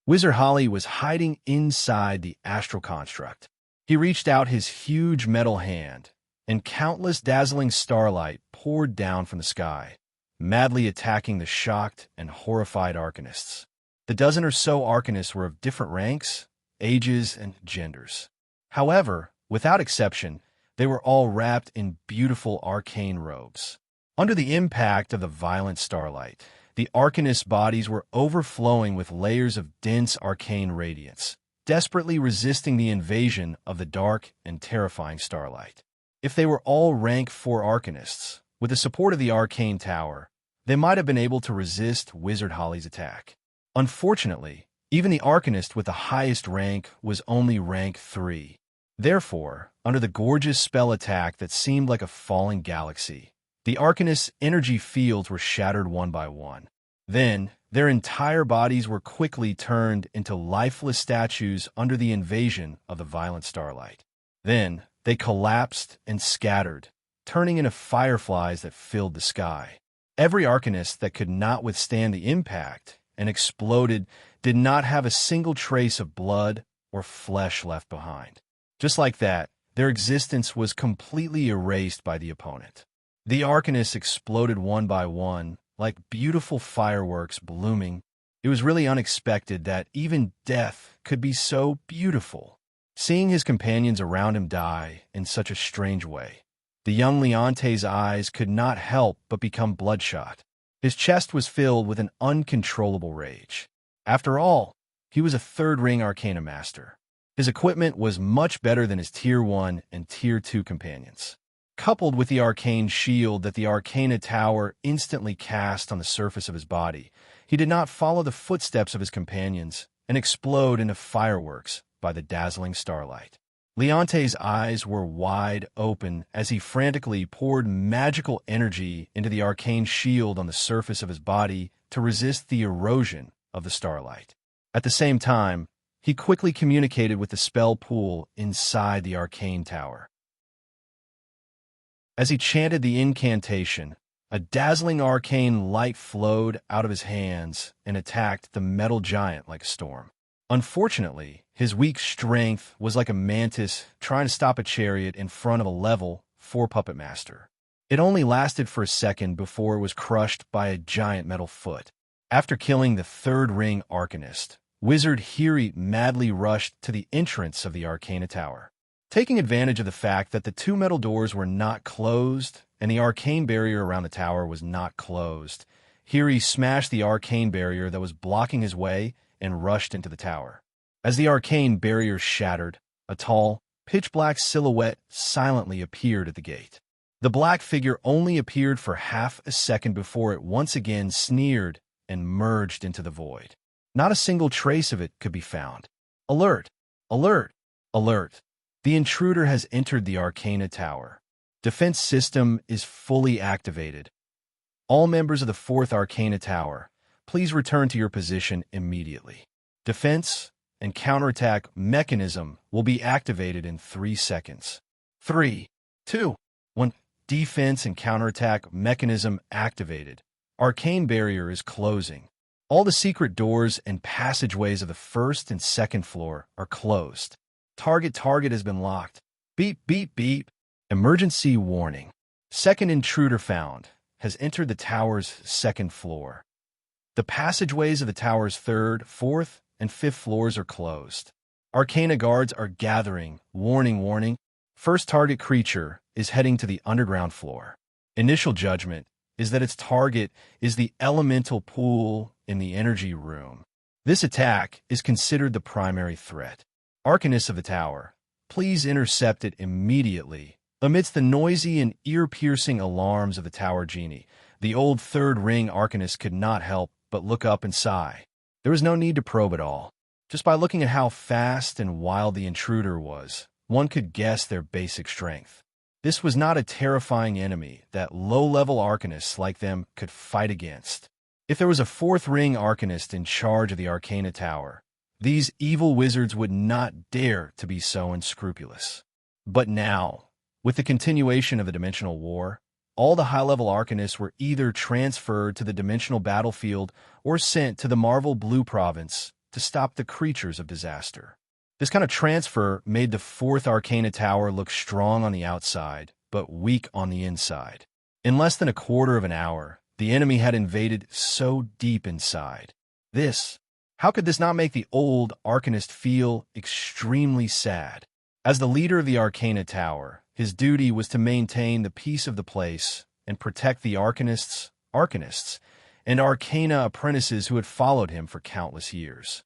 Wizard Holly was hiding inside the astral construct. He reached out his huge metal hand, and countless dazzling starlight poured down from the sky, madly attacking the shocked and horrified arcanists. The dozen or so arcanists were of different ranks, ages, and genders. However, without exception, they were all wrapped in beautiful arcane robes. Under the impact of the violent starlight, the arcanists' bodies were overflowing with layers of dense arcane radiance, desperately resisting the invasion of the dark and terrifying starlight. If they were all rank 4 arcanists, with the support of the arcane tower, they might have been able to resist Wizard Holly's attack. Unfortunately, even the arcanist with the highest rank was only rank 3. Therefore, under the gorgeous spell attack that seemed like a falling galaxy, the arcanist's energy fields were shattered one by one. Then, their entire bodies were quickly turned into lifeless statues under the invasion of the violent starlight. Then, they collapsed and scattered, turning into fireflies that filled the sky. Every arcanist that could not withstand the impact and exploded did not have a single trace of blood or flesh left behind. Just like that, their existence was completely erased by the opponent. The arcanists exploded one by one, like beautiful fireworks blooming. It was really unexpected that even death could be so beautiful. Seeing his companions around him die in such a strange way, the young Leonte's eyes could not help but become bloodshot. His chest was filled with an uncontrollable rage. After all, he was a 3rd-ring Arcana Master. His equipment was much better than his Tier 1 and Tier 2 companions. Coupled with the arcane shield that the Arcana Tower instantly cast on the surface of his body, he did not follow the footsteps of his companions and explode into fireworks by the dazzling starlight. Leonte's eyes were wide open as he frantically poured magical energy into the arcane shield on the surface of his body to resist the erosion of the starlight. At the same time, he quickly communicated with the spell pool inside the arcane tower. As he chanted the incantation, a dazzling arcane light flowed out of his hands and attacked the metal giant like a storm. Unfortunately, his weak strength was like a mantis trying to stop a chariot in front of a level 4 puppet master. It only lasted for a second before it was crushed by a giant metal foot. After killing the 3rd-ring arcanist, Wizard Hiri madly rushed to the entrance of the Arcana Tower. Taking advantage of the fact that the 2 metal doors were not closed and the arcane barrier around the tower was not closed, Hiri smashed the arcane barrier that was blocking his way and rushed into the tower. As the arcane barrier shattered, a tall, pitch-black silhouette silently appeared at the gate. The black figure only appeared for half a second before it once again sneered and merged into the void. Not a single trace of it could be found. Alert! Alert! Alert! The intruder has entered the Arcana Tower. Defense system is fully activated. All members of the 4th Arcana Tower, please return to your position immediately. Defense and counterattack mechanism will be activated in 3 seconds. 3, 2, 1. Defense and counterattack mechanism activated. Arcane barrier is closing. All the secret doors and passageways of the 1st and 2nd floor are closed. Target has been locked. Beep, beep, beep. Emergency warning. Second intruder found has entered the tower's 2nd floor. The passageways of the tower's 3rd, 4th, and 5th floors are closed. Arcana guards are gathering. Warning, warning. First target creature is heading to the underground floor. Initial judgment is that its target is the elemental pool in the energy room. This attack is considered the primary threat. Arcanist of the tower, please intercept it immediately. Amidst the noisy and ear-piercing alarms of the tower genie, the old third ring arcanist could not help but look up and sigh. There was no need to probe at all. Just by looking at how fast and wild the intruder was, one could guess their basic strength. This was not a terrifying enemy that low-level arcanists like them could fight against. If there was a fourth ring arcanist in charge of the Arcana Tower, these evil wizards would not dare to be so unscrupulous. But now, with the continuation of the Dimensional War, all the high-level arcanists were either transferred to the Dimensional Battlefield or sent to the Marvel Blue Province to stop the creatures of disaster. This kind of transfer made the fourth Arcana Tower look strong on the outside, but weak on the inside. In less than a quarter of an hour, the enemy had invaded so deep inside. How could this not make the old Arcanist feel extremely sad? As the leader of the Arcana Tower, his duty was to maintain the peace of the place and protect the arcanists, and Arcana apprentices who had followed him for countless years.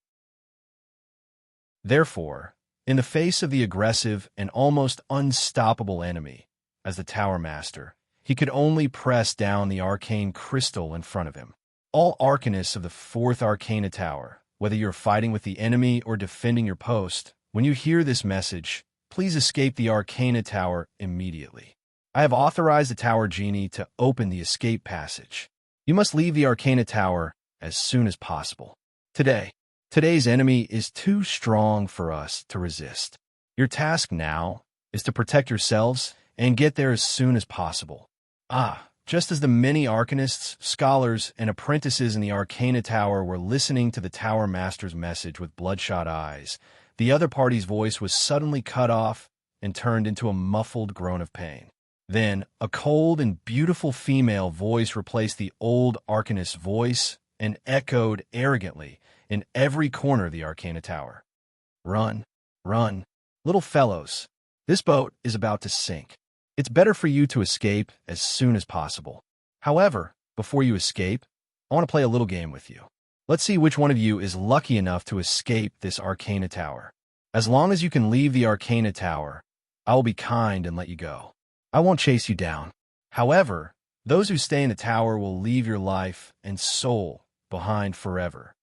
Therefore, in the face of the aggressive and almost unstoppable enemy, as the Tower Master, he could only press down the arcane crystal in front of him. All arcanists of the fourth Arcana Tower, whether you're fighting with the enemy or defending your post, when you hear this message, please escape the Arcana Tower immediately. I have authorized the Tower Genie to open the escape passage. You must leave the Arcana Tower as soon as possible. Today's enemy is too strong for us to resist. Your task now is to protect yourselves and get there as soon as possible. Just as the many arcanists, scholars, and apprentices in the Arcana Tower were listening to the Tower Master's message with bloodshot eyes, the other party's voice was suddenly cut off and turned into a muffled groan of pain. Then, a cold and beautiful female voice replaced the old arcanist's voice and echoed arrogantly in every corner of the Arcana Tower. Run, little fellows. This boat is about to sink. It's better for you to escape as soon as possible. However, before you escape, I want to play a little game with you. Let's see which one of you is lucky enough to escape this Arcana Tower. As long as you can leave the Arcana Tower, I will be kind and let you go. I won't chase you down. However, those who stay in the tower will leave your life and soul behind forever.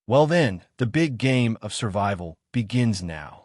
Well then, the big game of survival begins now.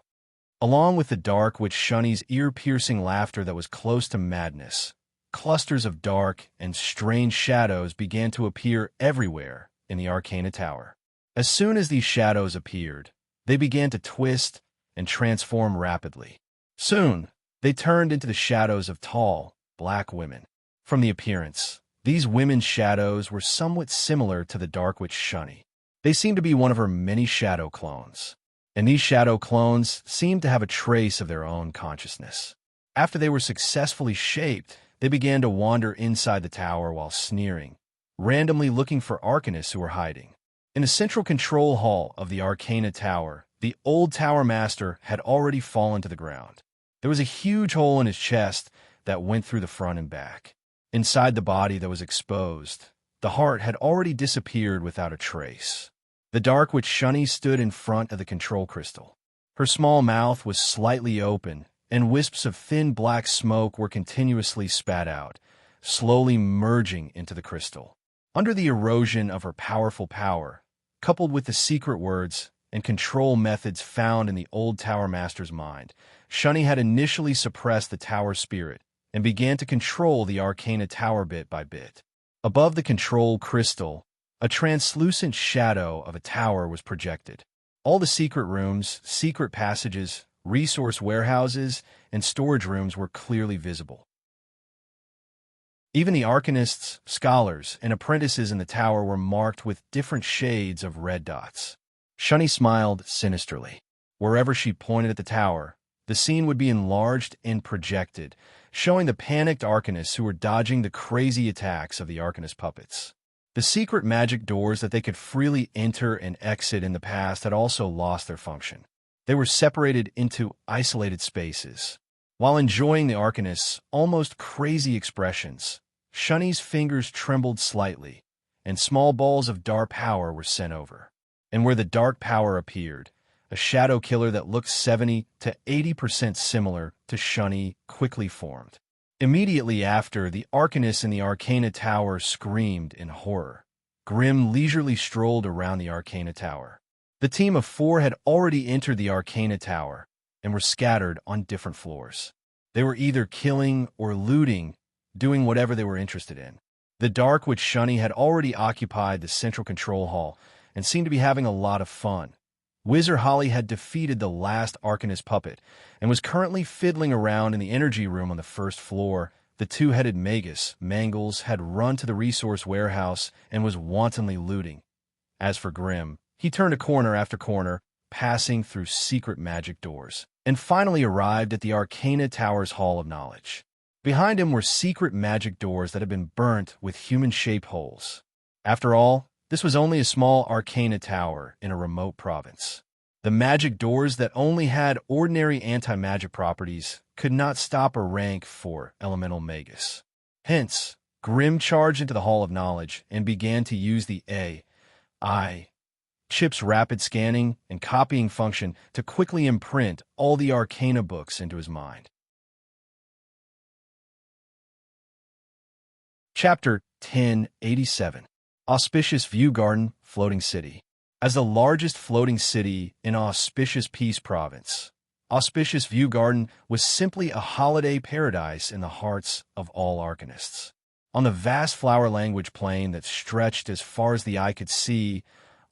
Along with the dark witch Shunny's ear-piercing laughter that was close to madness, clusters of dark and strange shadows began to appear everywhere in the Arcana Tower. As soon as these shadows appeared, they began to twist and transform rapidly. Soon, they turned into the shadows of tall, black women. From the appearance, these women's shadows were somewhat similar to the dark witch Shunny. They seemed to be one of her many shadow clones. And these shadow clones seemed to have a trace of their own consciousness. After they were successfully shaped, they began to wander inside the tower while sneering, randomly looking for arcanists who were hiding. In the central control hall of the Arcana Tower, the old Tower Master had already fallen to the ground. There was a huge hole in his chest that went through the front and back. Inside the body that was exposed, the heart had already disappeared without a trace. The dark witch Shunny stood in front of the control crystal. Her small mouth was slightly open, and wisps of thin black smoke were continuously spat out, slowly merging into the crystal. Under the erosion of her powerful power, coupled with the secret words and control methods found in the old Tower Master's mind, Shunny had initially suppressed the tower spirit and began to control the Arcana Tower bit by bit. Above the control crystal, a translucent shadow of a tower was projected. All the secret rooms, secret passages, resource warehouses, and storage rooms were clearly visible. Even the arcanists, scholars, and apprentices in the tower were marked with different shades of red dots. Shunny smiled sinisterly. Wherever she pointed at the tower, the scene would be enlarged and projected, showing the panicked arcanists who were dodging the crazy attacks of the arcanist puppets. The secret magic doors that they could freely enter and exit in the past had also lost their function. They were separated into isolated spaces. While enjoying the arcanist's almost crazy expressions, Shunny's fingers trembled slightly, and small balls of dark power were sent over. And where the dark power appeared, a shadow killer that looked 70 to 80% similar to Shunny quickly formed. Immediately after, the Arcanist in the Arcana Tower screamed in horror. Grimm leisurely strolled around the Arcana Tower. The team of 4 had already entered the Arcana Tower and were scattered on different floors. They were either killing or looting, doing whatever they were interested in. The Dark Witch Shunny had already occupied the central control hall and seemed to be having a lot of fun. Wizard Holly had defeated the last Arcanist puppet and was currently fiddling around in the energy room on the first floor. The two-headed Magus, Mangles, had run to the resource warehouse and was wantonly looting. As for Grimm, he turned a corner after corner, passing through secret magic doors, and finally arrived at the Arcana Tower's Hall of Knowledge. Behind him were secret magic doors that had been burnt with human-shaped holes. After all, this was only a small Arcana Tower in a remote province. The magic doors that only had ordinary anti-magic properties could not stop a rank 4 elemental magus. Hence, Grimm charged into the Hall of Knowledge and began to use the AI chip's rapid scanning and copying function to quickly imprint all the Arcana books into his mind. Chapter 1087. Auspicious View Garden, Floating City. As the largest floating city in Auspicious Peace Province, Auspicious View Garden was simply a holiday paradise in the hearts of all Arcanists. On the vast flower language plain that stretched as far as the eye could see,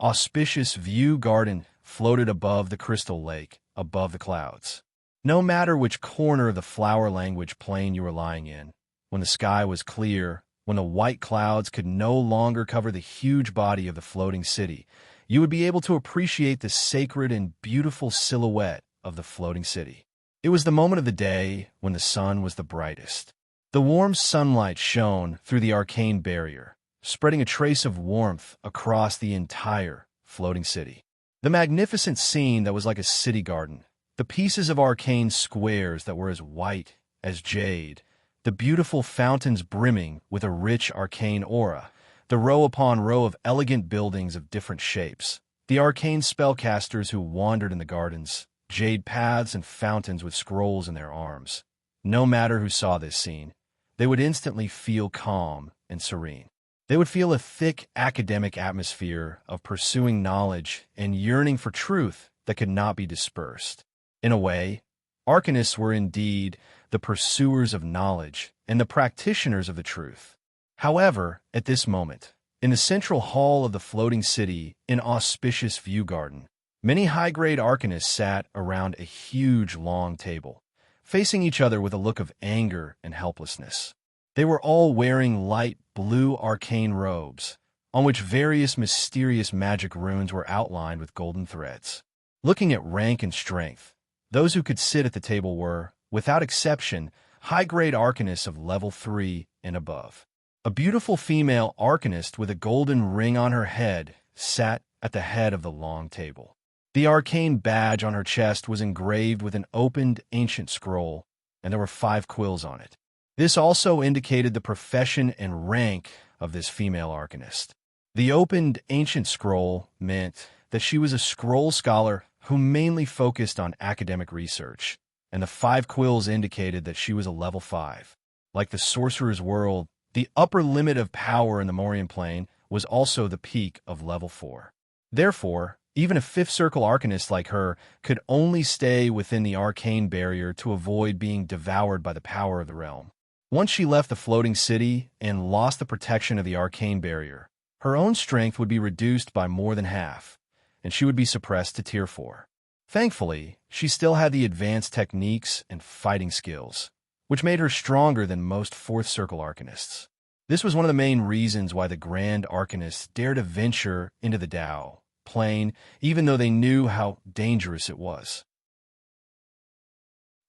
Auspicious View Garden floated above the crystal lake, above the clouds. No matter which corner of the flower language plain you were lying in, when the sky was clear, when the white clouds could no longer cover the huge body of the floating city, you would be able to appreciate the sacred and beautiful silhouette of the floating city. It was the moment of the day when the sun was the brightest. The warm sunlight shone through the arcane barrier, spreading a trace of warmth across the entire floating city. The magnificent scene that was like a city garden, the pieces of arcane squares that were as white as jade, the beautiful fountains brimming with a rich arcane aura, the row upon row of elegant buildings of different shapes, the arcane spellcasters who wandered in the gardens, jade paths and fountains with scrolls in their arms. No matter who saw this scene, they would instantly feel calm and serene. They would feel a thick academic atmosphere of pursuing knowledge and yearning for truth that could not be dispersed. In a way, Arcanists were indeed the pursuers of knowledge and the practitioners of the truth. However, at this moment, in the central hall of the floating city in Auspicious View Garden, many high-grade Arcanists sat around a huge long table, facing each other with a look of anger and helplessness. They were all wearing light blue arcane robes, on which various mysterious magic runes were outlined with golden threads. Looking at rank and strength, those who could sit at the table were, without exception, high-grade Arcanists of level 3 and above. A beautiful female Arcanist with a golden ring on her head sat at the head of the long table. The arcane badge on her chest was engraved with an opened ancient scroll, and there were 5 quills on it. This also indicated the profession and rank of this female Arcanist. The opened ancient scroll meant that she was a scroll scholar who mainly focused on academic research, and the 5 quills indicated that she was a level 5. Like the Sorcerer's World, the upper limit of power in the Morian plane was also the peak of level 4. Therefore, even a 5th Circle Arcanist like her could only stay within the arcane barrier to avoid being devoured by the power of the realm. Once she left the floating city and lost the protection of the arcane barrier, her own strength would be reduced by more than half, and she would be suppressed to Tier 4. Thankfully, she still had the advanced techniques and fighting skills, which made her stronger than most 4th Circle Arcanists. This was one of the main reasons why the Grand Arcanists dared to venture into the Dao plane, even though they knew how dangerous it was.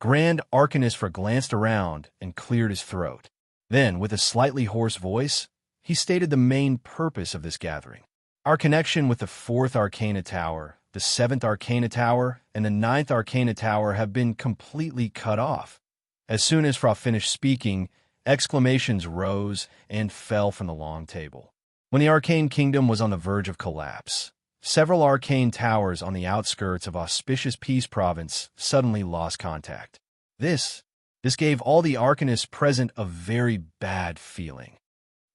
Grand Arcanist glanced around and cleared his throat. Then, with a slightly hoarse voice, he stated the main purpose of this gathering. Our connection with the 4th Arcana Tower, the 7th Arcana Tower, and the 9th Arcana Tower have been completely cut off. As soon as Fra finished speaking, exclamations rose and fell from the long table. When the Arcane Kingdom was on the verge of collapse, several arcane towers on the outskirts of Auspicious Peace Province suddenly lost contact. This gave all the arcanists present a very bad feeling.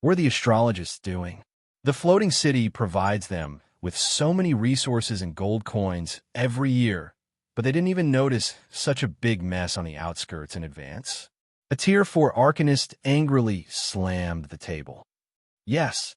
What are the astrologists doing? The floating city provides them with so many resources and gold coins every year, but they didn't even notice such a big mess on the outskirts in advance. A tier 4 arcanist angrily slammed the table. Yes,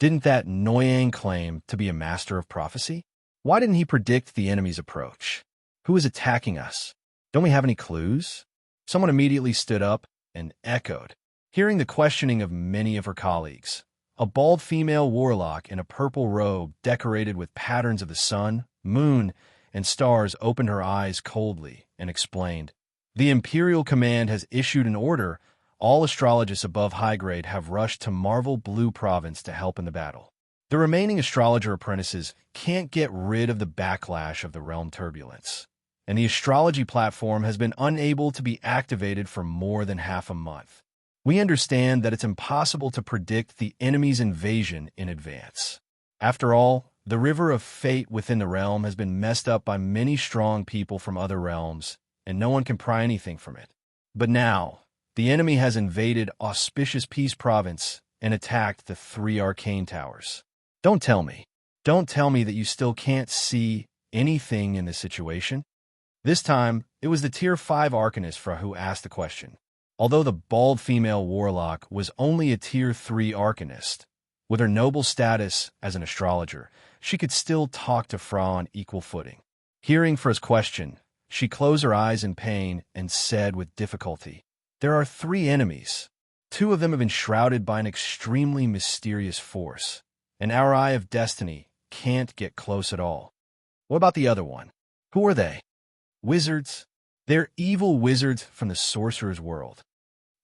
didn't that Noyang claim to be a master of prophecy? Why didn't he predict the enemy's approach? Who is attacking us? Don't we have any clues? Someone immediately stood up and echoed, hearing the questioning of many of her colleagues. A bald female warlock in a purple robe decorated with patterns of the sun, moon, and stars opened her eyes coldly and explained, "The Imperial Command has issued an order. All astrologists above high grade have rushed to Marvel Blue Province to help in the battle. The remaining astrologer apprentices can't get rid of the backlash of the realm turbulence, and the astrology platform has been unable to be activated for more than half a month. We understand that it's impossible to predict the enemy's invasion in advance. After all, the river of fate within the realm has been messed up by many strong people from other realms, and no one can pry anything from it. But now, the enemy has invaded Auspicious Peace Province and attacked the 3 arcane towers. Don't tell me that you still can't see anything in this situation." This time, it was the Tier 5 Arcanist who asked the question. Although the bald female warlock was only a Tier 3 Arcanist, with her noble status as an astrologer, she could still talk to Fra on equal footing. Hearing Fra's question, she closed her eyes in pain and said with difficulty, "There are 3 enemies. 2 of them have been shrouded by an extremely mysterious force, and our Eye of Destiny can't get close at all. What about the other one? Who are they?" "Wizards. They're evil wizards from the sorcerer's world."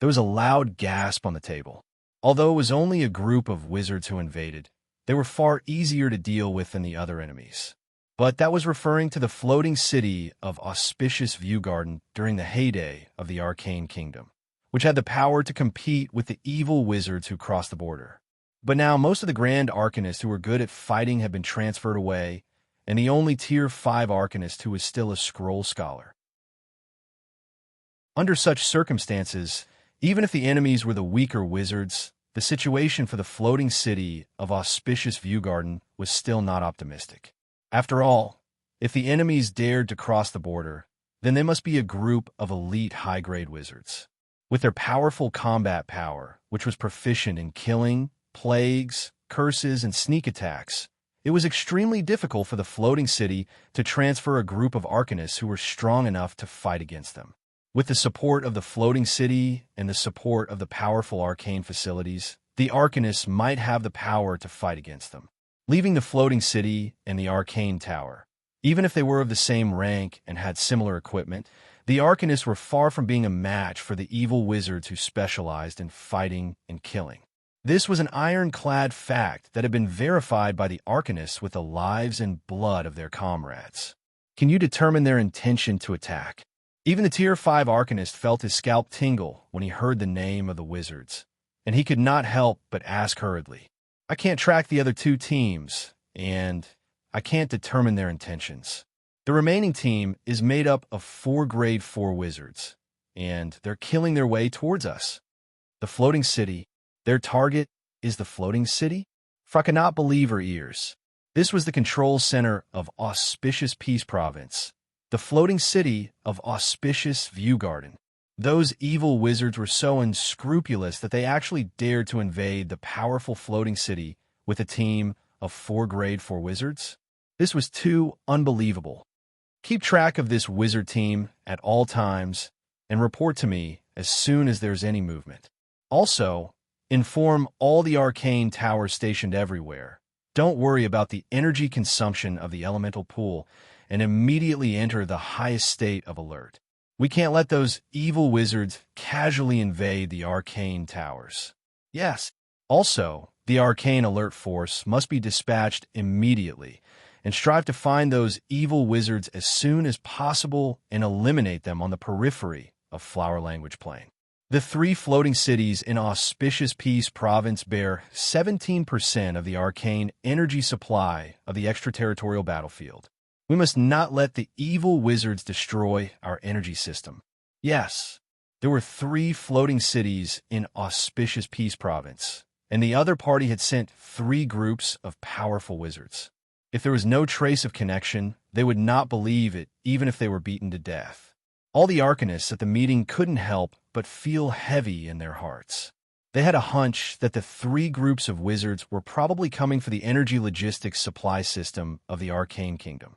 There was a loud gasp on the table. Although it was only a group of wizards who invaded, they were far easier to deal with than the other enemies. But that was referring to the floating city of Auspicious View Garden during the heyday of the Arcane Kingdom, which had the power to compete with the evil wizards who crossed the border. But now most of the Grand Arcanists who were good at fighting have been transferred away, and the only Tier 5 Arcanist who is still a scroll scholar. Under such circumstances, even if the enemies were the weaker wizards, the situation for the floating city of Auspicious View Garden was still not optimistic. After all, if the enemies dared to cross the border, then they must be a group of elite high-grade wizards. With their powerful combat power, which was proficient in killing, plagues, curses, and sneak attacks, it was extremely difficult for the floating city to transfer a group of Arcanists who were strong enough to fight against them. With the support of the floating city and the support of the powerful arcane facilities, the Arcanists might have the power to fight against them. Leaving the floating city and the arcane tower, even if they were of the same rank and had similar equipment, the Arcanists were far from being a match for the evil wizards who specialized in fighting and killing. This was an ironclad fact that had been verified by the Arcanists with the lives and blood of their comrades. Can you determine their intention to attack? Even the Tier 5 Arcanist felt his scalp tingle when he heard the name of the wizards, and he could not help but ask hurriedly, "I can't track the other 2 teams, and I can't determine their intentions. The remaining team is made up of 4 Grade 4 wizards, and they're killing their way towards us. The floating city, their target is the floating city?" Fra cannot believe her ears. This was the control center of Auspicious Peace Province, the floating city of Auspicious View Garden. Those evil wizards were so unscrupulous that they actually dared to invade the powerful floating city with a team of 4 Grade 4 wizards? This was too unbelievable. Keep track of this wizard team at all times and report to me as soon as there's any movement. Also, inform all the arcane towers stationed everywhere. Don't worry about the energy consumption of the elemental pool and immediately enter the highest state of alert. We can't let those evil wizards casually invade the arcane towers. Yes. Also, the arcane alert force must be dispatched immediately and strive to find those evil wizards as soon as possible and eliminate them on the periphery of Flower Language Plain. The three floating cities in Auspicious Peace Province bear 17% of the arcane energy supply of the extraterritorial battlefield. We must not let the evil wizards destroy our energy system. Yes, there were three floating cities in Auspicious Peace Province, and the other party had sent three groups of powerful wizards. If there was no trace of connection, they would not believe it, even if they were beaten to death. All the arcanists at the meeting couldn't help but feel heavy in their hearts. They had a hunch that the three groups of wizards were probably coming for the energy logistics supply system of the Arcane Kingdom.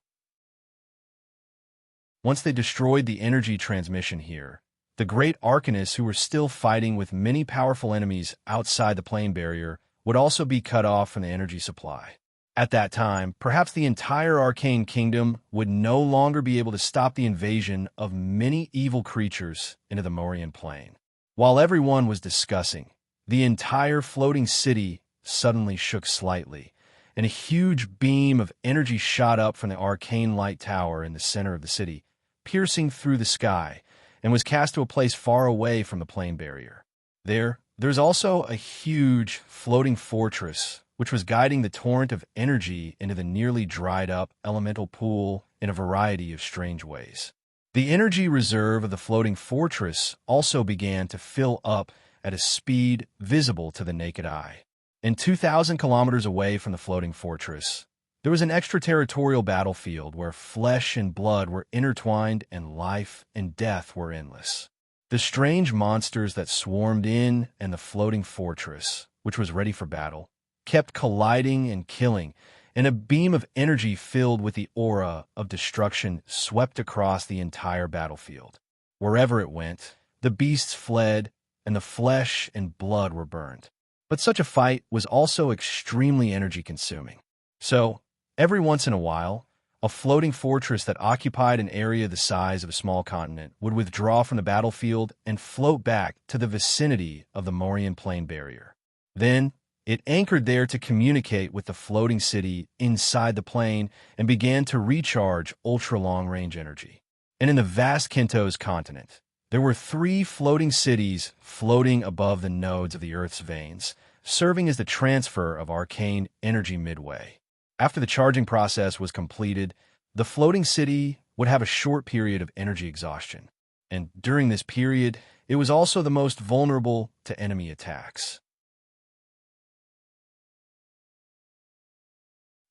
Once they destroyed the energy transmission here, the great arcanists who were still fighting with many powerful enemies outside the plane barrier would also be cut off from the energy supply. At that time, perhaps the entire Arcane Kingdom would no longer be able to stop the invasion of many evil creatures into the Morian Plain. While everyone was discussing, the entire floating city suddenly shook slightly, and a huge beam of energy shot up from the arcane light tower in the center of the city, piercing through the sky, and was cast to a place far away from the plane barrier. There's also a huge floating fortress which was guiding the torrent of energy into the nearly dried-up elemental pool in a variety of strange ways. The energy reserve of the floating fortress also began to fill up at a speed visible to the naked eye. And 2,000 kilometers away from the floating fortress, there was an extraterritorial battlefield where flesh and blood were intertwined and life and death were endless. The strange monsters that swarmed in and the floating fortress, which was ready for battle, kept colliding and killing, and a beam of energy filled with the aura of destruction swept across the entire battlefield. Wherever it went, the beasts fled, and the flesh and blood were burned. But such a fight was also extremely energy-consuming. So, every once in a while, a floating fortress that occupied an area the size of a small continent would withdraw from the battlefield and float back to the vicinity of the Morian Plain barrier. Then, it anchored there to communicate with the floating city inside the plane and began to recharge ultra-long-range energy. And in the vast Kintos continent, there were three floating cities floating above the nodes of the Earth's veins, serving as the transfer of arcane energy midway. After the charging process was completed, the floating city would have a short period of energy exhaustion. And during this period, it was also the most vulnerable to enemy attacks.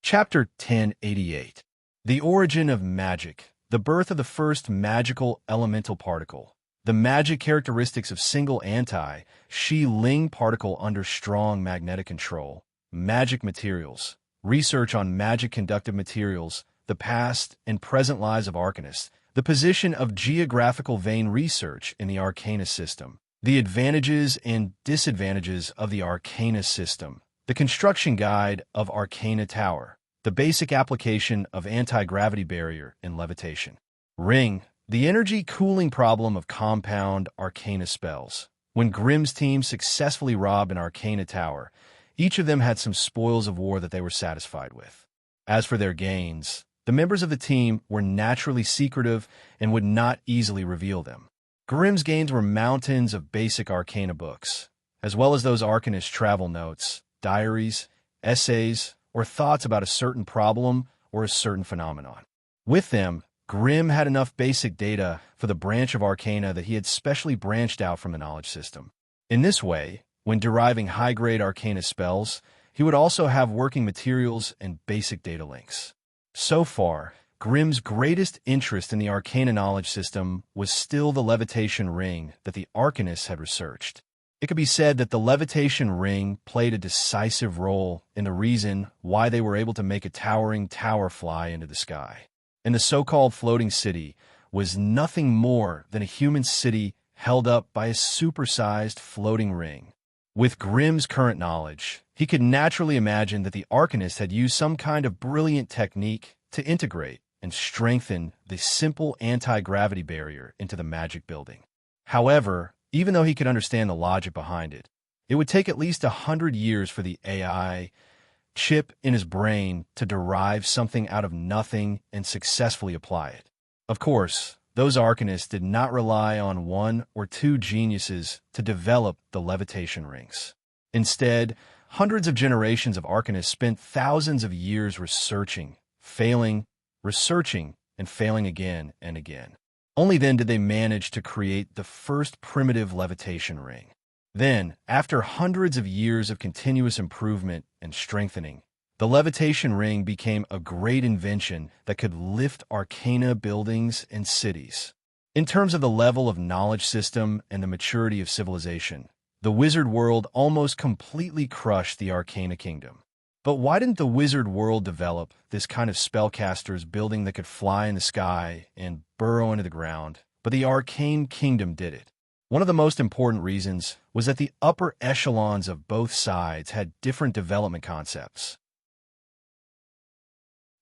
Chapter 1088. The Origin of Magic, the Birth of the First Magical Elemental Particle. The magic characteristics of single anti-Shi-Ling particle under strong magnetic control. Magic materials. Research on magic conductive materials, the past and present lives of arcanists. The position of geographical vein research in the Arcana system. The advantages and disadvantages of the Arcana system. The construction guide of Arcana Tower. The basic application of anti-gravity barrier in levitation. Ring. The energy cooling problem of compound Arcana spells. When Grimm's team successfully robbed an Arcana Tower, each of them had some spoils of war that they were satisfied with. As for their gains, the members of the team were naturally secretive and would not easily reveal them. Grimm's gains were mountains of basic Arcana books, as well as those Arcanist travel notes, diaries, essays, or thoughts about a certain problem or a certain phenomenon. With them, Grimm had enough basic data for the branch of Arcana that he had specially branched out from the knowledge system. In this way, when deriving high-grade Arcana spells, he would also have working materials and basic data links. So far, Grimm's greatest interest in the Arcana knowledge system was still the levitation ring that the Arcanists had researched. It could be said that the levitation ring played a decisive role in the reason why they were able to make a towering tower fly into the sky. And the so-called floating city was nothing more than a human city held up by a supersized floating ring. With Grimm's current knowledge, he could naturally imagine that the Arcanists had used some kind of brilliant technique to integrate and strengthen the simple anti-gravity barrier into the magic building. However, even though he could understand the logic behind it, it would take at least 100 years for the AI chip in his brain to derive something out of nothing and successfully apply it. Of course, Those arcanists did not rely on one or two geniuses to develop the levitation rings. Instead, hundreds of generations of arcanists spent thousands of years researching, and failing again and again. Only then did they manage to create the first primitive levitation ring. Then, after hundreds of years of continuous improvement and strengthening, the levitation ring became a great invention that could lift arcana buildings and cities. In terms of the level of knowledge system and the maturity of civilization, the wizard world almost completely crushed the arcana kingdom. But why didn't the wizard world develop this kind of spellcaster's building that could fly in the sky and burrow into the ground? But the arcane kingdom did it. One of the most important reasons was that the upper echelons of both sides had different development concepts.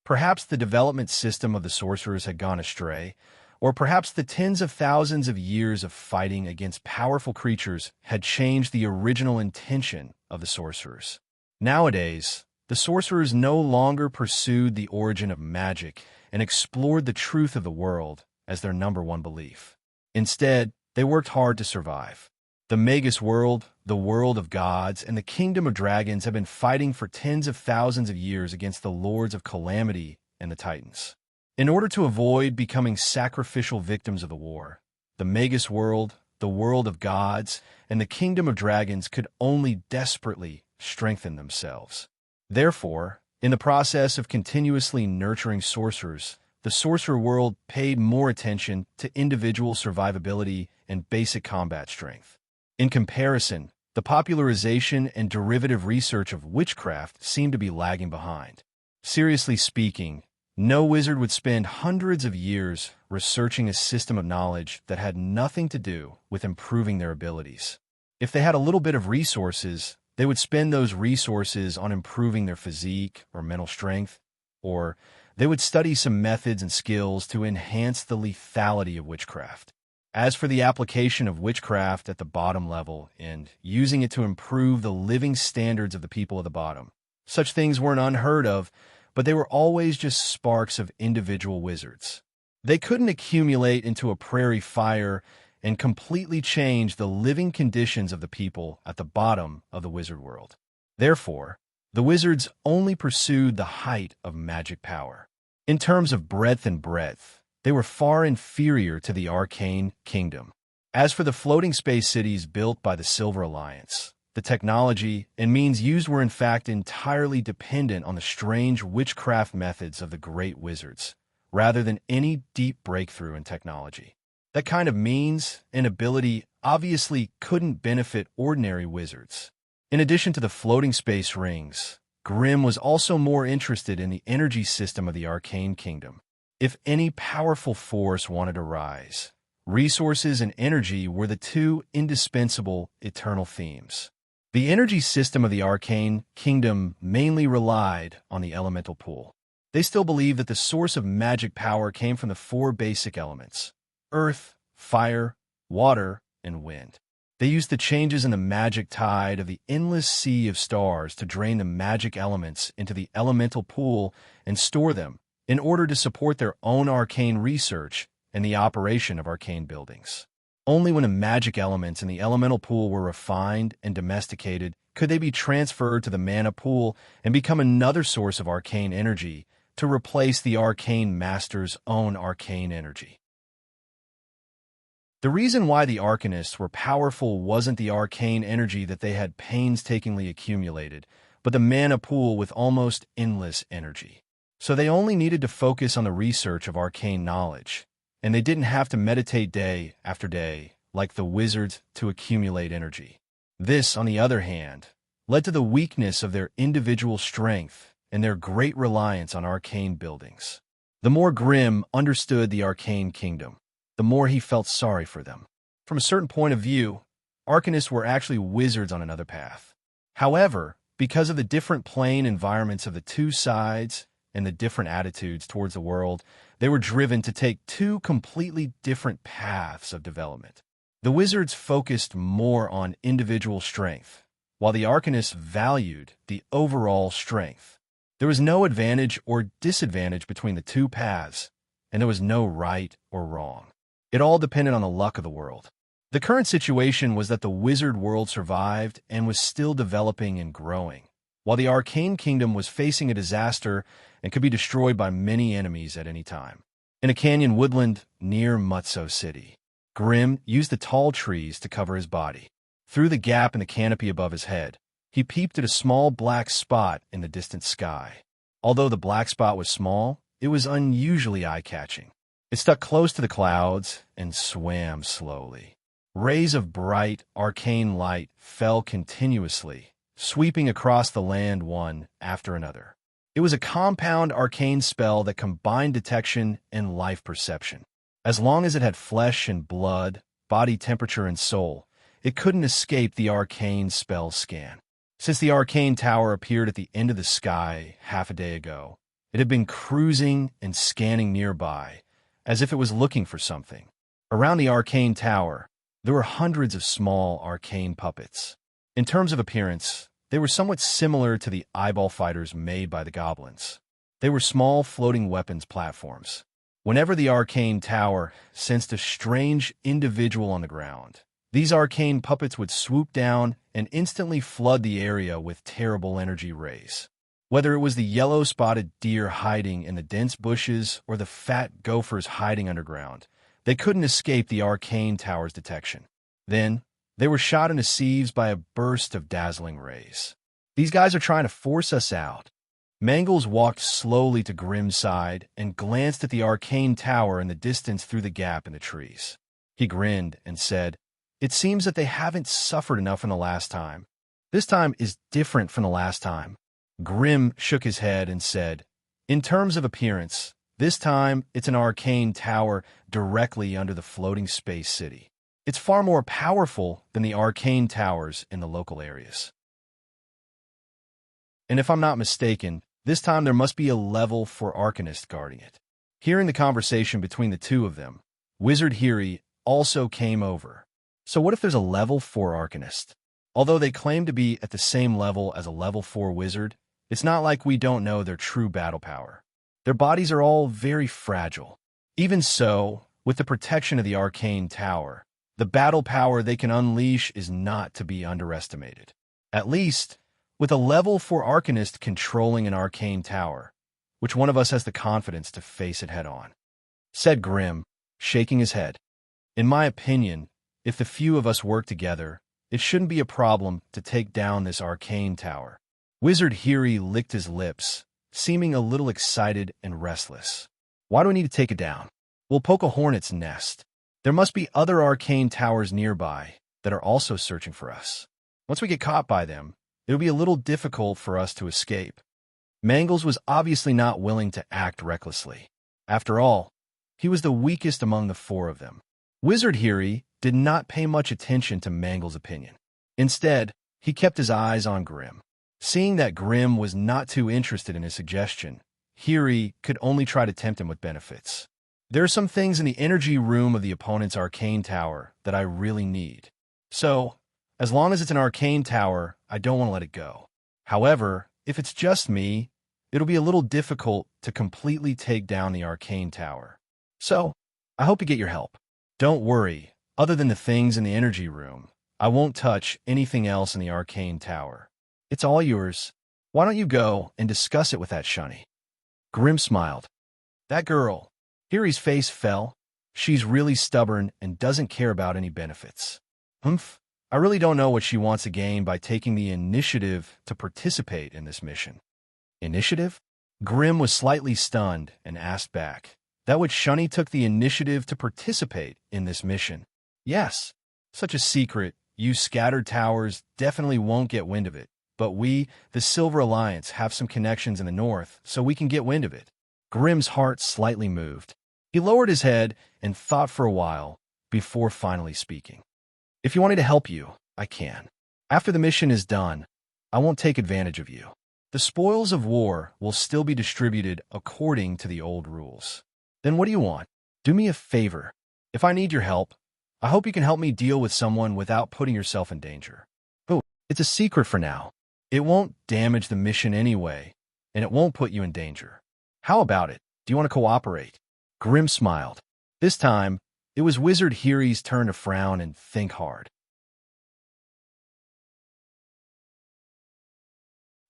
Perhaps the development system of the sorcerers had gone astray, or perhaps the tens of thousands of years of fighting against powerful creatures had changed the original intention of the sorcerers. Nowadays, the sorcerers no longer pursued the origin of magic and explored the truth of the world as their number one belief. Instead, they worked hard to survive. The Magus world, the world of gods, and the kingdom of dragons have been fighting for tens of thousands of years against the lords of calamity and the titans. In order to avoid becoming sacrificial victims of the war, the Magus world, the world of gods, and the kingdom of dragons could only desperately strengthen themselves. Therefore, in the process of continuously nurturing sorcerers, the sorcerer world paid more attention to individual survivability and basic combat strength. In comparison, the popularization and derivative research of witchcraft seemed to be lagging behind. Seriously speaking, no wizard would spend hundreds of years researching a system of knowledge that had nothing to do with improving their abilities. If they had a little bit of resources, they would spend those resources on improving their physique or mental strength, or they would study some methods and skills to enhance the lethality of witchcraft. As for the application of witchcraft at the bottom level and using it to improve the living standards of the people at the bottom, such things weren't unheard of, but they were always just sparks of individual wizards. They couldn't accumulate into a prairie fire and completely change the living conditions of the people at the bottom of the wizard world. Therefore, the wizards only pursued the height of magic power. In terms of breadth and breadth, they were far inferior to the arcane kingdom. As for the floating space cities built by the Silver Alliance, the technology and means used were in fact entirely dependent on the strange witchcraft methods of the great wizards, rather than any deep breakthrough in technology. That kind of means and ability obviously couldn't benefit ordinary wizards. In addition to the floating space rings, Grimm was also more interested in the energy system of the arcane kingdom. If any powerful force wanted to rise, resources and energy were the two indispensable eternal themes. The energy system of the arcane kingdom mainly relied on the elemental pool. They still believed that the source of magic power came from the four basic elements: earth, fire, water, and wind. They used the changes in the magic tide of the endless sea of stars to drain the magic elements into the elemental pool and store them in order to support their own arcane research and the operation of arcane buildings. Only when the magic elements in the elemental pool were refined and domesticated could they be transferred to the mana pool and become another source of arcane energy to replace the arcane master's own arcane energy. The reason why the arcanists were powerful wasn't the arcane energy that they had painstakingly accumulated, but the mana pool with almost endless energy. So they only needed to focus on the research of arcane knowledge, and they didn't have to meditate day after day like the wizards to accumulate energy. This, on the other hand, led to the weakness of their individual strength and their great reliance on arcane buildings. The more Grimm understood the arcane kingdom, the more he felt sorry for them. From a certain point of view, arcanists were actually wizards on another path. However, because of the different plane environments of the two sides and the different attitudes towards the world, they were driven to take two completely different paths of development. The wizards focused more on individual strength, while the arcanists valued the overall strength. There was no advantage or disadvantage between the two paths, and there was no right or wrong. It all depended on the luck of the world. The current situation was that the wizard world survived and was still developing and growing, while the arcane kingdom was facing a disaster and could be destroyed by many enemies at any time. In a canyon woodland near Mutso City, Grim used the tall trees to cover his body. Through the gap in the canopy above his head, he peeped at a small black spot in the distant sky. Although the black spot was small, it was unusually eye-catching. It stuck close to the clouds and swam slowly. Rays of bright, arcane light fell continuously, sweeping across the land one after another. It was a compound arcane spell that combined detection and life perception. As long as it had flesh and blood, body temperature and soul, it couldn't escape the arcane spell scan. Since the arcane tower appeared at the end of the sky half a day ago, it had been cruising and scanning nearby, as if it was looking for something. Around the arcane tower, there were hundreds of small arcane puppets. In terms of appearance, they were somewhat similar to the eyeball fighters made by the goblins. They were small floating weapons platforms. Whenever the arcane tower sensed a strange individual on the ground, these arcane puppets would swoop down and instantly flood the area with terrible energy rays. Whether it was the yellow-spotted deer hiding in the dense bushes or the fat gophers hiding underground, they couldn't escape the arcane tower's detection. Then, they were shot into sieves by a burst of dazzling rays. These guys are trying to force us out. Mangles walked slowly to Grim's side and glanced at the arcane tower in the distance through the gap in the trees. He grinned and said, "It seems that they haven't suffered enough in the last time. This time is different from the last time." Grim shook his head and said, "In terms of appearance, this time it's an arcane tower directly under the floating space city. It's far more powerful than the arcane towers in the local areas. And if I'm not mistaken, this time there must be a level 4 arcanist guarding it." Hearing the conversation between the two of them, Wizard Hiri also came over. So what if there's a level 4 arcanist? Although they claim to be at the same level as a level 4 wizard, it's not like we don't know their true battle power. Their bodies are all very fragile. Even so, with the protection of the arcane tower, the battle power they can unleash is not to be underestimated. At least, with a level 4 arcanist controlling an arcane tower, which one of us has the confidence to face it head-on? Said Grim, shaking his head. In my opinion, if the few of us work together, it shouldn't be a problem to take down this arcane tower. Wizard Hiri licked his lips, seeming a little excited and restless. Why do we need to take it down? We'll poke a hornet's nest. There must be other arcane towers nearby that are also searching for us. Once we get caught by them, it'll be a little difficult for us to escape. Mangles was obviously not willing to act recklessly. After all, he was the weakest among the 4 of them. Wizard Hiri did not pay much attention to Mangles' opinion. Instead, he kept his eyes on Grim. Seeing that Grim was not too interested in his suggestion, Hiri could only try to tempt him with benefits. There are some things in the energy room of the opponent's arcane tower that I really need. So, as long as it's an arcane tower, I don't want to let it go. However, if it's just me, it'll be a little difficult to completely take down the arcane tower. So, I hope you get your help. Don't worry, other than the things in the energy room, I won't touch anything else in the arcane tower. It's all yours. Why don't you go and discuss it with that shunny?" Grim smiled. That girl. Hiri's face fell. She's really stubborn and doesn't care about any benefits. Humph. I really don't know what she wants to gain by taking the initiative to participate in this mission. Initiative? Grim was slightly stunned and asked back. That what Shunny took the initiative to participate in this mission? Yes. Such a secret, you scattered towers definitely won't get wind of it. But we, the Silver Alliance, have some connections in the north, so we can get wind of it. Grim's heart slightly moved. He lowered his head and thought for a while before finally speaking. If you want me to help you, I can. After the mission is done, I won't take advantage of you. The spoils of war will still be distributed according to the old rules. Then what do you want? Do me a favor. If I need your help, I hope you can help me deal with someone without putting yourself in danger. Oh, it's a secret for now. It won't damage the mission anyway, and it won't put you in danger. How about it? Do you want to cooperate? Grim smiled. This time, It was Wizard Hiri's turn to frown and think hard.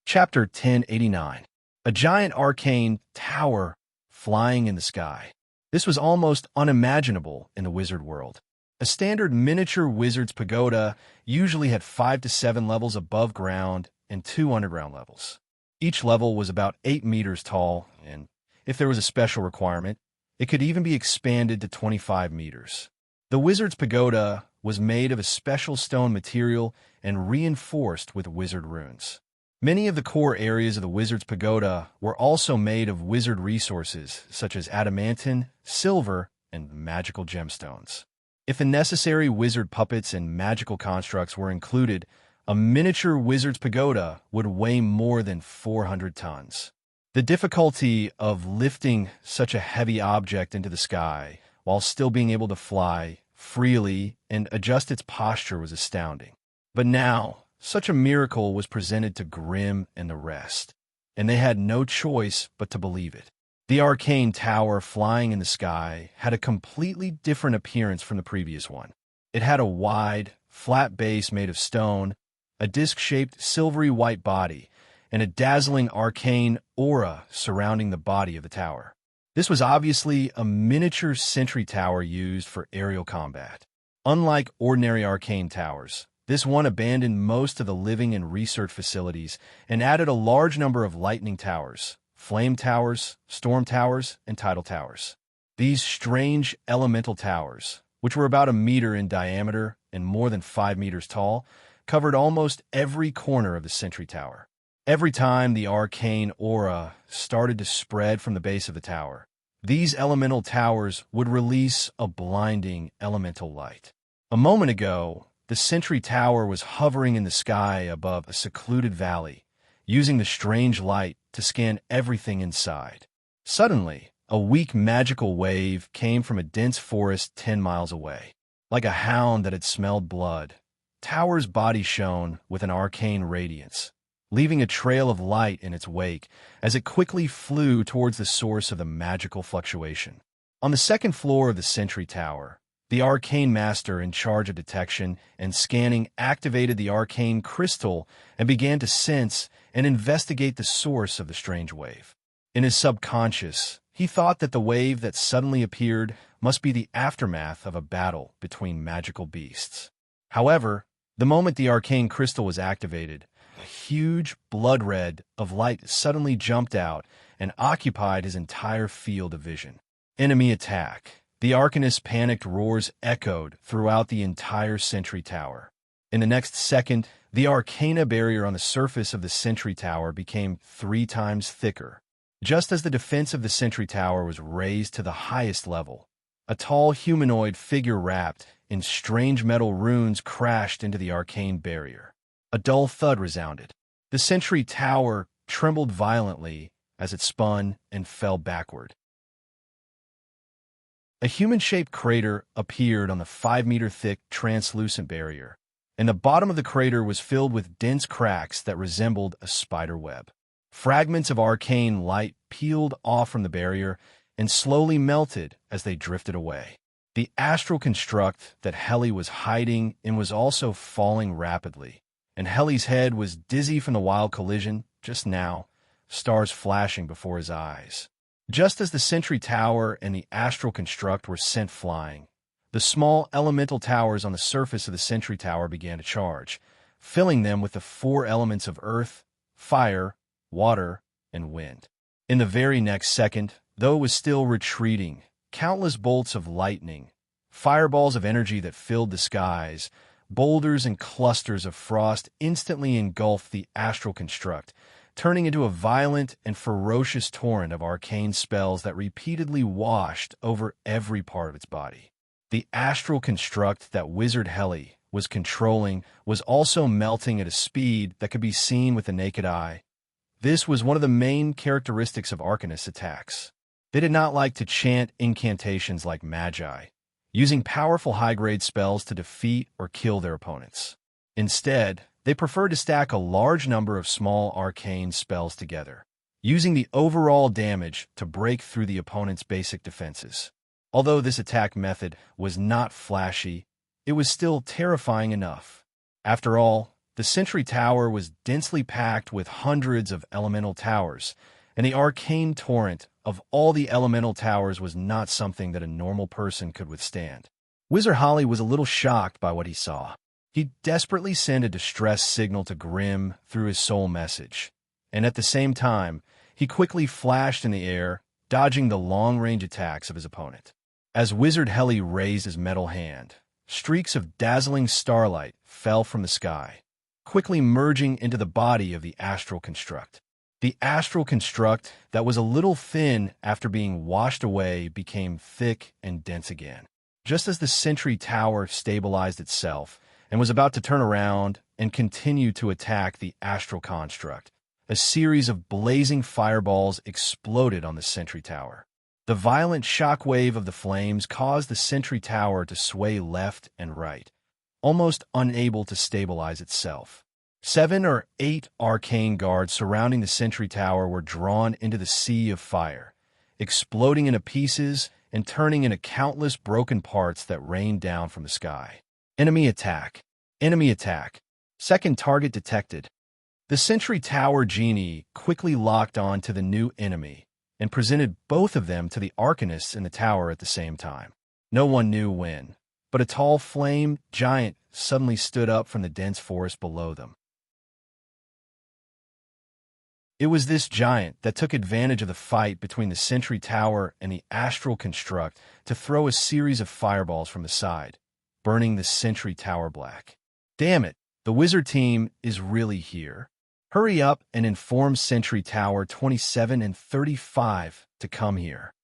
Chapter 1089. A giant arcane tower flying in the sky. This was almost unimaginable in the wizard world. A standard miniature wizard's pagoda usually had 5 to 7 levels above ground and 2 underground levels. Each level was about 8 meters tall, and if there was a special requirement, it could even be expanded to 25 meters. The wizard's pagoda was made of a special stone material and reinforced with wizard runes. Many of the core areas of the wizard's pagoda were also made of wizard resources such as adamantine, silver, and magical gemstones. If the necessary wizard puppets and magical constructs were included, a miniature wizard's pagoda would weigh more than 400 tons. The difficulty of lifting such a heavy object into the sky while still being able to fly freely and adjust its posture was astounding. But now, such a miracle was presented to Grimm and the rest, and they had no choice but to believe it. The arcane tower flying in the sky had a completely different appearance from the previous one. It had a wide, flat base made of stone, a disc-shaped silvery white body, and a dazzling arcane aura surrounding the body of the tower. This was obviously a miniature sentry tower used for aerial combat. Unlike ordinary arcane towers, this one abandoned most of the living and research facilities and added a large number of lightning towers, flame towers, storm towers, and tidal towers. These strange elemental towers, which were about 1 meter in diameter and more than 5 meters tall, covered almost every corner of the sentry tower. Every time the arcane aura started to spread from the base of the tower, these elemental towers would release a blinding elemental light. A moment ago, the sentry tower was hovering in the sky above a secluded valley, using the strange light to scan everything inside. Suddenly, a weak magical wave came from a dense forest 10 miles away. Like a hound that had smelled blood, Tower's body shone with an arcane radiance, leaving a trail of light in its wake as it quickly flew towards the source of the magical fluctuation. On the second floor of the sentry tower, the arcane master in charge of detection and scanning activated the arcane crystal and began to sense and investigate the source of the strange wave. In his subconscious, he thought that the wave that suddenly appeared must be the aftermath of a battle between magical beasts. However, the moment the arcane crystal was activated, a huge blood red of light suddenly jumped out and occupied his entire field of vision. Enemy attack. The Arcanist's panicked roars echoed throughout the entire sentry tower. In the next second, the arcana barrier on the surface of the sentry tower became 3 times thicker. Just as the defense of the sentry tower was raised to the highest level, a tall humanoid figure wrapped in strange metal runes crashed into the arcane barrier. A dull thud resounded. The sentry tower trembled violently as it spun and fell backward. A human-shaped crater appeared on the 5-meter-thick translucent barrier, and the bottom of the crater was filled with dense cracks that resembled a spider web. Fragments of arcane light peeled off from the barrier and slowly melted as they drifted away. The astral construct that Heli was hiding in was also falling rapidly, and Heli's head was dizzy from the wild collision just now, stars flashing before his eyes. Just as the sentry tower and the astral construct were sent flying, the small elemental towers on the surface of the sentry tower began to charge, filling them with the 4 elements of earth, fire, water, and wind. In the very next second, though it was still retreating, countless bolts of lightning, fireballs of energy that filled the skies, boulders and clusters of frost instantly engulfed the astral construct, turning into a violent and ferocious torrent of arcane spells that repeatedly washed over every part of its body. The astral construct that Wizard Heli was controlling was also melting at a speed that could be seen with the naked eye. This was one of the main characteristics of Arcanist's attacks. They did not like to chant incantations like Magi, using powerful high-grade spells to defeat or kill their opponents. Instead, they preferred to stack a large number of small arcane spells together, using the overall damage to break through the opponent's basic defenses. Although this attack method was not flashy, it was still terrifying enough. After all, the Sentry Tower was densely packed with hundreds of elemental towers, and the arcane torrent of all the elemental towers was not something that a normal person could withstand. Wizard Holly was a little shocked by what he saw. He desperately sent a distress signal to Grimm through his soul message, and at the same time, he quickly flashed in the air, dodging the long-range attacks of his opponent. As Wizard Helly raised his metal hand, streaks of dazzling starlight fell from the sky, quickly merging into the body of the astral construct. The astral construct that was a little thin after being washed away became thick and dense again. Just as the Sentry Tower stabilized itself and was about to turn around and continue to attack the astral construct, a series of blazing fireballs exploded on the Sentry Tower. The violent shockwave of the flames caused the Sentry Tower to sway left and right, almost unable to stabilize itself. 7 or 8 arcane guards surrounding the Sentry Tower were drawn into the sea of fire, exploding into pieces and turning into countless broken parts that rained down from the sky. Enemy attack. Enemy attack. Second target detected. The Sentry Tower genie quickly locked on to the new enemy and presented both of them to the Arcanists in the tower at the same time. No one knew when, but a tall flame giant suddenly stood up from the dense forest below them. It was this giant that took advantage of the fight between the Sentry Tower and the Astral Construct to throw a series of fireballs from the side, burning the Sentry Tower black. Damn it, the wizard team is really here. Hurry up and inform Sentry Tower 27 and 35 to come here.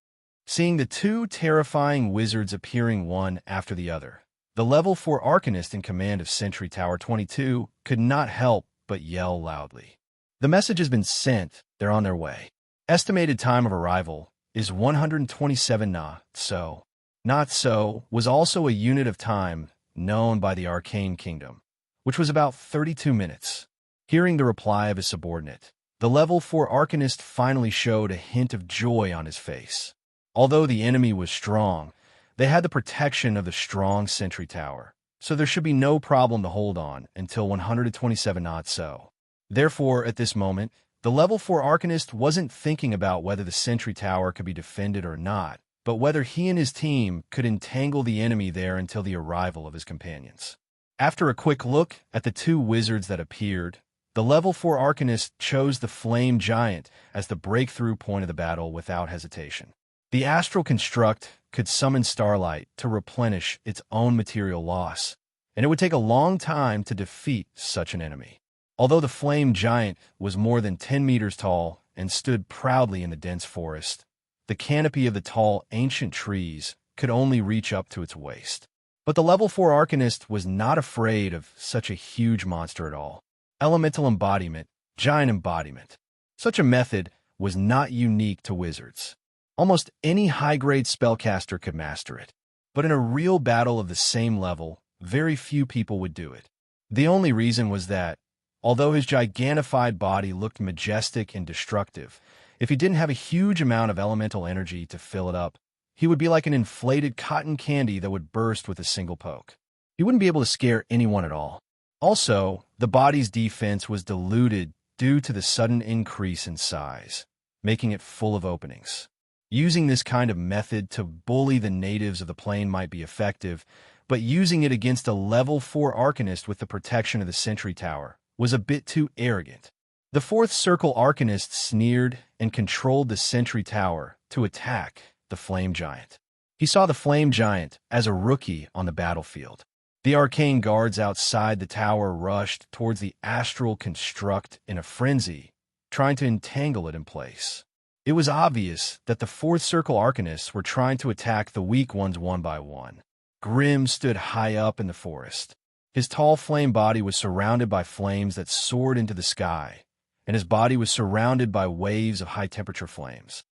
Seeing the two terrifying wizards appearing one after the other, the level 4 Arcanist in command of Sentry Tower 22 could not help but yell loudly. The message has been sent, they're on their way. Estimated time of arrival is 127 not so. Not so was also a unit of time known by the Arcane Kingdom, which was about 32 minutes. Hearing the reply of his subordinate, the level 4 Arcanist finally showed a hint of joy on his face. Although the enemy was strong, they had the protection of the strong Sentry Tower, so there should be no problem to hold on until 127 not so. Therefore, at this moment, the level 4 Arcanist wasn't thinking about whether the Sentry Tower could be defended or not, but whether he and his team could entangle the enemy there until the arrival of his companions. After a quick look at the two wizards that appeared, the level 4 Arcanist chose the Flame Giant as the breakthrough point of the battle without hesitation. The Astral Construct could summon starlight to replenish its own material loss, and it would take a long time to defeat such an enemy. Although the Flame Giant was more than 10 meters tall and stood proudly in the dense forest, the canopy of the tall, ancient trees could only reach up to its waist. But the level 4 Arcanist was not afraid of such a huge monster at all. Elemental embodiment, giant embodiment. Such a method was not unique to wizards. Almost any high-grade spellcaster could master it. But in a real battle of the same level, very few people would do it. The only reason was that, although his gigantified body looked majestic and destructive, if he didn't have a huge amount of elemental energy to fill it up, he would be like an inflated cotton candy that would burst with a single poke. He wouldn't be able to scare anyone at all. Also, the body's defense was diluted due to the sudden increase in size, making it full of openings. Using this kind of method to bully the natives of the plane might be effective, but using it against a level 4 Arcanist with the protection of the Sentry Tower was a bit too arrogant. The 4th Circle Arcanist sneered and controlled the Sentry Tower to attack the Flame Giant. He saw the Flame Giant as a rookie on the battlefield. The arcane guards outside the tower rushed towards the Astral Construct in a frenzy, trying to entangle it in place. It was obvious that the 4th Circle Arcanists were trying to attack the weak ones one by one. Grimm stood high up in the forest. His tall flame body was surrounded by flames that soared into the sky, and his body was surrounded by waves of high-temperature flames.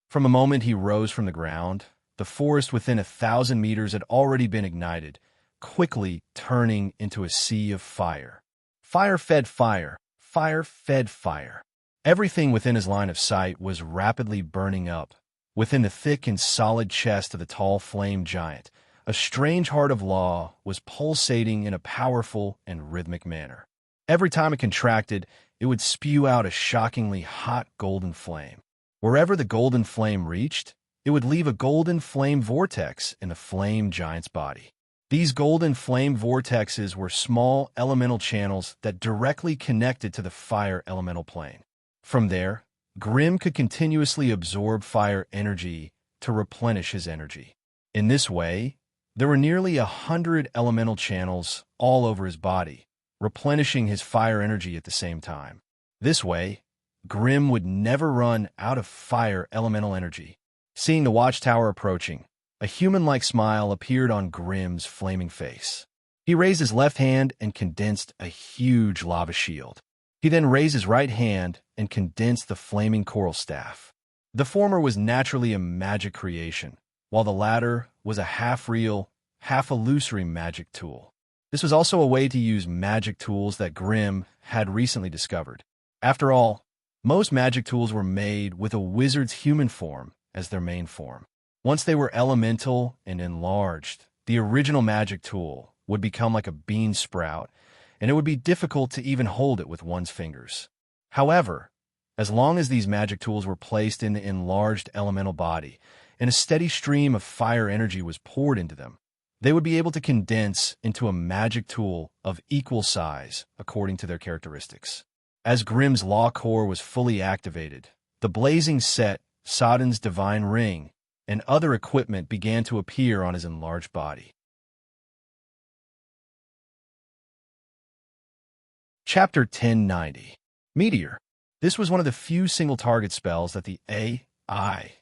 From the moment he rose from the ground, the forest within 1,000 meters had already been ignited, quickly turning into a sea of fire. Fire fed fire. Fire fed fire. Everything within his line of sight was rapidly burning up, Within the thick and solid chest of the tall flame giant, a strange heart of law was pulsating in a powerful and rhythmic manner. Every time it contracted, it would spew out a shockingly hot golden flame. Wherever the golden flame reached, it would leave a golden flame vortex in the flame giant's body. These golden flame vortexes were small elemental channels that directly connected to the fire elemental plane. From there, Grimm could continuously absorb fire energy to replenish his energy. In this way, there were nearly 100 elemental channels all over his body, replenishing his fire energy at the same time. This way, Grimm would never run out of fire elemental energy. Seeing the watchtower approaching, a human-like smile appeared on Grimm's flaming face. He raised his left hand and condensed a huge lava shield. He then raised his right hand and condensed the flaming coral staff. The former was naturally a magic creation, while the latter was a half-real, half-illusory magic tool. This was also a way to use magic tools that Grimm had recently discovered. After all, most magic tools were made with a wizard's human form as their main form. Once they were elemental and enlarged, the original magic tool would become like a bean sprout, and it would be difficult to even hold it with one's fingers. However, as long as these magic tools were placed in the enlarged elemental body, and a steady stream of fire energy was poured into them, they would be able to condense into a magic tool of equal size according to their characteristics. As Grimm's law core was fully activated, the blazing set, Sodden's divine ring, and other equipment began to appear on his enlarged body. Chapter 1090. Meteor. This was one of the few single-target spells that the AI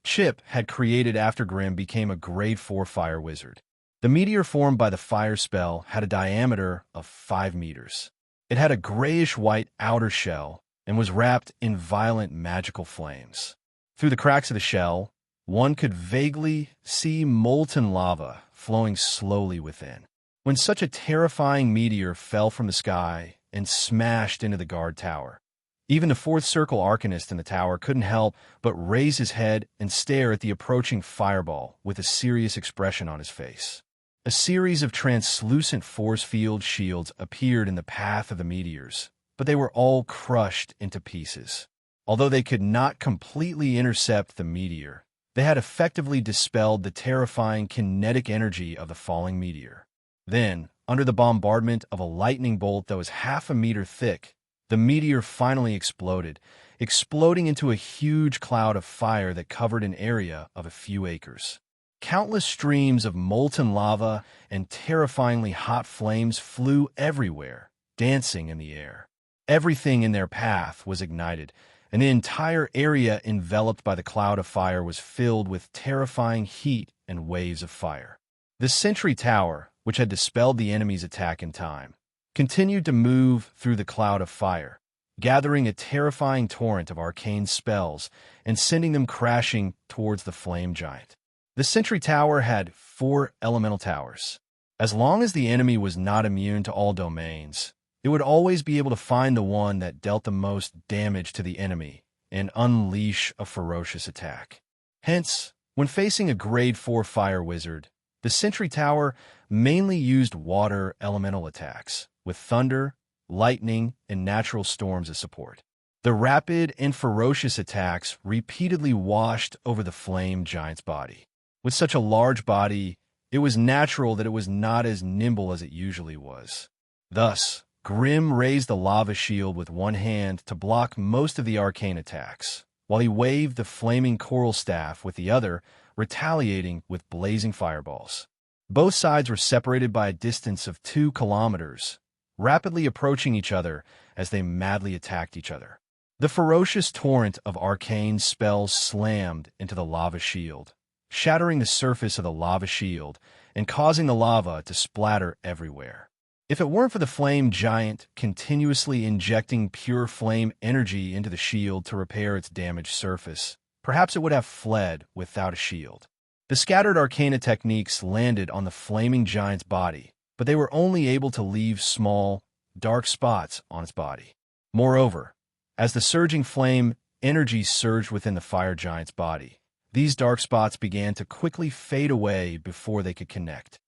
chip had created after Grimm became a Grade 4 fire wizard. The meteor formed by the fire spell had a diameter of 5 meters. It had a grayish-white outer shell and was wrapped in violent magical flames. Through the cracks of the shell, one could vaguely see molten lava flowing slowly within. When such a terrifying meteor fell from the sky and smashed into the guard tower, even the fourth circle arcanist in the tower couldn't help but raise his head and stare at the approaching fireball with a serious expression on his face. A series of translucent force field shields appeared in the path of the meteors, but they were all crushed into pieces. Although they could not completely intercept the meteor, they had effectively dispelled the terrifying kinetic energy of the falling meteor. Then, under the bombardment of a lightning bolt that was half a meter thick, the meteor finally exploded, exploding into a huge cloud of fire that covered an area of a few acres. Countless streams of molten lava and terrifyingly hot flames flew everywhere, dancing in the air. Everything in their path was ignited, and the entire area enveloped by the cloud of fire was filled with terrifying heat and waves of fire. The sentry tower, which had dispelled the enemy's attack in time, continued to move through the cloud of fire, gathering a terrifying torrent of arcane spells and sending them crashing towards the flame giant. The sentry tower had 4 elemental towers. As long as the enemy was not immune to all domains, it would always be able to find the one that dealt the most damage to the enemy and unleash a ferocious attack. Hence, when facing a Grade 4 fire wizard, the sentry tower mainly used water elemental attacks, with thunder, lightning, and natural storms as support. The rapid and ferocious attacks repeatedly washed over the flame giant's body. With such a large body, it was natural that it was not as nimble as it usually was. Thus, Grimm raised the lava shield with one hand to block most of the arcane attacks, while he waved the flaming coral staff with the other, retaliating with blazing fireballs. Both sides were separated by a distance of 2 kilometers, rapidly approaching each other as they madly attacked each other. The ferocious torrent of arcane spells slammed into the lava shield, shattering the surface of the lava shield and causing the lava to splatter everywhere. If it weren't for the flame giant continuously injecting pure flame energy into the shield to repair its damaged surface, perhaps it would have fled without a shield. The scattered arcana techniques landed on the flaming giant's body, but they were only able to leave small, dark spots on its body. Moreover, as the surging flame energy surged within the fire giant's body, these dark spots began to quickly fade away before they could connect.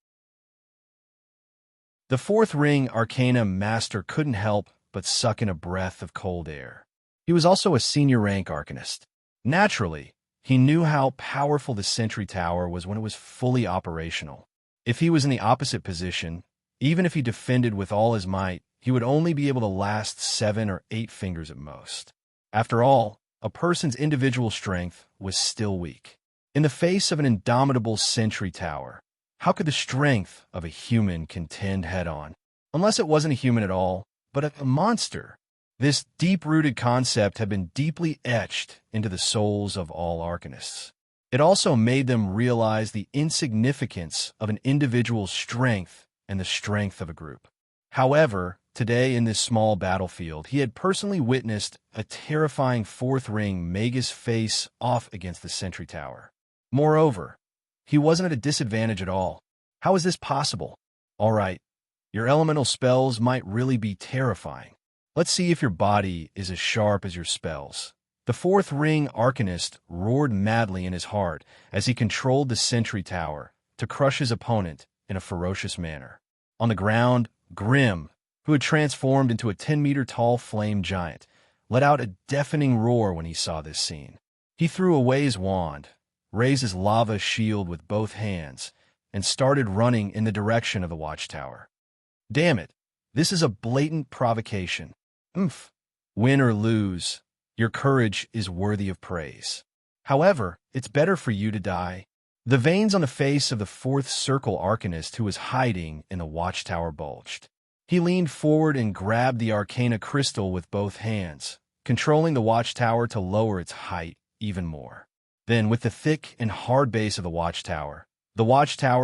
The fourth ring Arcana Master couldn't help but suck in a breath of cold air. He was also a senior rank arcanist. Naturally, he knew how powerful the Sentry Tower was when it was fully operational. If he was in the opposite position, even if he defended with all his might, he would only be able to last 7 or 8 fingers at most. After all, a person's individual strength was still weak. In the face of an indomitable Sentry Tower, how could the strength of a human contend head-on? Unless it wasn't a human at all, but a monster. This deep-rooted concept had been deeply etched into the souls of all arcanists. It also made them realize the insignificance of an individual's strength and the strength of a group. However, today in this small battlefield, he had personally witnessed a terrifying fourth ring Magus face off against the Sentry Tower. Moreover, he wasn't at a disadvantage at all. How is this possible? All right, your elemental spells might really be terrifying. Let's see if your body is as sharp as your spells. The fourth ring arcanist roared madly in his heart as he controlled the Sentry Tower to crush his opponent in a ferocious manner. On the ground, Grim, who had transformed into a 10-meter-tall flame giant, let out a deafening roar when he saw this scene. He threw away his wand, raised his lava shield with both hands, and started running in the direction of the watchtower. Damn it, this is a blatant provocation. Win or lose, your courage is worthy of praise. However, it's better for you to die. The veins on the face of the fourth circle arcanist who was hiding in the watchtower bulged. He leaned forward and grabbed the arcana crystal with both hands, controlling the watchtower to lower its height even more. Then, with the thick and hard base of the watchtower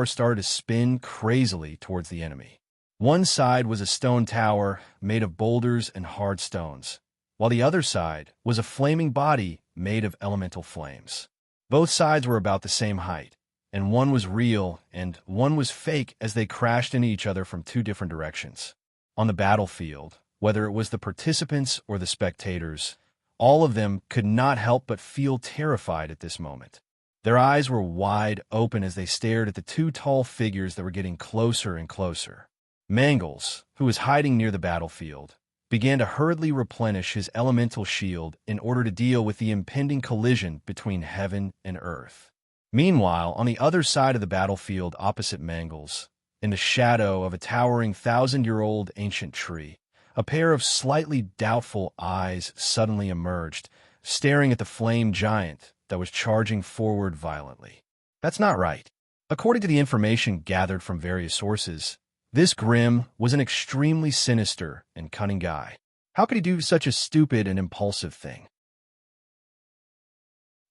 started to spin crazily towards the enemy. One side was a stone tower made of boulders and hard stones, while the other side was a flaming body made of elemental flames. Both sides were about the same height, and one was real and one was fake as they crashed into each other from 2 different directions. On the battlefield, whether it was the participants or the spectators, all of them could not help but feel terrified at this moment. Their eyes were wide open as they stared at the 2 tall figures that were getting closer and closer. Mangles, who was hiding near the battlefield, began to hurriedly replenish his elemental shield in order to deal with the impending collision between heaven and earth. Meanwhile, on the other side of the battlefield opposite Mangles, in the shadow of a towering 1,000-year-old ancient tree, a pair of slightly doubtful eyes suddenly emerged, staring at the flame giant that was charging forward violently. That's not right. According to the information gathered from various sources, this Grim was an extremely sinister and cunning guy. How could he do such a stupid and impulsive thing?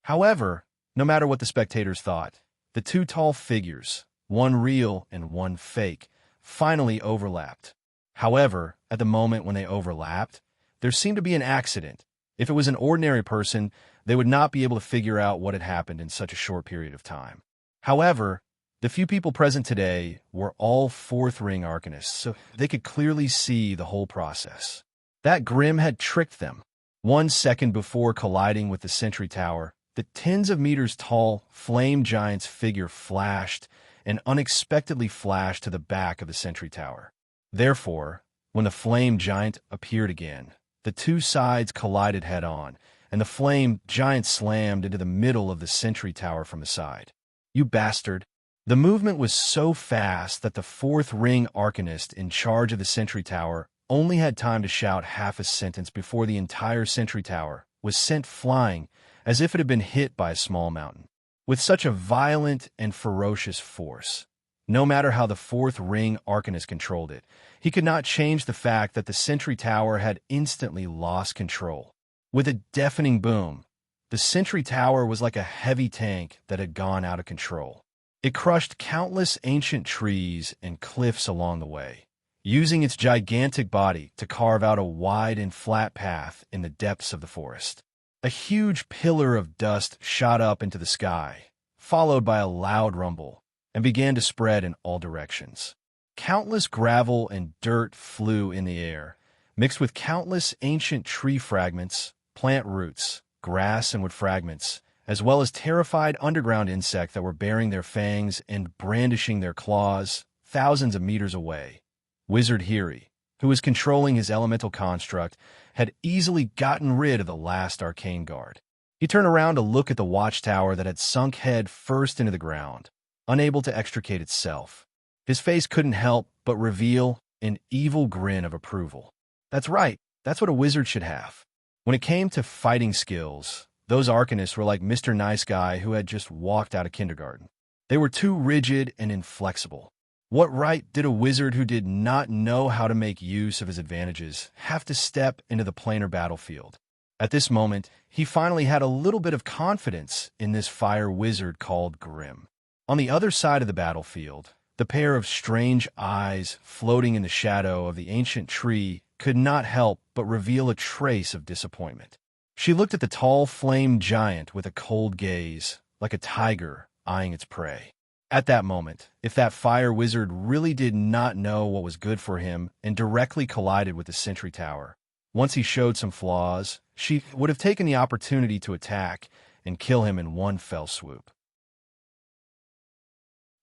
However, no matter what the spectators thought, the 2 tall figures, one real and one fake, finally overlapped. However, at the moment when they overlapped, there seemed to be an accident. If it was an ordinary person, they would not be able to figure out what had happened in such a short period of time. However, the few people present today were all fourth ring arcanists, so they could clearly see the whole process. That Grim had tricked them. 1 second before colliding with the Sentry Tower, the tens of meters tall flame giant's figure flashed and unexpectedly flashed to the back of the Sentry Tower. Therefore, when the flame giant appeared again, the 2 sides collided head-on, and the flame giant slammed into the middle of the Sentry Tower from the side. You bastard! The movement was so fast that the fourth ring arcanist in charge of the Sentry Tower only had time to shout half a sentence before the entire Sentry Tower was sent flying as if it had been hit by a small mountain. With such a violent and ferocious force, no matter how the fourth ring arcanist controlled it, he could not change the fact that the Sentry Tower had instantly lost control. With a deafening boom, the Sentry Tower was like a heavy tank that had gone out of control. It crushed countless ancient trees and cliffs along the way, using its gigantic body to carve out a wide and flat path in the depths of the forest. A huge pillar of dust shot up into the sky, followed by a loud rumble, and began to spread in all directions. Countless gravel and dirt flew in the air, mixed with countless ancient tree fragments, plant roots, grass and wood fragments, as well as terrified underground insects that were baring their fangs and brandishing their claws thousands of meters away. Wizard Hiri, who was controlling his elemental construct, had easily gotten rid of the last arcane guard. He turned around to look at the watchtower that had sunk head first into the ground, unable to extricate itself. His face couldn't help but reveal an evil grin of approval. That's right, that's what a wizard should have. When it came to fighting skills, those arcanists were like Mr. Nice Guy who had just walked out of kindergarten. They were too rigid and inflexible. What right did a wizard who did not know how to make use of his advantages have to step into the planar battlefield? At this moment, he finally had a little bit of confidence in this fire wizard called Grim. On the other side of the battlefield, the pair of strange eyes floating in the shadow of the ancient tree could not help but reveal a trace of disappointment. She looked at the tall flame giant with a cold gaze, like a tiger eyeing its prey. At that moment, if that fire wizard really did not know what was good for him and directly collided with the sentry tower, once he showed some flaws, she would have taken the opportunity to attack and kill him in one fell swoop.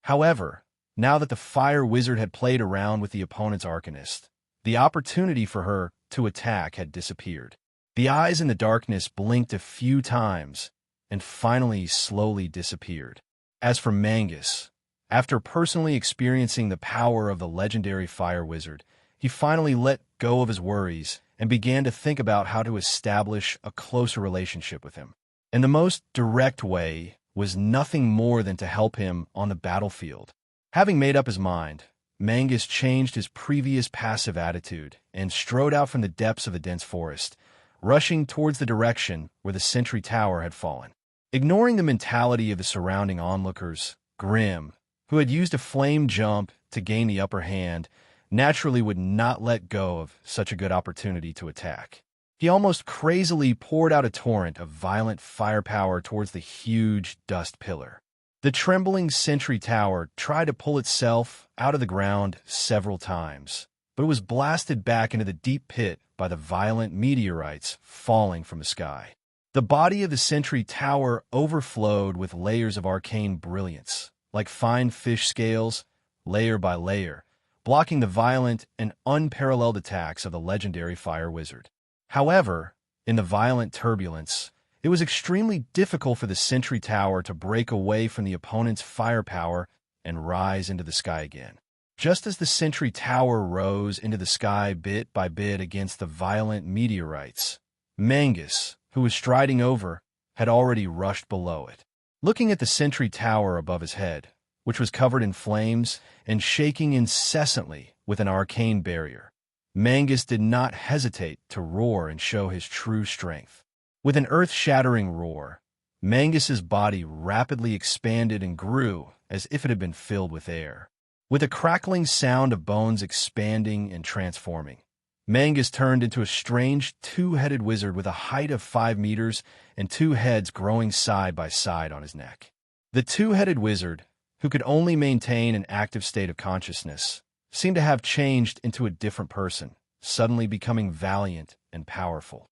However, now that the fire wizard had played around with the opponent's arcanist, the opportunity for her to attack had disappeared. The eyes in the darkness blinked a few times and finally slowly disappeared. As for Mangus, after personally experiencing the power of the legendary fire wizard, he finally let go of his worries and began to think about how to establish a closer relationship with him. And the most direct way was nothing more than to help him on the battlefield. Having made up his mind, Mangus changed his previous passive attitude and strode out from the depths of the dense forest, rushing towards the direction where the sentry tower had fallen. Ignoring the mentality of the surrounding onlookers, Grim, who had used a flame jump to gain the upper hand, naturally would not let go of such a good opportunity to attack. He almost crazily poured out a torrent of violent firepower towards the huge dust pillar. The trembling sentry tower tried to pull itself out of the ground several times, but it was blasted back into the deep pit by the violent meteorites falling from the sky. The body of the sentry tower overflowed with layers of arcane brilliance, like fine fish scales, layer by layer, blocking the violent and unparalleled attacks of the legendary fire wizard. However, in the violent turbulence, it was extremely difficult for the sentry tower to break away from the opponent's firepower and rise into the sky again. Just as the sentry tower rose into the sky bit by bit against the violent meteorites, Mangus, who was striding over, had already rushed below it. Looking at the sentry tower above his head, which was covered in flames and shaking incessantly with an arcane barrier, Mangus did not hesitate to roar and show his true strength. With an earth-shattering roar, Mangus's body rapidly expanded and grew as if it had been filled with air. With a crackling sound of bones expanding and transforming, Mangus turned into a strange two-headed wizard with a height of 5 meters and 2 heads growing side by side on his neck. The two-headed wizard, who could only maintain an active state of consciousness, seemed to have changed into a different person, suddenly becoming valiant and powerful.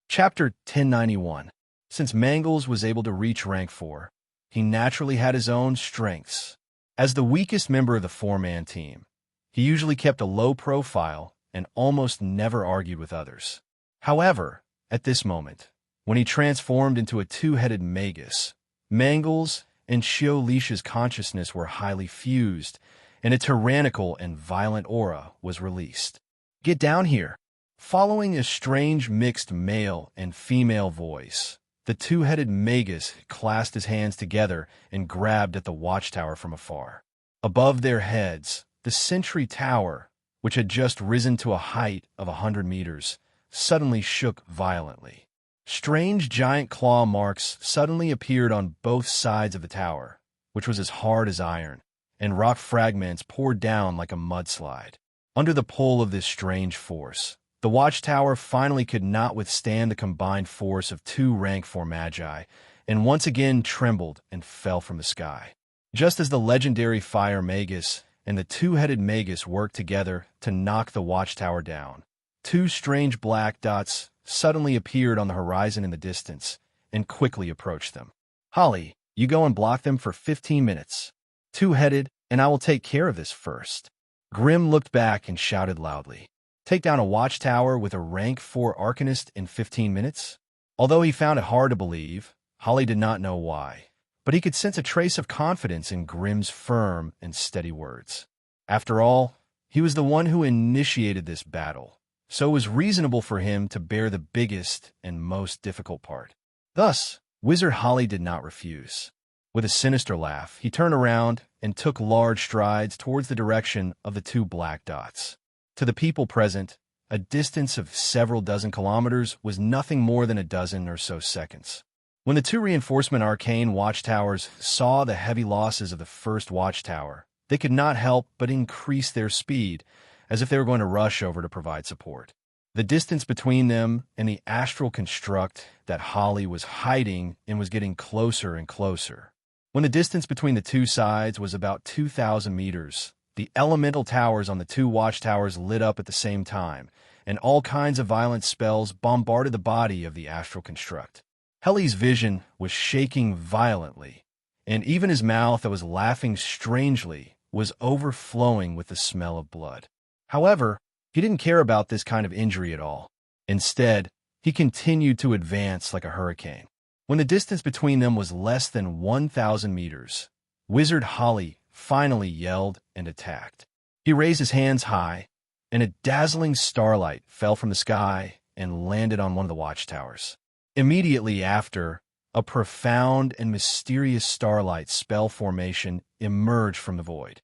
Chapter 1091. Since Mangles was able to reach rank 4, he naturally had his own strengths. As the weakest member of the 4-man team, he usually kept a low profile and almost never argued with others. However, at this moment, when he transformed into a two-headed magus, Mangles and Shiolish's consciousness were highly fused, and a tyrannical and violent aura was released. "Get down here!" Following a strange mixed male and female voice, the two-headed magus clasped his hands together and grabbed at the watchtower from afar. Above their heads, the sentry tower, which had just risen to a height of 100 meters, suddenly shook violently. Strange giant claw marks suddenly appeared on both sides of the tower, which was as hard as iron, and rock fragments poured down like a mudslide. Under the pull of this strange force, the watchtower finally could not withstand the combined force of 2 rank 4 magi, and once again trembled and fell from the sky. Just as the legendary fire magus and the two-headed magus worked together to knock the watchtower down, two strange black dots suddenly appeared on the horizon in the distance and quickly approached them. "Holly, you go and block them for 15 minutes. Two-headed, and I will take care of this first." Grim looked back and shouted loudly. Take down a watchtower with a rank 4 arcanist in 15 minutes? Although he found it hard to believe, Holly did not know why, but he could sense a trace of confidence in Grim's firm and steady words. After all, he was the one who initiated this battle, so it was reasonable for him to bear the biggest and most difficult part. Thus, Wizard Holly did not refuse. With a sinister laugh, he turned around and took large strides towards the direction of the two black dots. To the people present, a distance of several dozen kilometers was nothing more than a dozen or so seconds. When the two reinforcement arcane watchtowers saw the heavy losses of the first watchtower, they could not help but increase their speed, as if they were going to rush over to provide support. The distance between them and the astral construct that Holly was hiding in was getting closer and closer. When the distance between the two sides was about 2,000 meters, the elemental towers on the two watchtowers lit up at the same time, and all kinds of violent spells bombarded the body of the astral construct. Helly's vision was shaking violently, and even his mouth that was laughing strangely was overflowing with the smell of blood. However, he didn't care about this kind of injury at all. Instead, he continued to advance like a hurricane. When the distance between them was less than 1,000 meters, Wizard Holly finally yelled and attacked. He raised his hands high, and a dazzling starlight fell from the sky and landed on one of the watchtowers. Immediately after, a profound and mysterious starlight spell formation emerged from the void.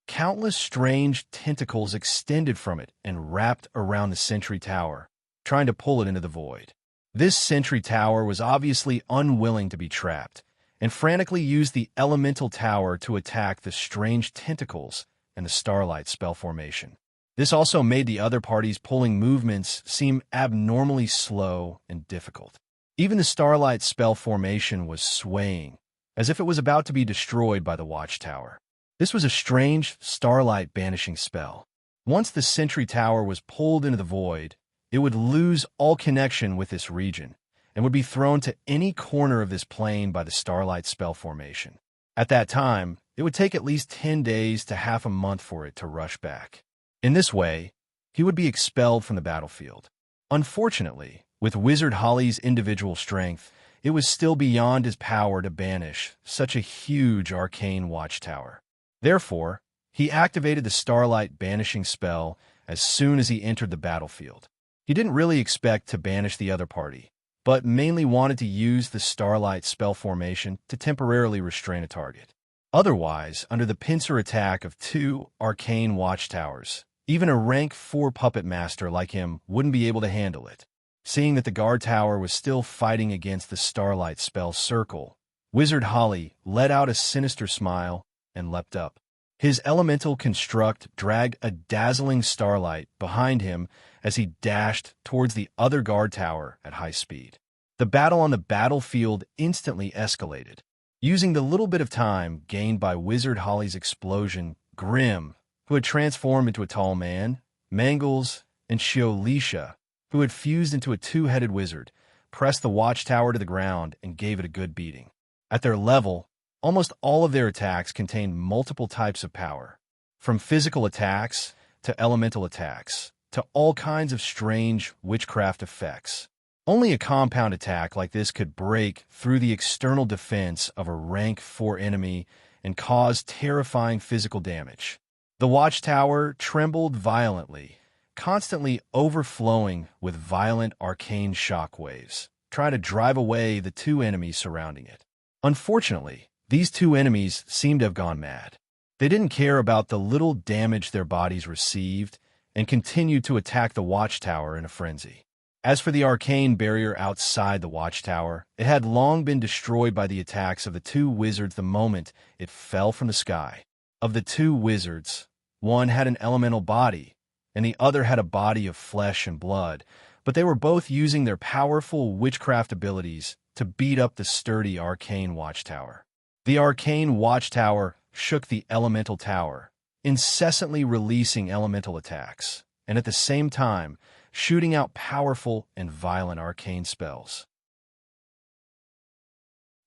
Countless strange tentacles extended from it and wrapped around the sentry tower, trying to pull it into the void. This sentry tower was obviously unwilling to be trapped, and frantically used the elemental tower to attack the strange tentacles and the starlight spell formation. This also made the other party's pulling movements seem abnormally slow and difficult. Even the starlight spell formation was swaying, as if it was about to be destroyed by the watchtower. This was a strange starlight banishing spell. Once the sentry tower was pulled into the void, it would lose all connection with this region, and would be thrown to any corner of this plane by the starlight spell formation. At that time, it would take at least 10 days to half a month for it to rush back. In this way, he would be expelled from the battlefield. Unfortunately, with Wizard Holly's individual strength, it was still beyond his power to banish such a huge arcane watchtower. Therefore, he activated the starlight banishing spell as soon as he entered the battlefield. He didn't really expect to banish the other party, but mainly wanted to use the starlight spell formation to temporarily restrain a target. Otherwise, under the pincer attack of two arcane watchtowers, even a rank 4 puppet master like him wouldn't be able to handle it. Seeing that the guard tower was still fighting against the starlight spell circle, Wizard Holly let out a sinister smile and leapt up. His elemental construct dragged a dazzling starlight behind him as he dashed towards the other guard tower at high speed. The battle on the battlefield instantly escalated. Using the little bit of time gained by Wizard Holly's explosion, Grim, who had transformed into a tall man, Mangles, and Shiolisha, who had fused into a two-headed wizard, pressed the watchtower to the ground and gave it a good beating. At their level, almost all of their attacks contained multiple types of power, from physical attacks to elemental attacks, to all kinds of strange witchcraft effects. Only a compound attack like this could break through the external defense of a rank 4 enemy and cause terrifying physical damage. The watchtower trembled violently, constantly overflowing with violent arcane shockwaves, trying to drive away the two enemies surrounding it. Unfortunately, these two enemies seemed to have gone mad. They didn't care about the little damage their bodies received and continued to attack the watchtower in a frenzy. As for the arcane barrier outside the watchtower, it had long been destroyed by the attacks of the two wizards the moment it fell from the sky. Of the two wizards, one had an elemental body, and the other had a body of flesh and blood, but they were both using their powerful witchcraft abilities to beat up the sturdy arcane watchtower. The arcane watchtower shook the elemental tower, incessantly releasing elemental attacks, and at the same time, shooting out powerful and violent arcane spells.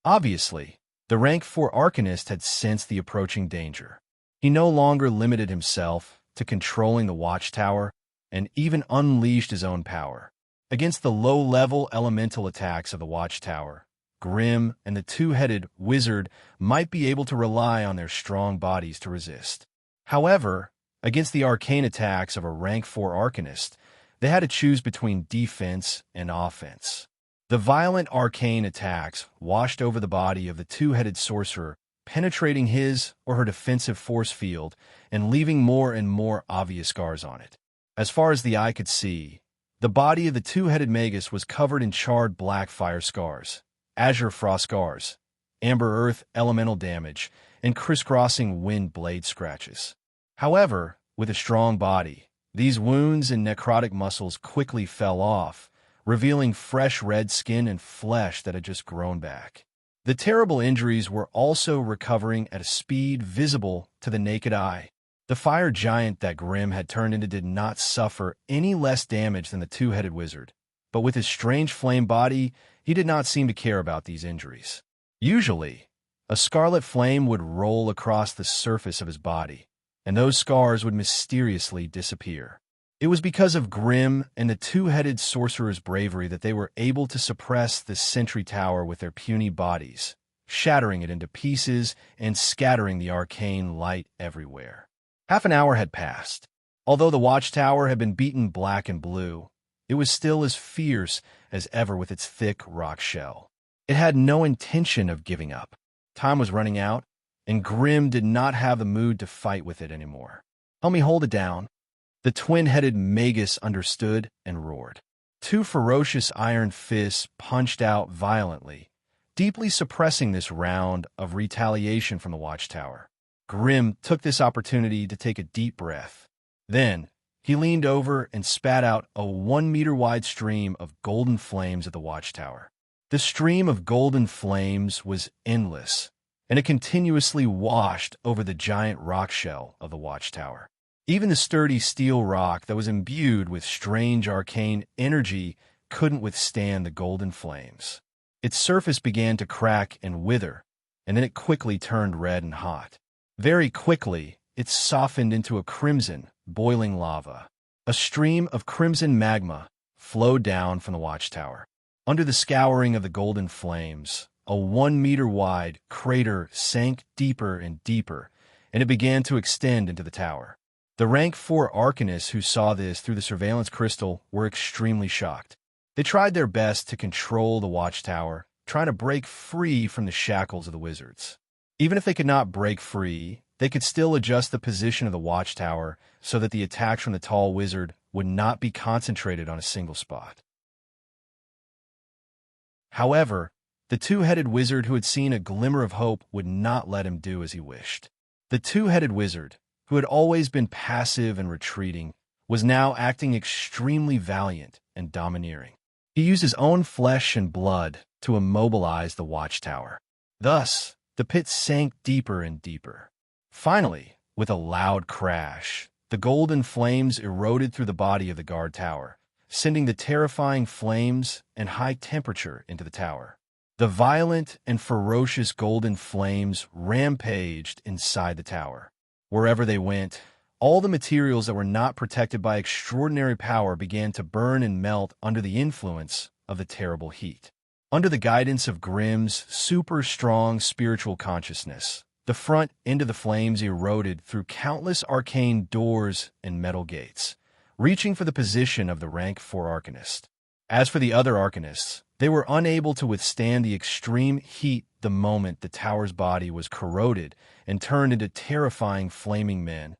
Obviously, the rank 4 Arcanist had sensed the approaching danger. He no longer limited himself to controlling the watchtower and even unleashed his own power. Against the low-level elemental attacks of the watchtower, Grimm and the two-headed wizard might be able to rely on their strong bodies to resist. However, against the arcane attacks of a rank 4 Arcanist, they had to choose between defense and offense. The violent arcane attacks washed over the body of the two-headed sorcerer, penetrating his or her defensive force field and leaving more and more obvious scars on it. As far as the eye could see, the body of the two-headed magus was covered in charred black fire scars, azure frost scars, amber earth elemental damage, and crisscrossing wind blade scratches. However, with a strong body, these wounds and necrotic muscles quickly fell off, revealing fresh red skin and flesh that had just grown back. The terrible injuries were also recovering at a speed visible to the naked eye. The fire giant that Grimm had turned into did not suffer any less damage than the two-headed wizard, but with his strange flame body, he did not seem to care about these injuries. Usually, a scarlet flame would roll across the surface of his body, and those scars would mysteriously disappear. It was because of Grimm and the two-headed sorcerer's bravery that they were able to suppress the sentry tower with their puny bodies, shattering it into pieces and scattering the arcane light everywhere. Half an hour had passed. Although the watchtower had been beaten black and blue, it was still as fierce as ever with its thick rock shell. It had no intention of giving up. Time was running out, and Grimm did not have the mood to fight with it anymore. "Help me hold it down." The twin-headed magus understood and roared. Two ferocious iron fists punched out violently, deeply suppressing this round of retaliation from the watchtower. Grimm took this opportunity to take a deep breath. Then, he leaned over and spat out a 1-meter-wide stream of golden flames at the watchtower. The stream of golden flames was endless, and it continuously washed over the giant rock shell of the watchtower. Even the sturdy steel rock that was imbued with strange arcane energy couldn't withstand the golden flames. Its surface began to crack and wither, and then it quickly turned red and hot. Very quickly, it softened into a crimson, boiling lava. A stream of crimson magma flowed down from the watchtower. Under the scouring of the golden flames, a 1-meter-wide crater sank deeper and deeper, and it began to extend into the tower. The rank 4 Arcanists who saw this through the surveillance crystal were extremely shocked. They tried their best to control the watchtower, trying to break free from the shackles of the wizards. Even if they could not break free, they could still adjust the position of the watchtower so that the attacks from the tall wizard would not be concentrated on a single spot. However, the two-headed wizard who had seen a glimmer of hope would not let him do as he wished. The two-headed wizard, who had always been passive and retreating, was now acting extremely valiant and domineering. He used his own flesh and blood to immobilize the watchtower. Thus, the pit sank deeper and deeper. Finally, with a loud crash, the golden flames eroded through the body of the guard tower, sending the terrifying flames and high temperature into the tower. The violent and ferocious golden flames rampaged inside the tower. Wherever they went, all the materials that were not protected by extraordinary power began to burn and melt under the influence of the terrible heat. Under the guidance of Grimm's super-strong spiritual consciousness, the front end of the flames eroded through countless arcane doors and metal gates, reaching for the position of the rank 4 Arcanist. As for the other Arcanists, they were unable to withstand the extreme heat the moment the tower's body was corroded and turned into terrifying flaming men,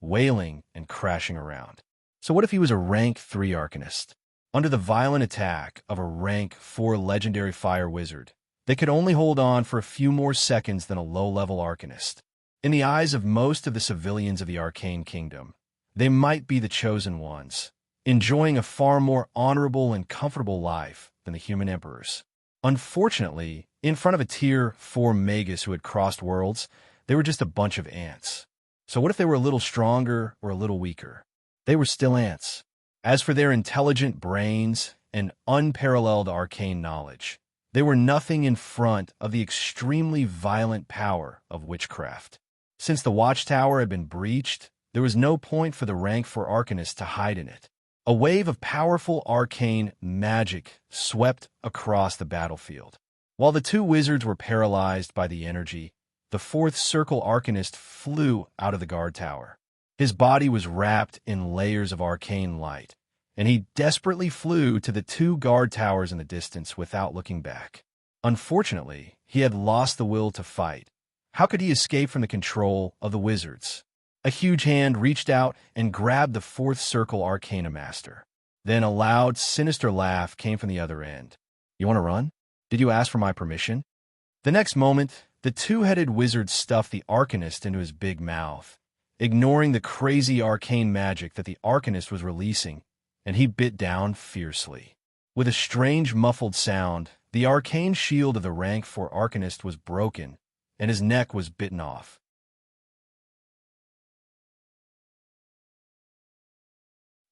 wailing and crashing around. So what if he was a rank 3 Arcanist? Under the violent attack of a rank 4 legendary fire wizard, they could only hold on for a few more seconds than a low-level Arcanist. In the eyes of most of the civilians of the Arcane Kingdom, they might be the chosen ones, enjoying a far more honorable and comfortable life than the human emperors. Unfortunately, in front of a tier 4 magus who had crossed worlds, they were just a bunch of ants. So what if they were a little stronger or a little weaker? They were still ants. As for their intelligent brains and unparalleled arcane knowledge, they were nothing in front of the extremely violent power of witchcraft. Since the watchtower had been breached, there was no point for the rank 4 arcanists to hide in it. A wave of powerful arcane magic swept across the battlefield. While the 2 wizards were paralyzed by the energy, the 4th circle arcanist flew out of the guard tower. His body was wrapped in layers of arcane light, and he desperately flew to the 2 guard towers in the distance without looking back. Unfortunately, he had lost the will to fight. How could he escape from the control of the wizards? A huge hand reached out and grabbed the 4th circle arcana master. Then a loud, sinister laugh came from the other end. "You want to run? Did you ask for my permission?" The next moment, the 2-headed wizard stuffed the arcanist into his big mouth, ignoring the crazy arcane magic that the arcanist was releasing, and he bit down fiercely. With a strange muffled sound, the arcane shield of the rank 4 arcanist was broken, and his neck was bitten off.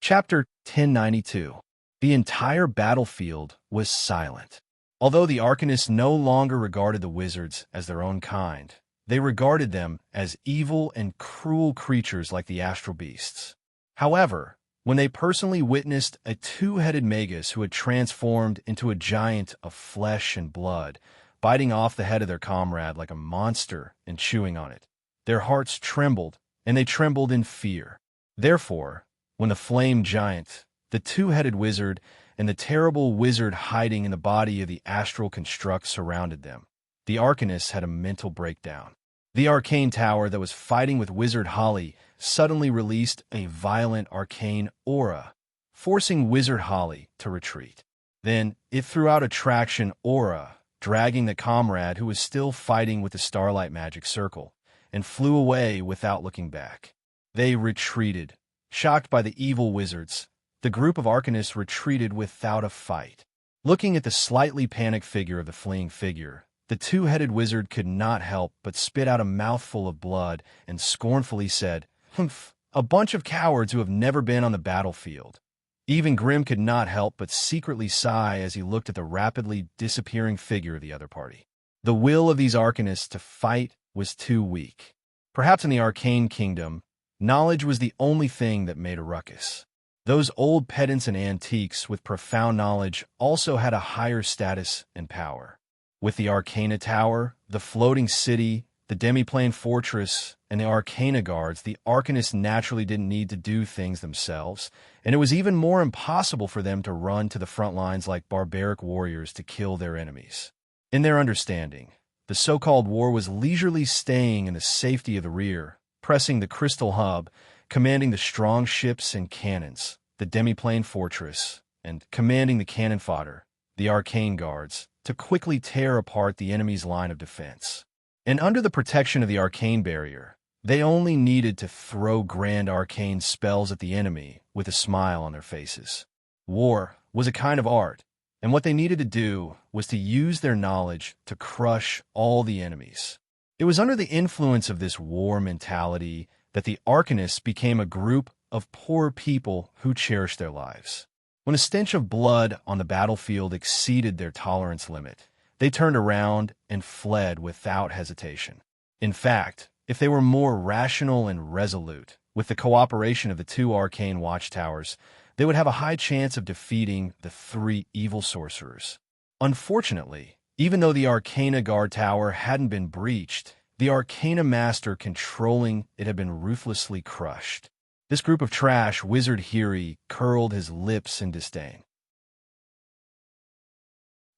Chapter 1092. The entire battlefield was silent. Although the arcanists no longer regarded the wizards as their own kind, they regarded them as evil and cruel creatures like the astral beasts. However, when they personally witnessed a 2-headed magus who had transformed into a giant of flesh and blood, biting off the head of their comrade like a monster and chewing on it, their hearts trembled, and they trembled in fear. Therefore, when the flame giant, the 2-headed wizard, and the terrible wizard hiding in the body of the astral construct surrounded them, the arcanists had a mental breakdown. The arcane tower that was fighting with Wizard Holly suddenly released a violent arcane aura, forcing Wizard Holly to retreat. Then it threw out a traction aura, dragging the comrade who was still fighting with the starlight magic circle, and flew away without looking back. They retreated. Shocked by the evil wizards, the group of arcanists retreated without a fight. Looking at the slightly panicked figure of the fleeing figure, the 2-headed wizard could not help but spit out a mouthful of blood and scornfully said, "Humph, a bunch of cowards who have never been on the battlefield." Even Grim could not help but secretly sigh as he looked at the rapidly disappearing figure of the other party. The will of these arcanists to fight was too weak. Perhaps in the arcane kingdom, knowledge was the only thing that made a ruckus. Those old pedants and antiques with profound knowledge also had a higher status and power. With the Arcana Tower, the floating city, the demiplane fortress, and the Arcana Guards, the Arcanists naturally didn't need to do things themselves, and it was even more impossible for them to run to the front lines like barbaric warriors to kill their enemies. In their understanding, the so-called war was leisurely staying in the safety of the rear, pressing the crystal hub, commanding the strong ships and cannons, the demiplane fortress, and commanding the cannon fodder, the arcane guards, to quickly tear apart the enemy's line of defense. And under the protection of the arcane barrier, they only needed to throw grand arcane spells at the enemy with a smile on their faces. War was a kind of art, and what they needed to do was to use their knowledge to crush all the enemies. It was under the influence of this war mentality that the Arcanists became a group of poor people who cherished their lives. When a stench of blood on the battlefield exceeded their tolerance limit, they turned around and fled without hesitation. In fact, if they were more rational and resolute, with the cooperation of the 2 arcane watchtowers, they would have a high chance of defeating the 3 evil sorcerers. Unfortunately, even though the Arcana Guard Tower hadn't been breached, the Arcana Master controlling it had been ruthlessly crushed. This group of trash, Wizard Hiri curled his lips in disdain.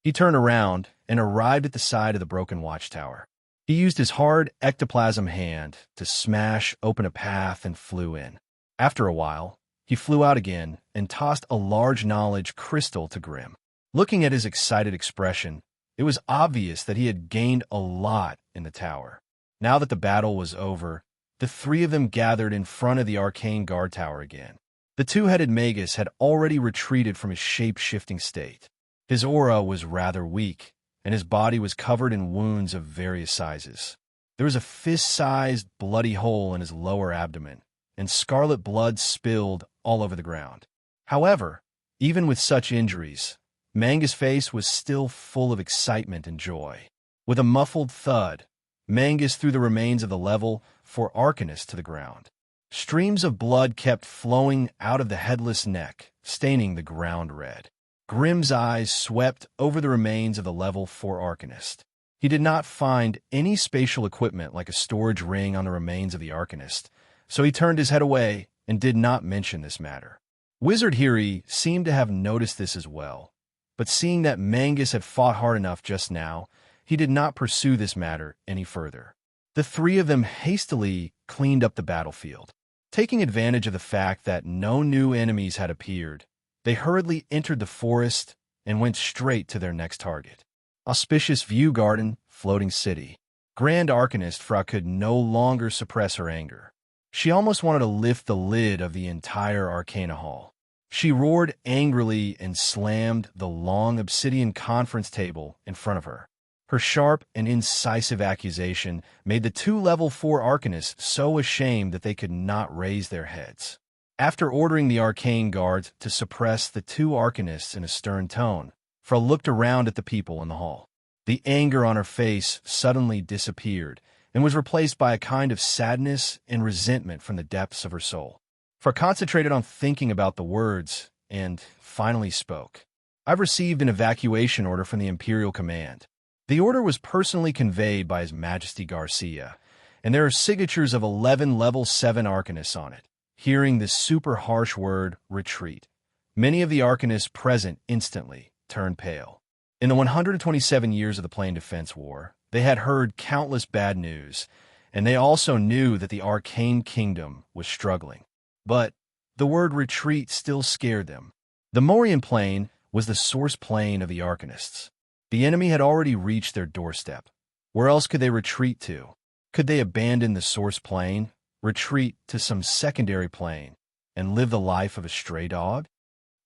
He turned around and arrived at the side of the broken watchtower. He used his hard ectoplasm hand to smash open a path and flew in. After a while, he flew out again and tossed a large knowledge crystal to Grim. Looking at his excited expression, it was obvious that he had gained a lot in the tower. Now that the battle was over, the 3 of them gathered in front of the Arcane Guard Tower again. The 2-headed Magus had already retreated from his shape-shifting state. His aura was rather weak, and his body was covered in wounds of various sizes. There was a fist-sized bloody hole in his lower abdomen, and scarlet blood spilled all over the ground. However, even with such injuries, Manga's face was still full of excitement and joy. With a muffled thud, Mangus threw the remains of the level 4 Arcanist to the ground. Streams of blood kept flowing out of the headless neck, staining the ground red. Grimm's eyes swept over the remains of the level 4 Arcanist. He did not find any spatial equipment like a storage ring on the remains of the Arcanist, so he turned his head away and did not mention this matter. Wizard Hiri seemed to have noticed this as well, but seeing that Mangus had fought hard enough just now, he did not pursue this matter any further. The three of them hastily cleaned up the battlefield. Taking advantage of the fact that no new enemies had appeared, they hurriedly entered the forest and went straight to their next target. Auspicious View Garden, Floating City. Grand Arcanist Fra could no longer suppress her anger. She almost wanted to lift the lid of the entire Arcana Hall. She roared angrily and slammed the long obsidian conference table in front of her. Her sharp and incisive accusation made the 2 level 4 Arcanists so ashamed that they could not raise their heads. After ordering the arcane guards to suppress the 2 Arcanists in a stern tone, Fra looked around at the people in the hall. The anger on her face suddenly disappeared and was replaced by a kind of sadness and resentment from the depths of her soul. Fra concentrated on thinking about the words and finally spoke. "I've received an evacuation order from the Imperial Command. The order was personally conveyed by His Majesty Garcia, and there are signatures of 11 level 7 Arcanists on it." Hearing this super harsh word, retreat, many of the Arcanists present instantly turned pale. In the 127 years of the Plane Defense War, they had heard countless bad news, and they also knew that the Arcane Kingdom was struggling. But the word retreat still scared them. The Morian Plane was the source plane of the Arcanists. The enemy had already reached their doorstep. Where else could they retreat to? Could they abandon the source plane, retreat to some secondary plane, and live the life of a stray dog?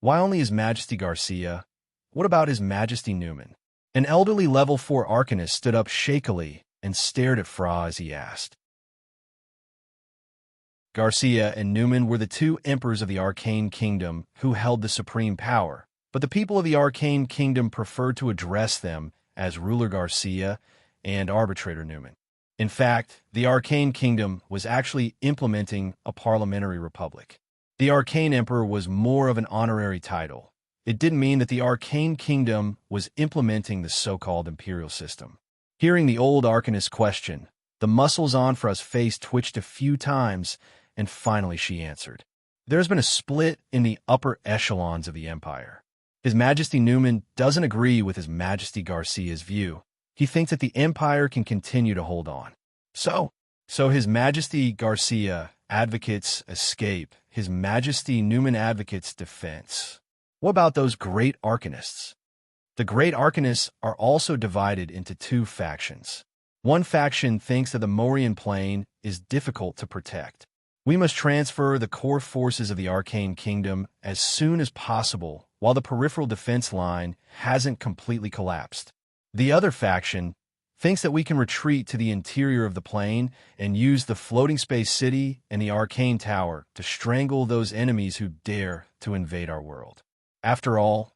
Why only His Majesty Garcia? What about His Majesty Newman? An elderly level 4 Arcanist stood up shakily and stared at Fra as he asked. Garcia and Newman were the 2 emperors of the Arcane Kingdom who held the supreme power, but the people of the Arcane Kingdom preferred to address them as Ruler Garcia and Arbitrator Newman. In fact, the Arcane Kingdom was actually implementing a parliamentary republic. The Arcane Emperor was more of an honorary title. It didn't mean that the Arcane Kingdom was implementing the so-called imperial system. Hearing the old Arcanist question, the muscles on Fra's face twitched a few times, and finally she answered. There has been a split in the upper echelons of the Empire. His Majesty Newman doesn't agree with His Majesty Garcia's view. He thinks that the Empire can continue to hold on. So His Majesty Garcia advocates escape. His Majesty Newman advocates defense. What about those great Arcanists? The great Arcanists are also divided into 2 factions. One faction thinks that the Morian Plane is difficult to protect. We must transfer the core forces of the Arcane Kingdom as soon as possible while the peripheral defense line hasn't completely collapsed. The other faction thinks that we can retreat to the interior of the plane and use the floating space city and the arcane tower to strangle those enemies who dare to invade our world. After all,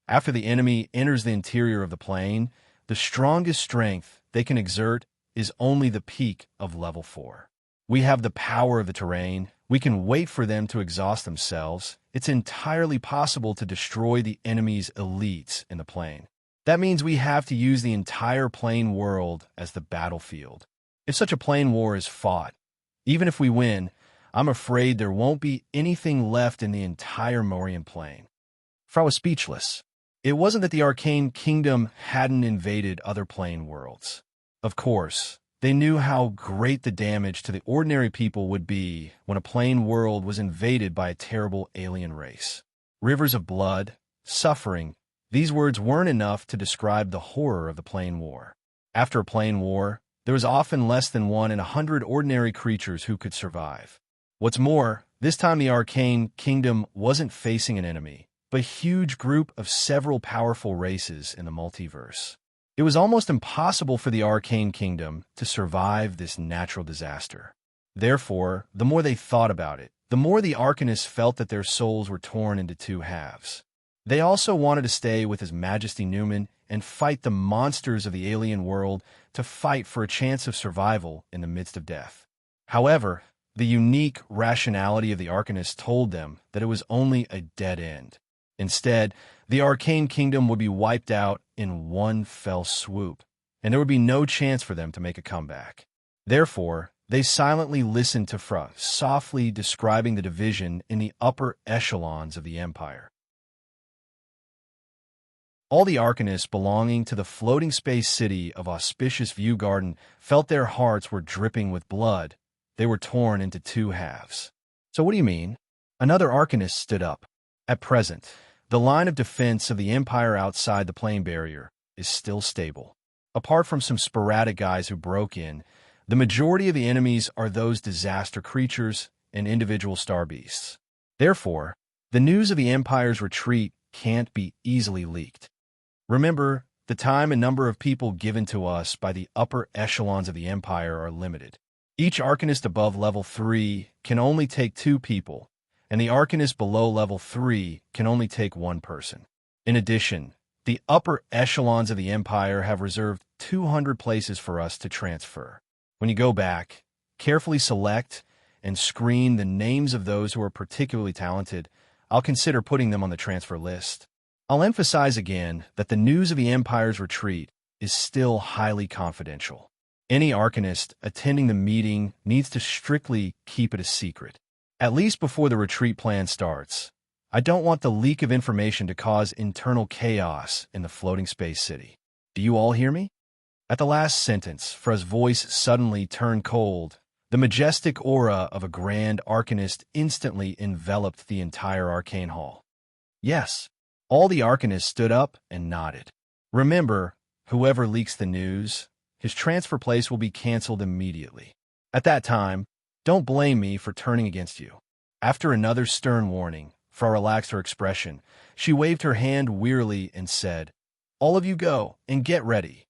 after the enemy enters the interior of the plane, the strongest strength they can exert is only the peak of level 4. We have the power of the terrain. We can wait for them to exhaust themselves. It's entirely possible to destroy the enemy's elites in the plane. That means we have to use the entire plane world as the battlefield. If such a plane war is fought, even if we win, I'm afraid there won't be anything left in the entire Morian plane. Fra was speechless. It wasn't that the Arcane Kingdom hadn't invaded other plane worlds. Of course, they knew how great the damage to the ordinary people would be when a plane world was invaded by a terrible alien race. Rivers of blood, suffering, these words weren't enough to describe the horror of the plane war. After a plane war, there was often less than 1 in 100 ordinary creatures who could survive. What's more, this time the Arcane Kingdom wasn't facing an enemy, but a huge group of several powerful races in the multiverse. It was almost impossible for the Arcane Kingdom to survive this natural disaster. Therefore, the more they thought about it, the more the Arcanists felt that their souls were torn into two halves. They also wanted to stay with His Majesty Newman and fight the monsters of the alien world, to fight for a chance of survival in the midst of death. However, the unique rationality of the Arcanists told them that it was only a dead end. Instead, the Arcane Kingdom would be wiped out in one fell swoop, and there would be no chance for them to make a comeback. Therefore, they silently listened to Fra, softly describing the division in the upper echelons of the Empire. All the Arcanists belonging to the floating space city of Auspicious View Garden felt their hearts were dripping with blood. They were torn into two halves. So what do you mean? Another Arcanist stood up. At present, the line of defense of the Empire outside the plane barrier is still stable. Apart from some sporadic guys who broke in, the majority of the enemies are those disaster creatures and individual star beasts. Therefore, the news of the Empire's retreat can't be easily leaked. Remember, the time and number of people given to us by the upper echelons of the Empire are limited. Each Arcanist above level 3 can only take 2 people, and the Arcanist below level 3 can only take 1 person. In addition, the upper echelons of the Empire have reserved 200 places for us to transfer. When you go back, carefully select and screen the names of those who are particularly talented. I'll consider putting them on the transfer list. I'll emphasize again that the news of the Empire's retreat is still highly confidential. Any Arcanist attending the meeting needs to strictly keep it a secret, at least before the retreat plan starts. I don't want the leak of information to cause internal chaos in the floating space city. Do you all hear me? At the last sentence, Fra's voice suddenly turned cold. The majestic aura of a grand Arcanist instantly enveloped the entire arcane hall. Yes, all the Arcanists stood up and nodded. Remember, whoever leaks the news, his transfer place will be canceled immediately. At that time, don't blame me for turning against you. After another stern warning, Fra relaxed her expression. She waved her hand wearily and said, "All of you go and get ready."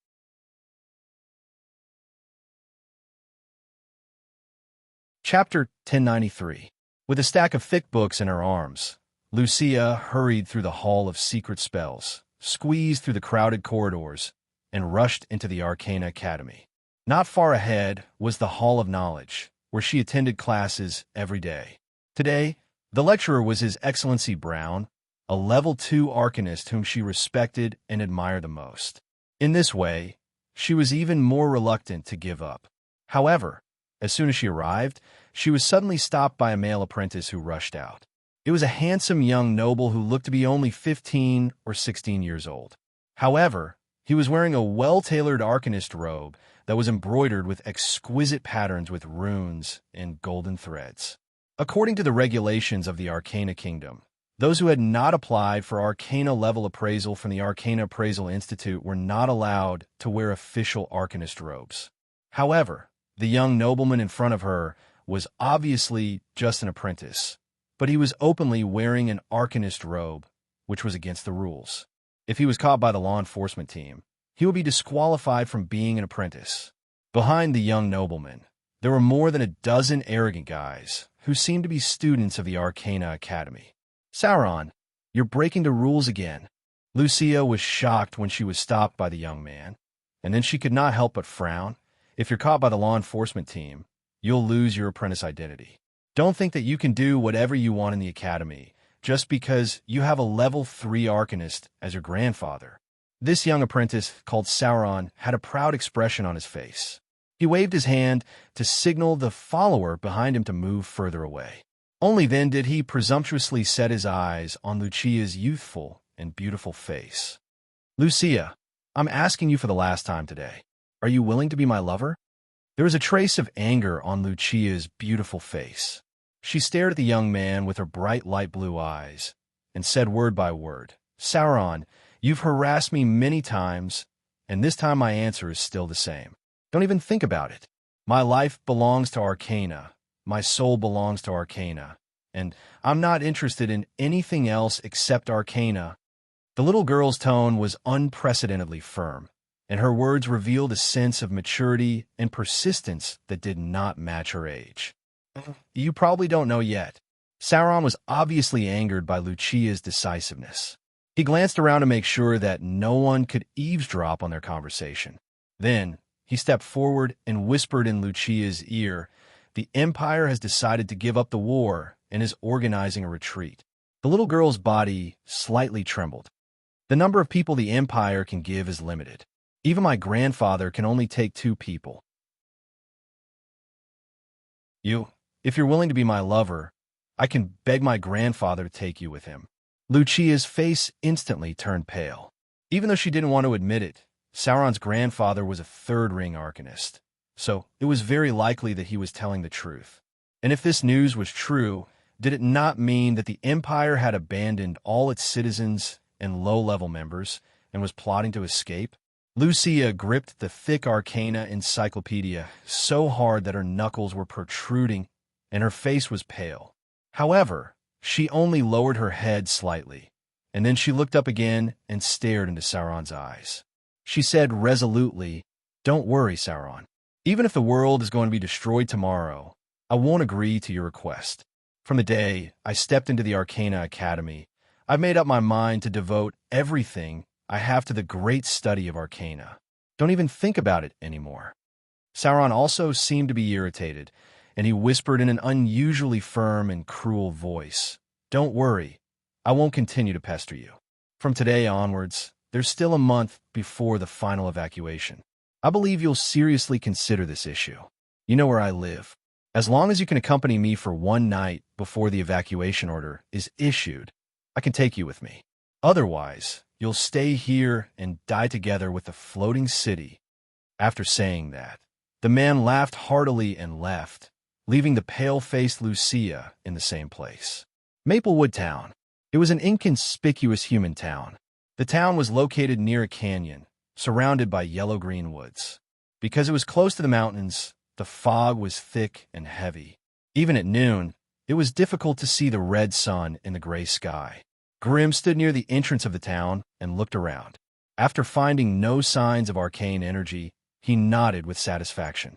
Chapter 1093. With a stack of thick books in her arms, Lucia hurried through the Hall of Secret Spells, squeezed through the crowded corridors, and rushed into the Arcana Academy. Not far ahead was the Hall of Knowledge, where she attended classes every day. Today, the lecturer was His Excellency Brown, a level 2 Arcanist whom she respected and admired the most. In this way, she was even more reluctant to give up. However, as soon as she arrived, she was suddenly stopped by a male apprentice who rushed out. It was a handsome young noble who looked to be only 15 or 16 years old. However, he was wearing a well-tailored Arcanist robe that was embroidered with exquisite patterns with runes and golden threads. According to the regulations of the Arcana Kingdom, those who had not applied for Arcana level appraisal from the Arcana Appraisal Institute were not allowed to wear official Arcanist robes. However, the young nobleman in front of her was obviously just an apprentice, but he was openly wearing an Arcanist robe, which was against the rules. If he was caught by the law enforcement team, he would be disqualified from being an apprentice. Behind the young nobleman, there were more than a dozen arrogant guys who seemed to be students of the Arcana Academy. "Sauron, you're breaking the rules again." Lucia was shocked when she was stopped by the young man, and then she could not help but frown. If you're caught by the law enforcement team, you'll lose your apprentice identity. Don't think that you can do whatever you want in the academy just because you have a level 3 Arcanist as your grandfather. This young apprentice, called Sauron, had a proud expression on his face. He waved his hand to signal the follower behind him to move further away. Only then did he presumptuously set his eyes on Lucia's youthful and beautiful face. "Lucia, I'm asking you for the last time today. Are you willing to be my lover?" There was a trace of anger on Lucia's beautiful face. She stared at the young man with her bright light blue eyes and said word by word, "Sauron, you've harassed me many times, and this time my answer is still the same. Don't even think about it. My life belongs to Arcana, my soul belongs to Arcana, and I'm not interested in anything else except Arcana." The little girl's tone was unprecedentedly firm, and her words revealed a sense of maturity and persistence that did not match her age. You probably don't know yet. Sauron was obviously angered by Lucia's decisiveness. He glanced around to make sure that no one could eavesdrop on their conversation. Then, he stepped forward and whispered in Lucia's ear, "The Empire has decided to give up the war and is organizing a retreat." The little girl's body slightly trembled. The number of people the Empire can give is limited. Even my grandfather can only take 2 people. If you're willing to be my lover, I can beg my grandfather to take you with him. Lucia's face instantly turned pale. Even though she didn't want to admit it, Sauron's grandfather was a third-ring arcanist, so it was very likely that he was telling the truth. And if this news was true, did it not mean that the Empire had abandoned all its citizens and low-level members and was plotting to escape? Lucia gripped the thick Arcana encyclopedia so hard that her knuckles were protruding and her face was pale. However, she only lowered her head slightly, and then she looked up again and stared into Sauron's eyes. She said resolutely, "Don't worry, Sauron. Even if the world is going to be destroyed tomorrow, I won't agree to your request. From the day I stepped into the Arcana Academy, I've made up my mind to devote everything I have to the great study of Arcana. Don't even think about it anymore." Sauron also seemed to be irritated, and he whispered in an unusually firm and cruel voice, "Don't worry, I won't continue to pester you. From today onwards, there's still a month before the final evacuation. I believe you'll seriously consider this issue. You know where I live. As long as you can accompany me for 1 night before the evacuation order is issued, I can take you with me. Otherwise, you'll stay here and die together with the floating city." After saying that, the man laughed heartily and left, leaving the pale-faced Lucia in the same place. Maplewood Town. It was an inconspicuous human town. The town was located near a canyon, surrounded by yellow-green woods. Because it was close to the mountains, the fog was thick and heavy. Even at noon, it was difficult to see the red sun in the gray sky. Grim stood near the entrance of the town and looked around. After finding no signs of arcane energy, he nodded with satisfaction.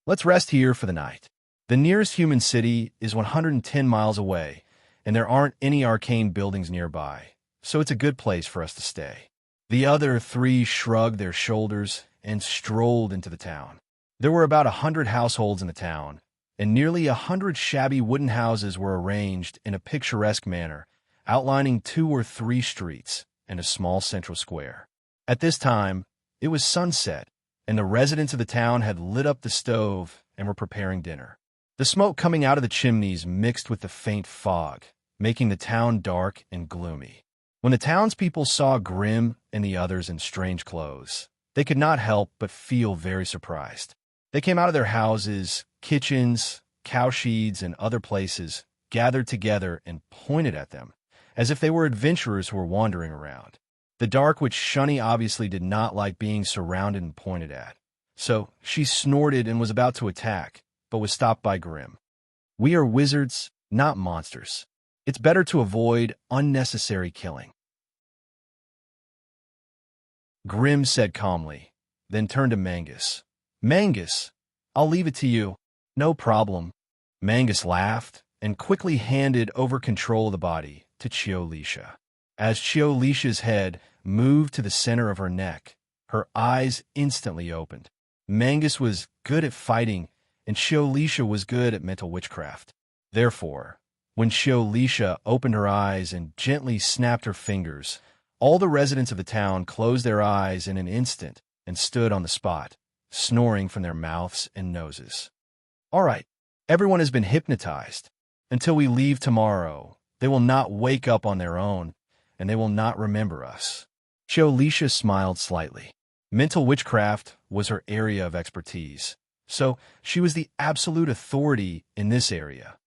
"Let's rest here for the night. The nearest human city is 110 miles away, and there aren't any arcane buildings nearby, so it's a good place for us to stay." The other 3 shrugged their shoulders and strolled into the town. There were about 100 households in the town, and nearly 100 shabby wooden houses were arranged in a picturesque manner, outlining 2 or 3 streets and a small central square. At this time, it was sunset, and the residents of the town had lit up the stove and were preparing dinner. The smoke coming out of the chimneys mixed with the faint fog, making the town dark and gloomy. When the townspeople saw Grim and the others in strange clothes, they could not help but feel very surprised. They came out of their houses, kitchens, cowsheds, and other places, gathered together and pointed at them, as if they were adventurers who were wandering around. The Dark Witch Shunny obviously did not like being surrounded and pointed at, so she snorted and was about to attack, but was stopped by Grim. "We are wizards, not monsters. It's better to avoid unnecessary killing," Grim said calmly, then turned to Mangus. "Mangus, I'll leave it to you." "No problem." Mangus laughed and quickly handed over control of the body to Chiolisha. As Chiolisha's head moved to the center of her neck, her eyes instantly opened. Mangus was good at fighting, and Chiolisha was good at mental witchcraft. Therefore, when Chiolisha opened her eyes and gently snapped her fingers, all the residents of the town closed their eyes in an instant and stood on the spot, snoring from their mouths and noses. "All right, everyone has been hypnotized. Until we leave tomorrow, they will not wake up on their own, and they will not remember us." Chiolisha smiled slightly. Mental witchcraft was her area of expertise, so she was the absolute authority in this area.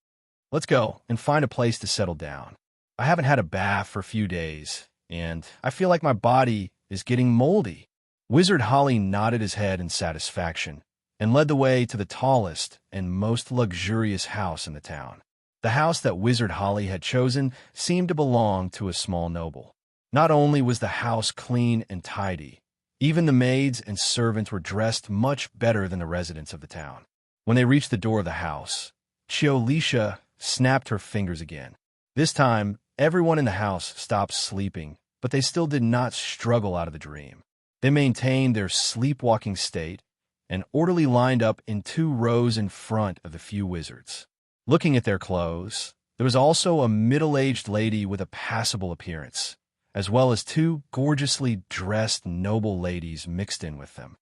"Let's go and find a place to settle down. I haven't had a bath for a few days, and I feel like my body is getting moldy." Wizard Holly nodded his head in satisfaction and led the way to the tallest and most luxurious house in the town. The house that Wizard Holly had chosen seemed to belong to a small noble. Not only was the house clean and tidy, Even the maids and servants were dressed much better than the residents of the town. When they reached the door of the house, Chiolicia snapped her fingers again. This time, everyone in the house stopped sleeping, but they still did not struggle out of the dream. They maintained their sleepwalking state and orderly lined up in 2 rows in front of the few wizards. Looking at their clothes, there was also a middle-aged lady with a passable appearance, as well as 2 gorgeously dressed noble ladies mixed in with them.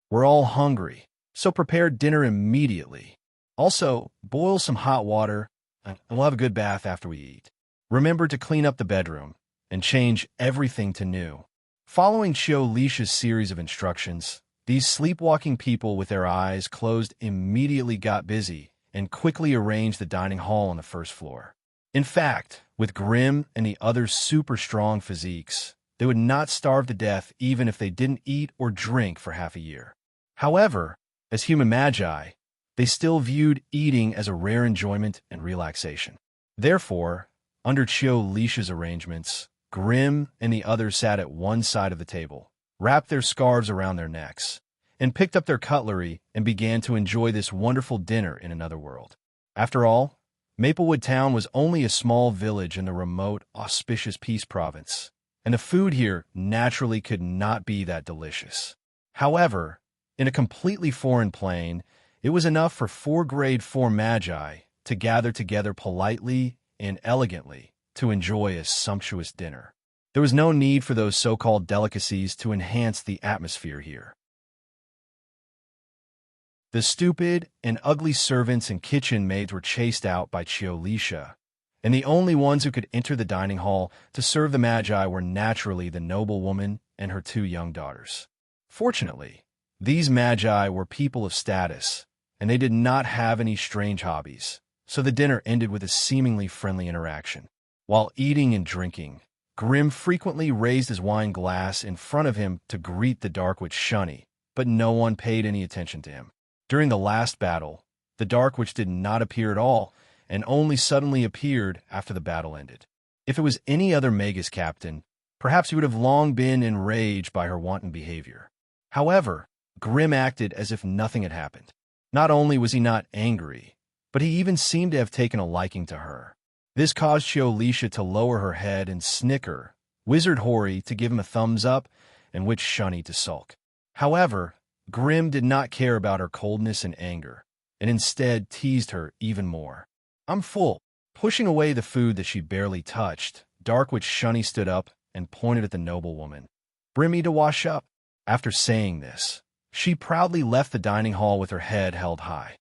We're all hungry, so prepare dinner immediately. Also, boil some hot water, and we'll have a good bath after we eat. Remember to clean up the bedroom and change everything to new. Following Chiolicia's series of instructions, these sleepwalking people with their eyes closed immediately got busy and quickly arranged the dining hall on the first floor. In fact, with Grimm and the others' super strong physiques, they would not starve to death even if they didn't eat or drink for half a year. However, as human magi, they still viewed eating as a rare enjoyment and relaxation. Therefore, under Chiolicia's arrangements, Grimm and the others sat at one side of the table, wrapped their scarves around their necks, and picked up their cutlery and began to enjoy this wonderful dinner in another world. After all, Maplewood Town was only a small village in the remote, auspicious Peace Province, and the food here naturally could not be that delicious. However, in a completely foreign plane, it was enough for 4 grade 4 magi to gather together politely and elegantly to enjoy a sumptuous dinner. There was no need for those so-called delicacies to enhance the atmosphere here. The stupid and ugly servants and kitchen maids were chased out by Chiolicia, and the only ones who could enter the dining hall to serve the magi were naturally the noble woman and her 2 young daughters. Fortunately, these magi were people of status, and they did not have any strange hobbies, so the dinner ended with a seemingly friendly interaction. While eating and drinking, Grimm frequently raised his wine glass in front of him to greet the Dark Witch Shunny, but no one paid any attention to him. During the last battle, the Dark Witch did not appear at all, and only suddenly appeared after the battle ended. If it was any other Magus captain, perhaps he would have long been enraged by her wanton behavior. However, Grimm acted as if nothing had happened. Not only was he not angry, but he even seemed to have taken a liking to her. This caused Chiolicia to lower her head and snicker, Wizard Hori to give him a thumbs up, and Witch Shunny to sulk. However, Grimm did not care about her coldness and anger, and instead teased her even more. "I'm full." Pushing away the food that she barely touched, Dark Witch Shunny stood up and pointed at the noble woman. "Bring me to wash up." After saying this, she proudly left the dining hall with her head held high.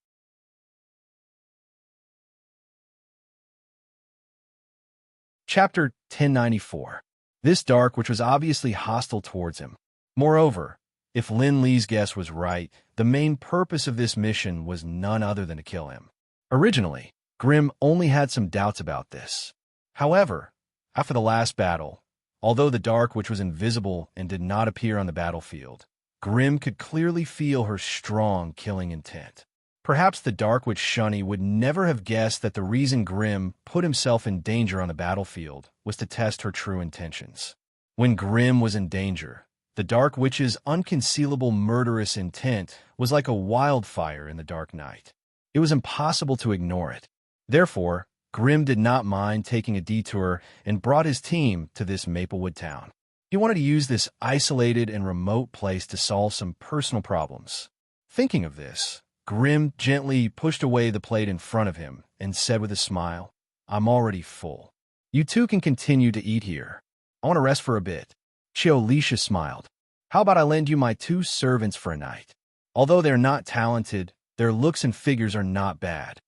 Chapter 1094. This Dark Witch was obviously hostile towards him. Moreover, if Lin Lee's guess was right, the main purpose of this mission was none other than to kill him. Originally, Grimm only had some doubts about this. However, after the last battle, although the Dark Witch was invisible and did not appear on the battlefield, Grimm could clearly feel her strong killing intent. Perhaps the Dark Witch Shunny would never have guessed that the reason Grimm put himself in danger on the battlefield was to test her true intentions. When Grimm was in danger, the Dark Witch's unconcealable murderous intent was like a wildfire in the dark night. It was impossible to ignore it. Therefore, Grimm did not mind taking a detour and brought his team to this Maplewood town. He wanted to use this isolated and remote place to solve some personal problems. Thinking of this, Grimm gently pushed away the plate in front of him and said with a smile, "I'm already full. You two can continue to eat here. I want to rest for a bit." Chiolicia smiled. "How about I lend you my 2 servants for a night? Although they're not talented, their looks and figures are not bad."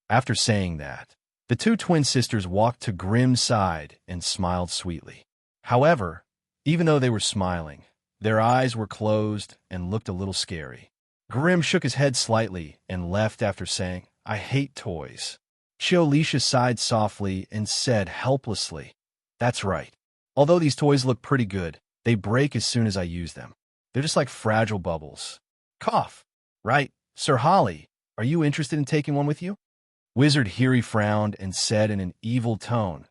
After saying that, the 2 twin sisters walked to Grimm's side and smiled sweetly. However, even though they were smiling, their eyes were closed and looked a little scary. Grimm shook his head slightly and left after saying, "I hate toys." Chiolicia sighed softly and said helplessly, "That's right. Although these toys look pretty good, they break as soon as I use them. They're just like fragile bubbles." Cough. "Right. Sir Holly, are you interested in taking one with you?" Wizard Hiri frowned and said in an evil tone,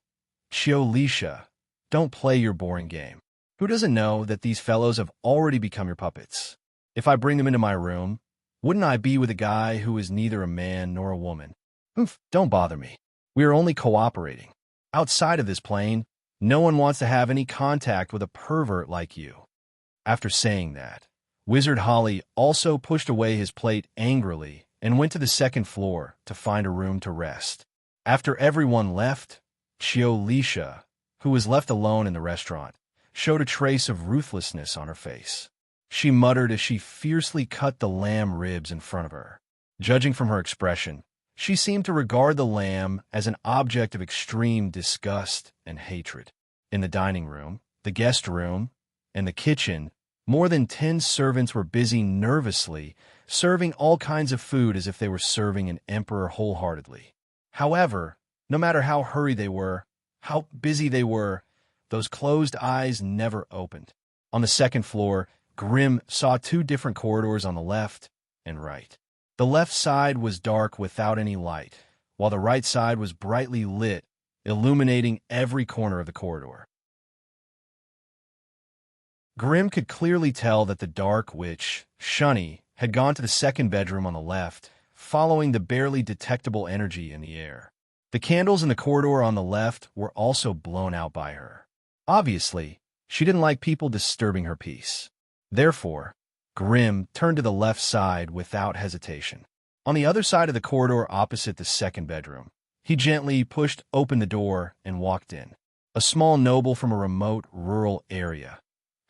"Chiolicia, don't play your boring game. Who doesn't know that these fellows have already become your puppets? If I bring them into my room, wouldn't I be with a guy who is neither a man nor a woman? Oof, don't bother me. We are only cooperating. Outside of this plane, no one wants to have any contact with a pervert like you. After saying that, Wizard Holly also pushed away his plate angrily and went to the second floor to find a room to rest. After everyone left, Chiolicia, who was left alone in the restaurant, showed a trace of ruthlessness on her face. She muttered as she fiercely cut the lamb ribs in front of her. Judging from her expression, she seemed to regard the lamb as an object of extreme disgust and hatred. In the dining room, the guest room, and the kitchen, more than 10 servants were busy nervously, serving all kinds of food as if they were serving an emperor wholeheartedly. However, no matter how hurried they were, how busy they were, those closed eyes never opened. On the second floor, Grim saw 2 different corridors on the left and right. The left side was dark without any light, while the right side was brightly lit, illuminating every corner of the corridor. Grim could clearly tell that the dark witch, Shunny, had gone to the second bedroom on the left, following the barely detectable energy in the air. The candles in the corridor on the left were also blown out by her. Obviously, she didn't like people disturbing her peace. Therefore, Grim turned to the left side without hesitation. On the other side of the corridor opposite the second bedroom, he gently pushed open the door and walked in. A small noble from a remote rural area.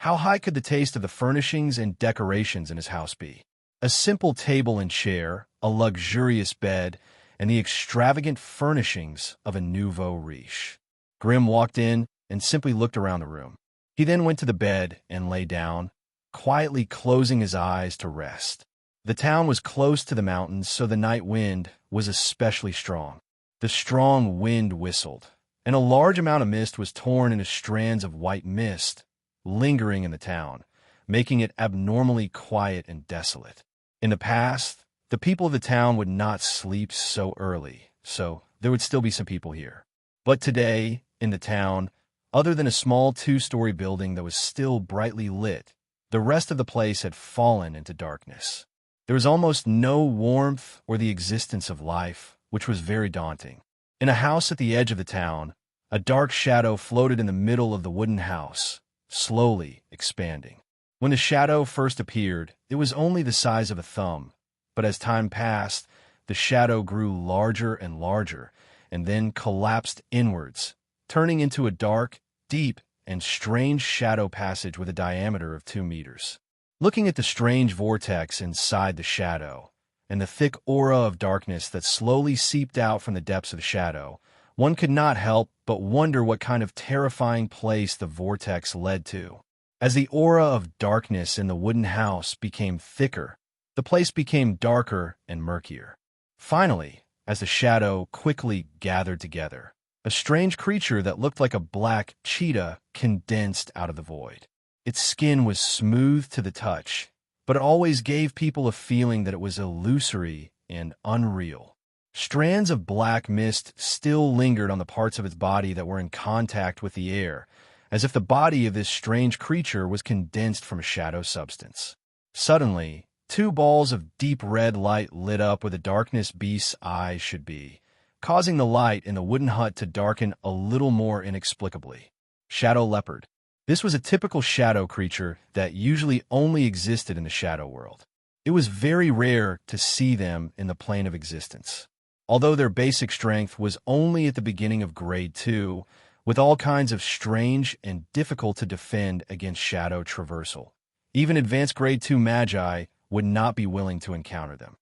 How high could the taste of the furnishings and decorations in his house be? A simple table and chair, a luxurious bed, and the extravagant furnishings of a nouveau riche. Grim walked in and simply looked around the room. He then went to the bed and lay down, quietly closing his eyes to rest. The town was close to the mountains, so the night wind was especially strong. The strong wind whistled, and a large amount of mist was torn into strands of white mist, lingering in the town, making it abnormally quiet and desolate. In the past, the people of the town would not sleep so early, so there would still be some people here. But today, in the town, other than a small 2-story building that was still brightly lit, the rest of the place had fallen into darkness. There was almost no warmth or the existence of life, which was very daunting. In a house at the edge of the town, a dark shadow floated in the middle of the wooden house, slowly expanding. When the shadow first appeared, it was only the size of a thumb, but as time passed, the shadow grew larger and larger, and then collapsed inwards, turning into a dark, deep, and strange shadow passage with a diameter of 2 meters. Looking at the strange vortex inside the shadow, and the thick aura of darkness that slowly seeped out from the depths of the shadow, one could not help but wonder what kind of terrifying place the vortex led to. As the aura of darkness in the wooden house became thicker, the place became darker and murkier. Finally, as the shadow quickly gathered together, a strange creature that looked like a black cheetah condensed out of the void. Its skin was smooth to the touch, but it always gave people a feeling that it was illusory and unreal. Strands of black mist still lingered on the parts of its body that were in contact with the air, as if the body of this strange creature was condensed from a shadow substance. Suddenly, 2 balls of deep red light lit up where the darkness beast's eyes should be, causing the light in the wooden hut to darken a little more inexplicably. Shadow leopard. This was a typical shadow creature that usually only existed in the shadow world. It was very rare to see them in the plane of existence. Although their basic strength was only at the beginning of Grade 2, with all kinds of strange and difficult to defend against shadow traversal. Even advanced Grade 2 magi would not be willing to encounter them.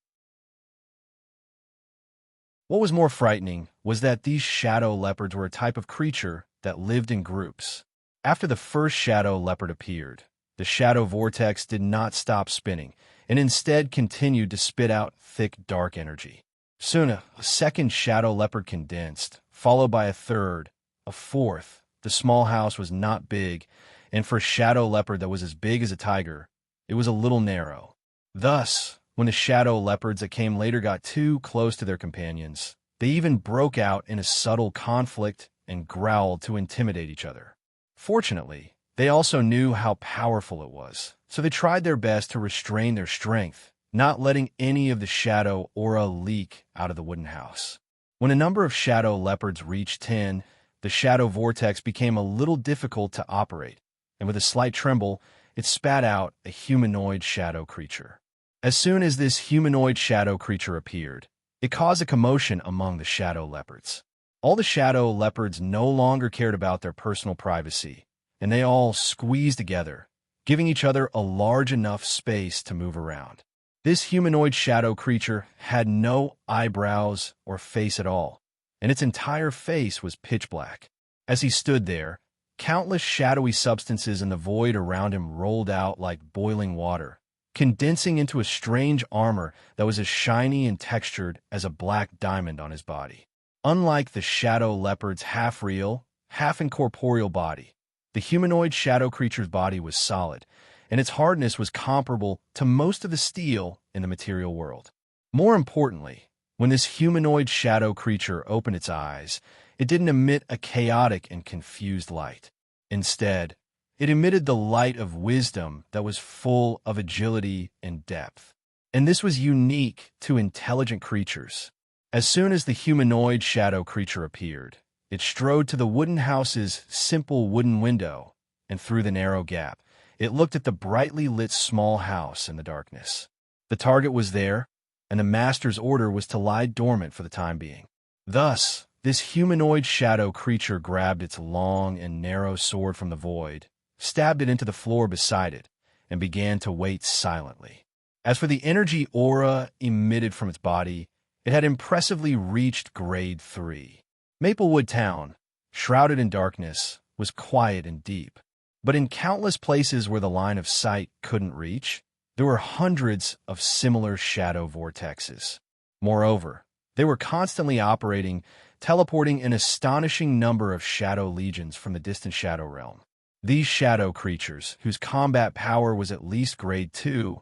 What was more frightening was that these shadow leopards were a type of creature that lived in groups. After the first shadow leopard appeared, the shadow vortex did not stop spinning, and instead continued to spit out thick, dark energy. Soon, a second shadow leopard condensed, followed by a third, a fourth. The small house was not big, and for a shadow leopard that was as big as a tiger, it was a little narrow. Thus, when the shadow leopards that came later got too close to their companions, they even broke out in a subtle conflict and growled to intimidate each other. Fortunately, They also knew how powerful it was, so they tried their best to restrain their strength, not letting any of the shadow aura leak out of the wooden house. When a number of shadow leopards reached 10, the shadow vortex became a little difficult to operate, and with a slight tremble, it spat out a humanoid shadow creature. As soon as this humanoid shadow creature appeared, it caused a commotion among the shadow leopards. All the shadow leopards no longer cared about their personal privacy, and they all squeezed together, giving each other a large enough space to move around. This humanoid shadow creature had no eyebrows or face at all, and its entire face was pitch black. As he stood there, countless shadowy substances in the void around him rolled out like boiling water, condensing into a strange armor that was as shiny and textured as a black diamond on his body. Unlike the shadow leopard's half-real, half-incorporeal body, the humanoid shadow creature's body was solid, and its hardness was comparable to most of the steel in the material world. More importantly, when this humanoid shadow creature opened its eyes, it didn't emit a chaotic and confused light. Instead, it emitted the light of wisdom that was full of agility and depth. And this was unique to intelligent creatures. As soon as the humanoid shadow creature appeared, it strode to the wooden house's simple wooden window, and through the narrow gap, it looked at the brightly lit small house in the darkness. The target was there, and the master's order was to lie dormant for the time being. Thus, this humanoid shadow creature grabbed its long and narrow sword from the void, stabbed it into the floor beside it, and began to wait silently. As for the energy aura emitted from its body, it had impressively reached grade 3. Maplewood Town, shrouded in darkness, was quiet and deep. But in countless places where the line of sight couldn't reach, there were hundreds of similar shadow vortexes. Moreover, they were constantly operating, teleporting an astonishing number of shadow legions from the distant shadow realm. These shadow creatures, whose combat power was at least grade 2,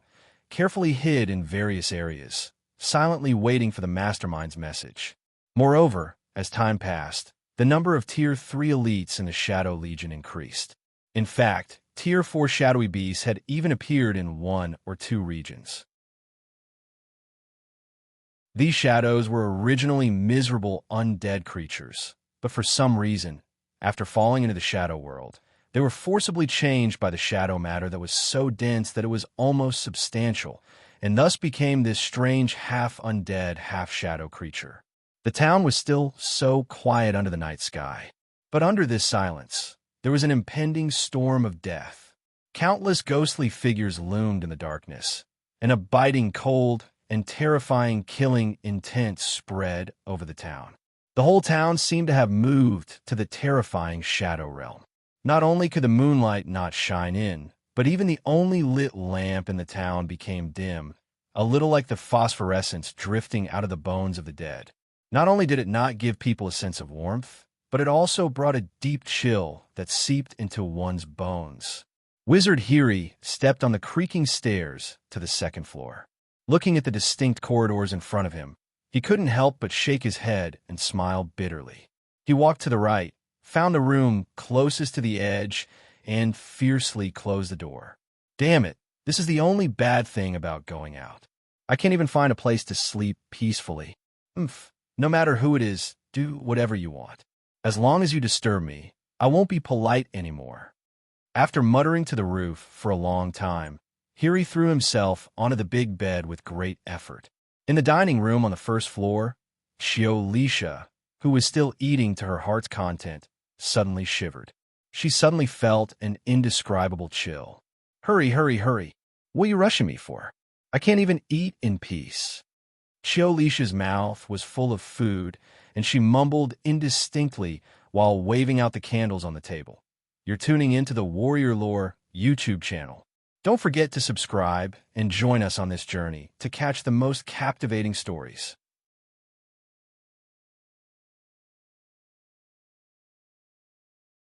carefully hid in various areas, silently waiting for the mastermind's message. Moreover, as time passed, the number of Tier 3 elites in the Shadow Legion increased. In fact, Tier 4 shadowy beasts had even appeared in 1 or 2 regions. These shadows were originally miserable undead creatures, but for some reason, after falling into the shadow world, they were forcibly changed by the shadow matter that was so dense that it was almost substantial, and thus became this strange half-undead, half-shadow creature. The town was still so quiet under the night sky, but under this silence, there was an impending storm of death. Countless ghostly figures loomed in the darkness, and a biting cold and terrifying killing intent spread over the town. The whole town seemed to have moved to the terrifying shadow realm. Not only could the moonlight not shine in, but even the only lit lamp in the town became dim, a little like the phosphorescence drifting out of the bones of the dead. Not only did it not give people a sense of warmth, but it also brought a deep chill that seeped into one's bones. Wizard Hiri stepped on the creaking stairs to the second floor. Looking at the distinct corridors in front of him, he couldn't help but shake his head and smile bitterly. He walked to the right, found the room closest to the edge, and fiercely closed the door. Damn it, this is the only bad thing about going out. I can't even find a place to sleep peacefully. No matter who it is, do whatever you want. As long as you disturb me, I won't be polite anymore. After muttering to the roof for a long time, Hiri threw himself onto the big bed with great effort. In the dining room on the first floor, Shiolisha, who was still eating to her heart's content, suddenly shivered. She suddenly felt an indescribable chill. Hurry, hurry, hurry. What are you rushing me for? I can't even eat in peace. Shiolisha's mouth was full of food, and she mumbled indistinctly while waving out the candles on the table. You're tuning into the Warrior Lore YouTube channel. Don't forget to subscribe and join us on this journey to catch the most captivating stories.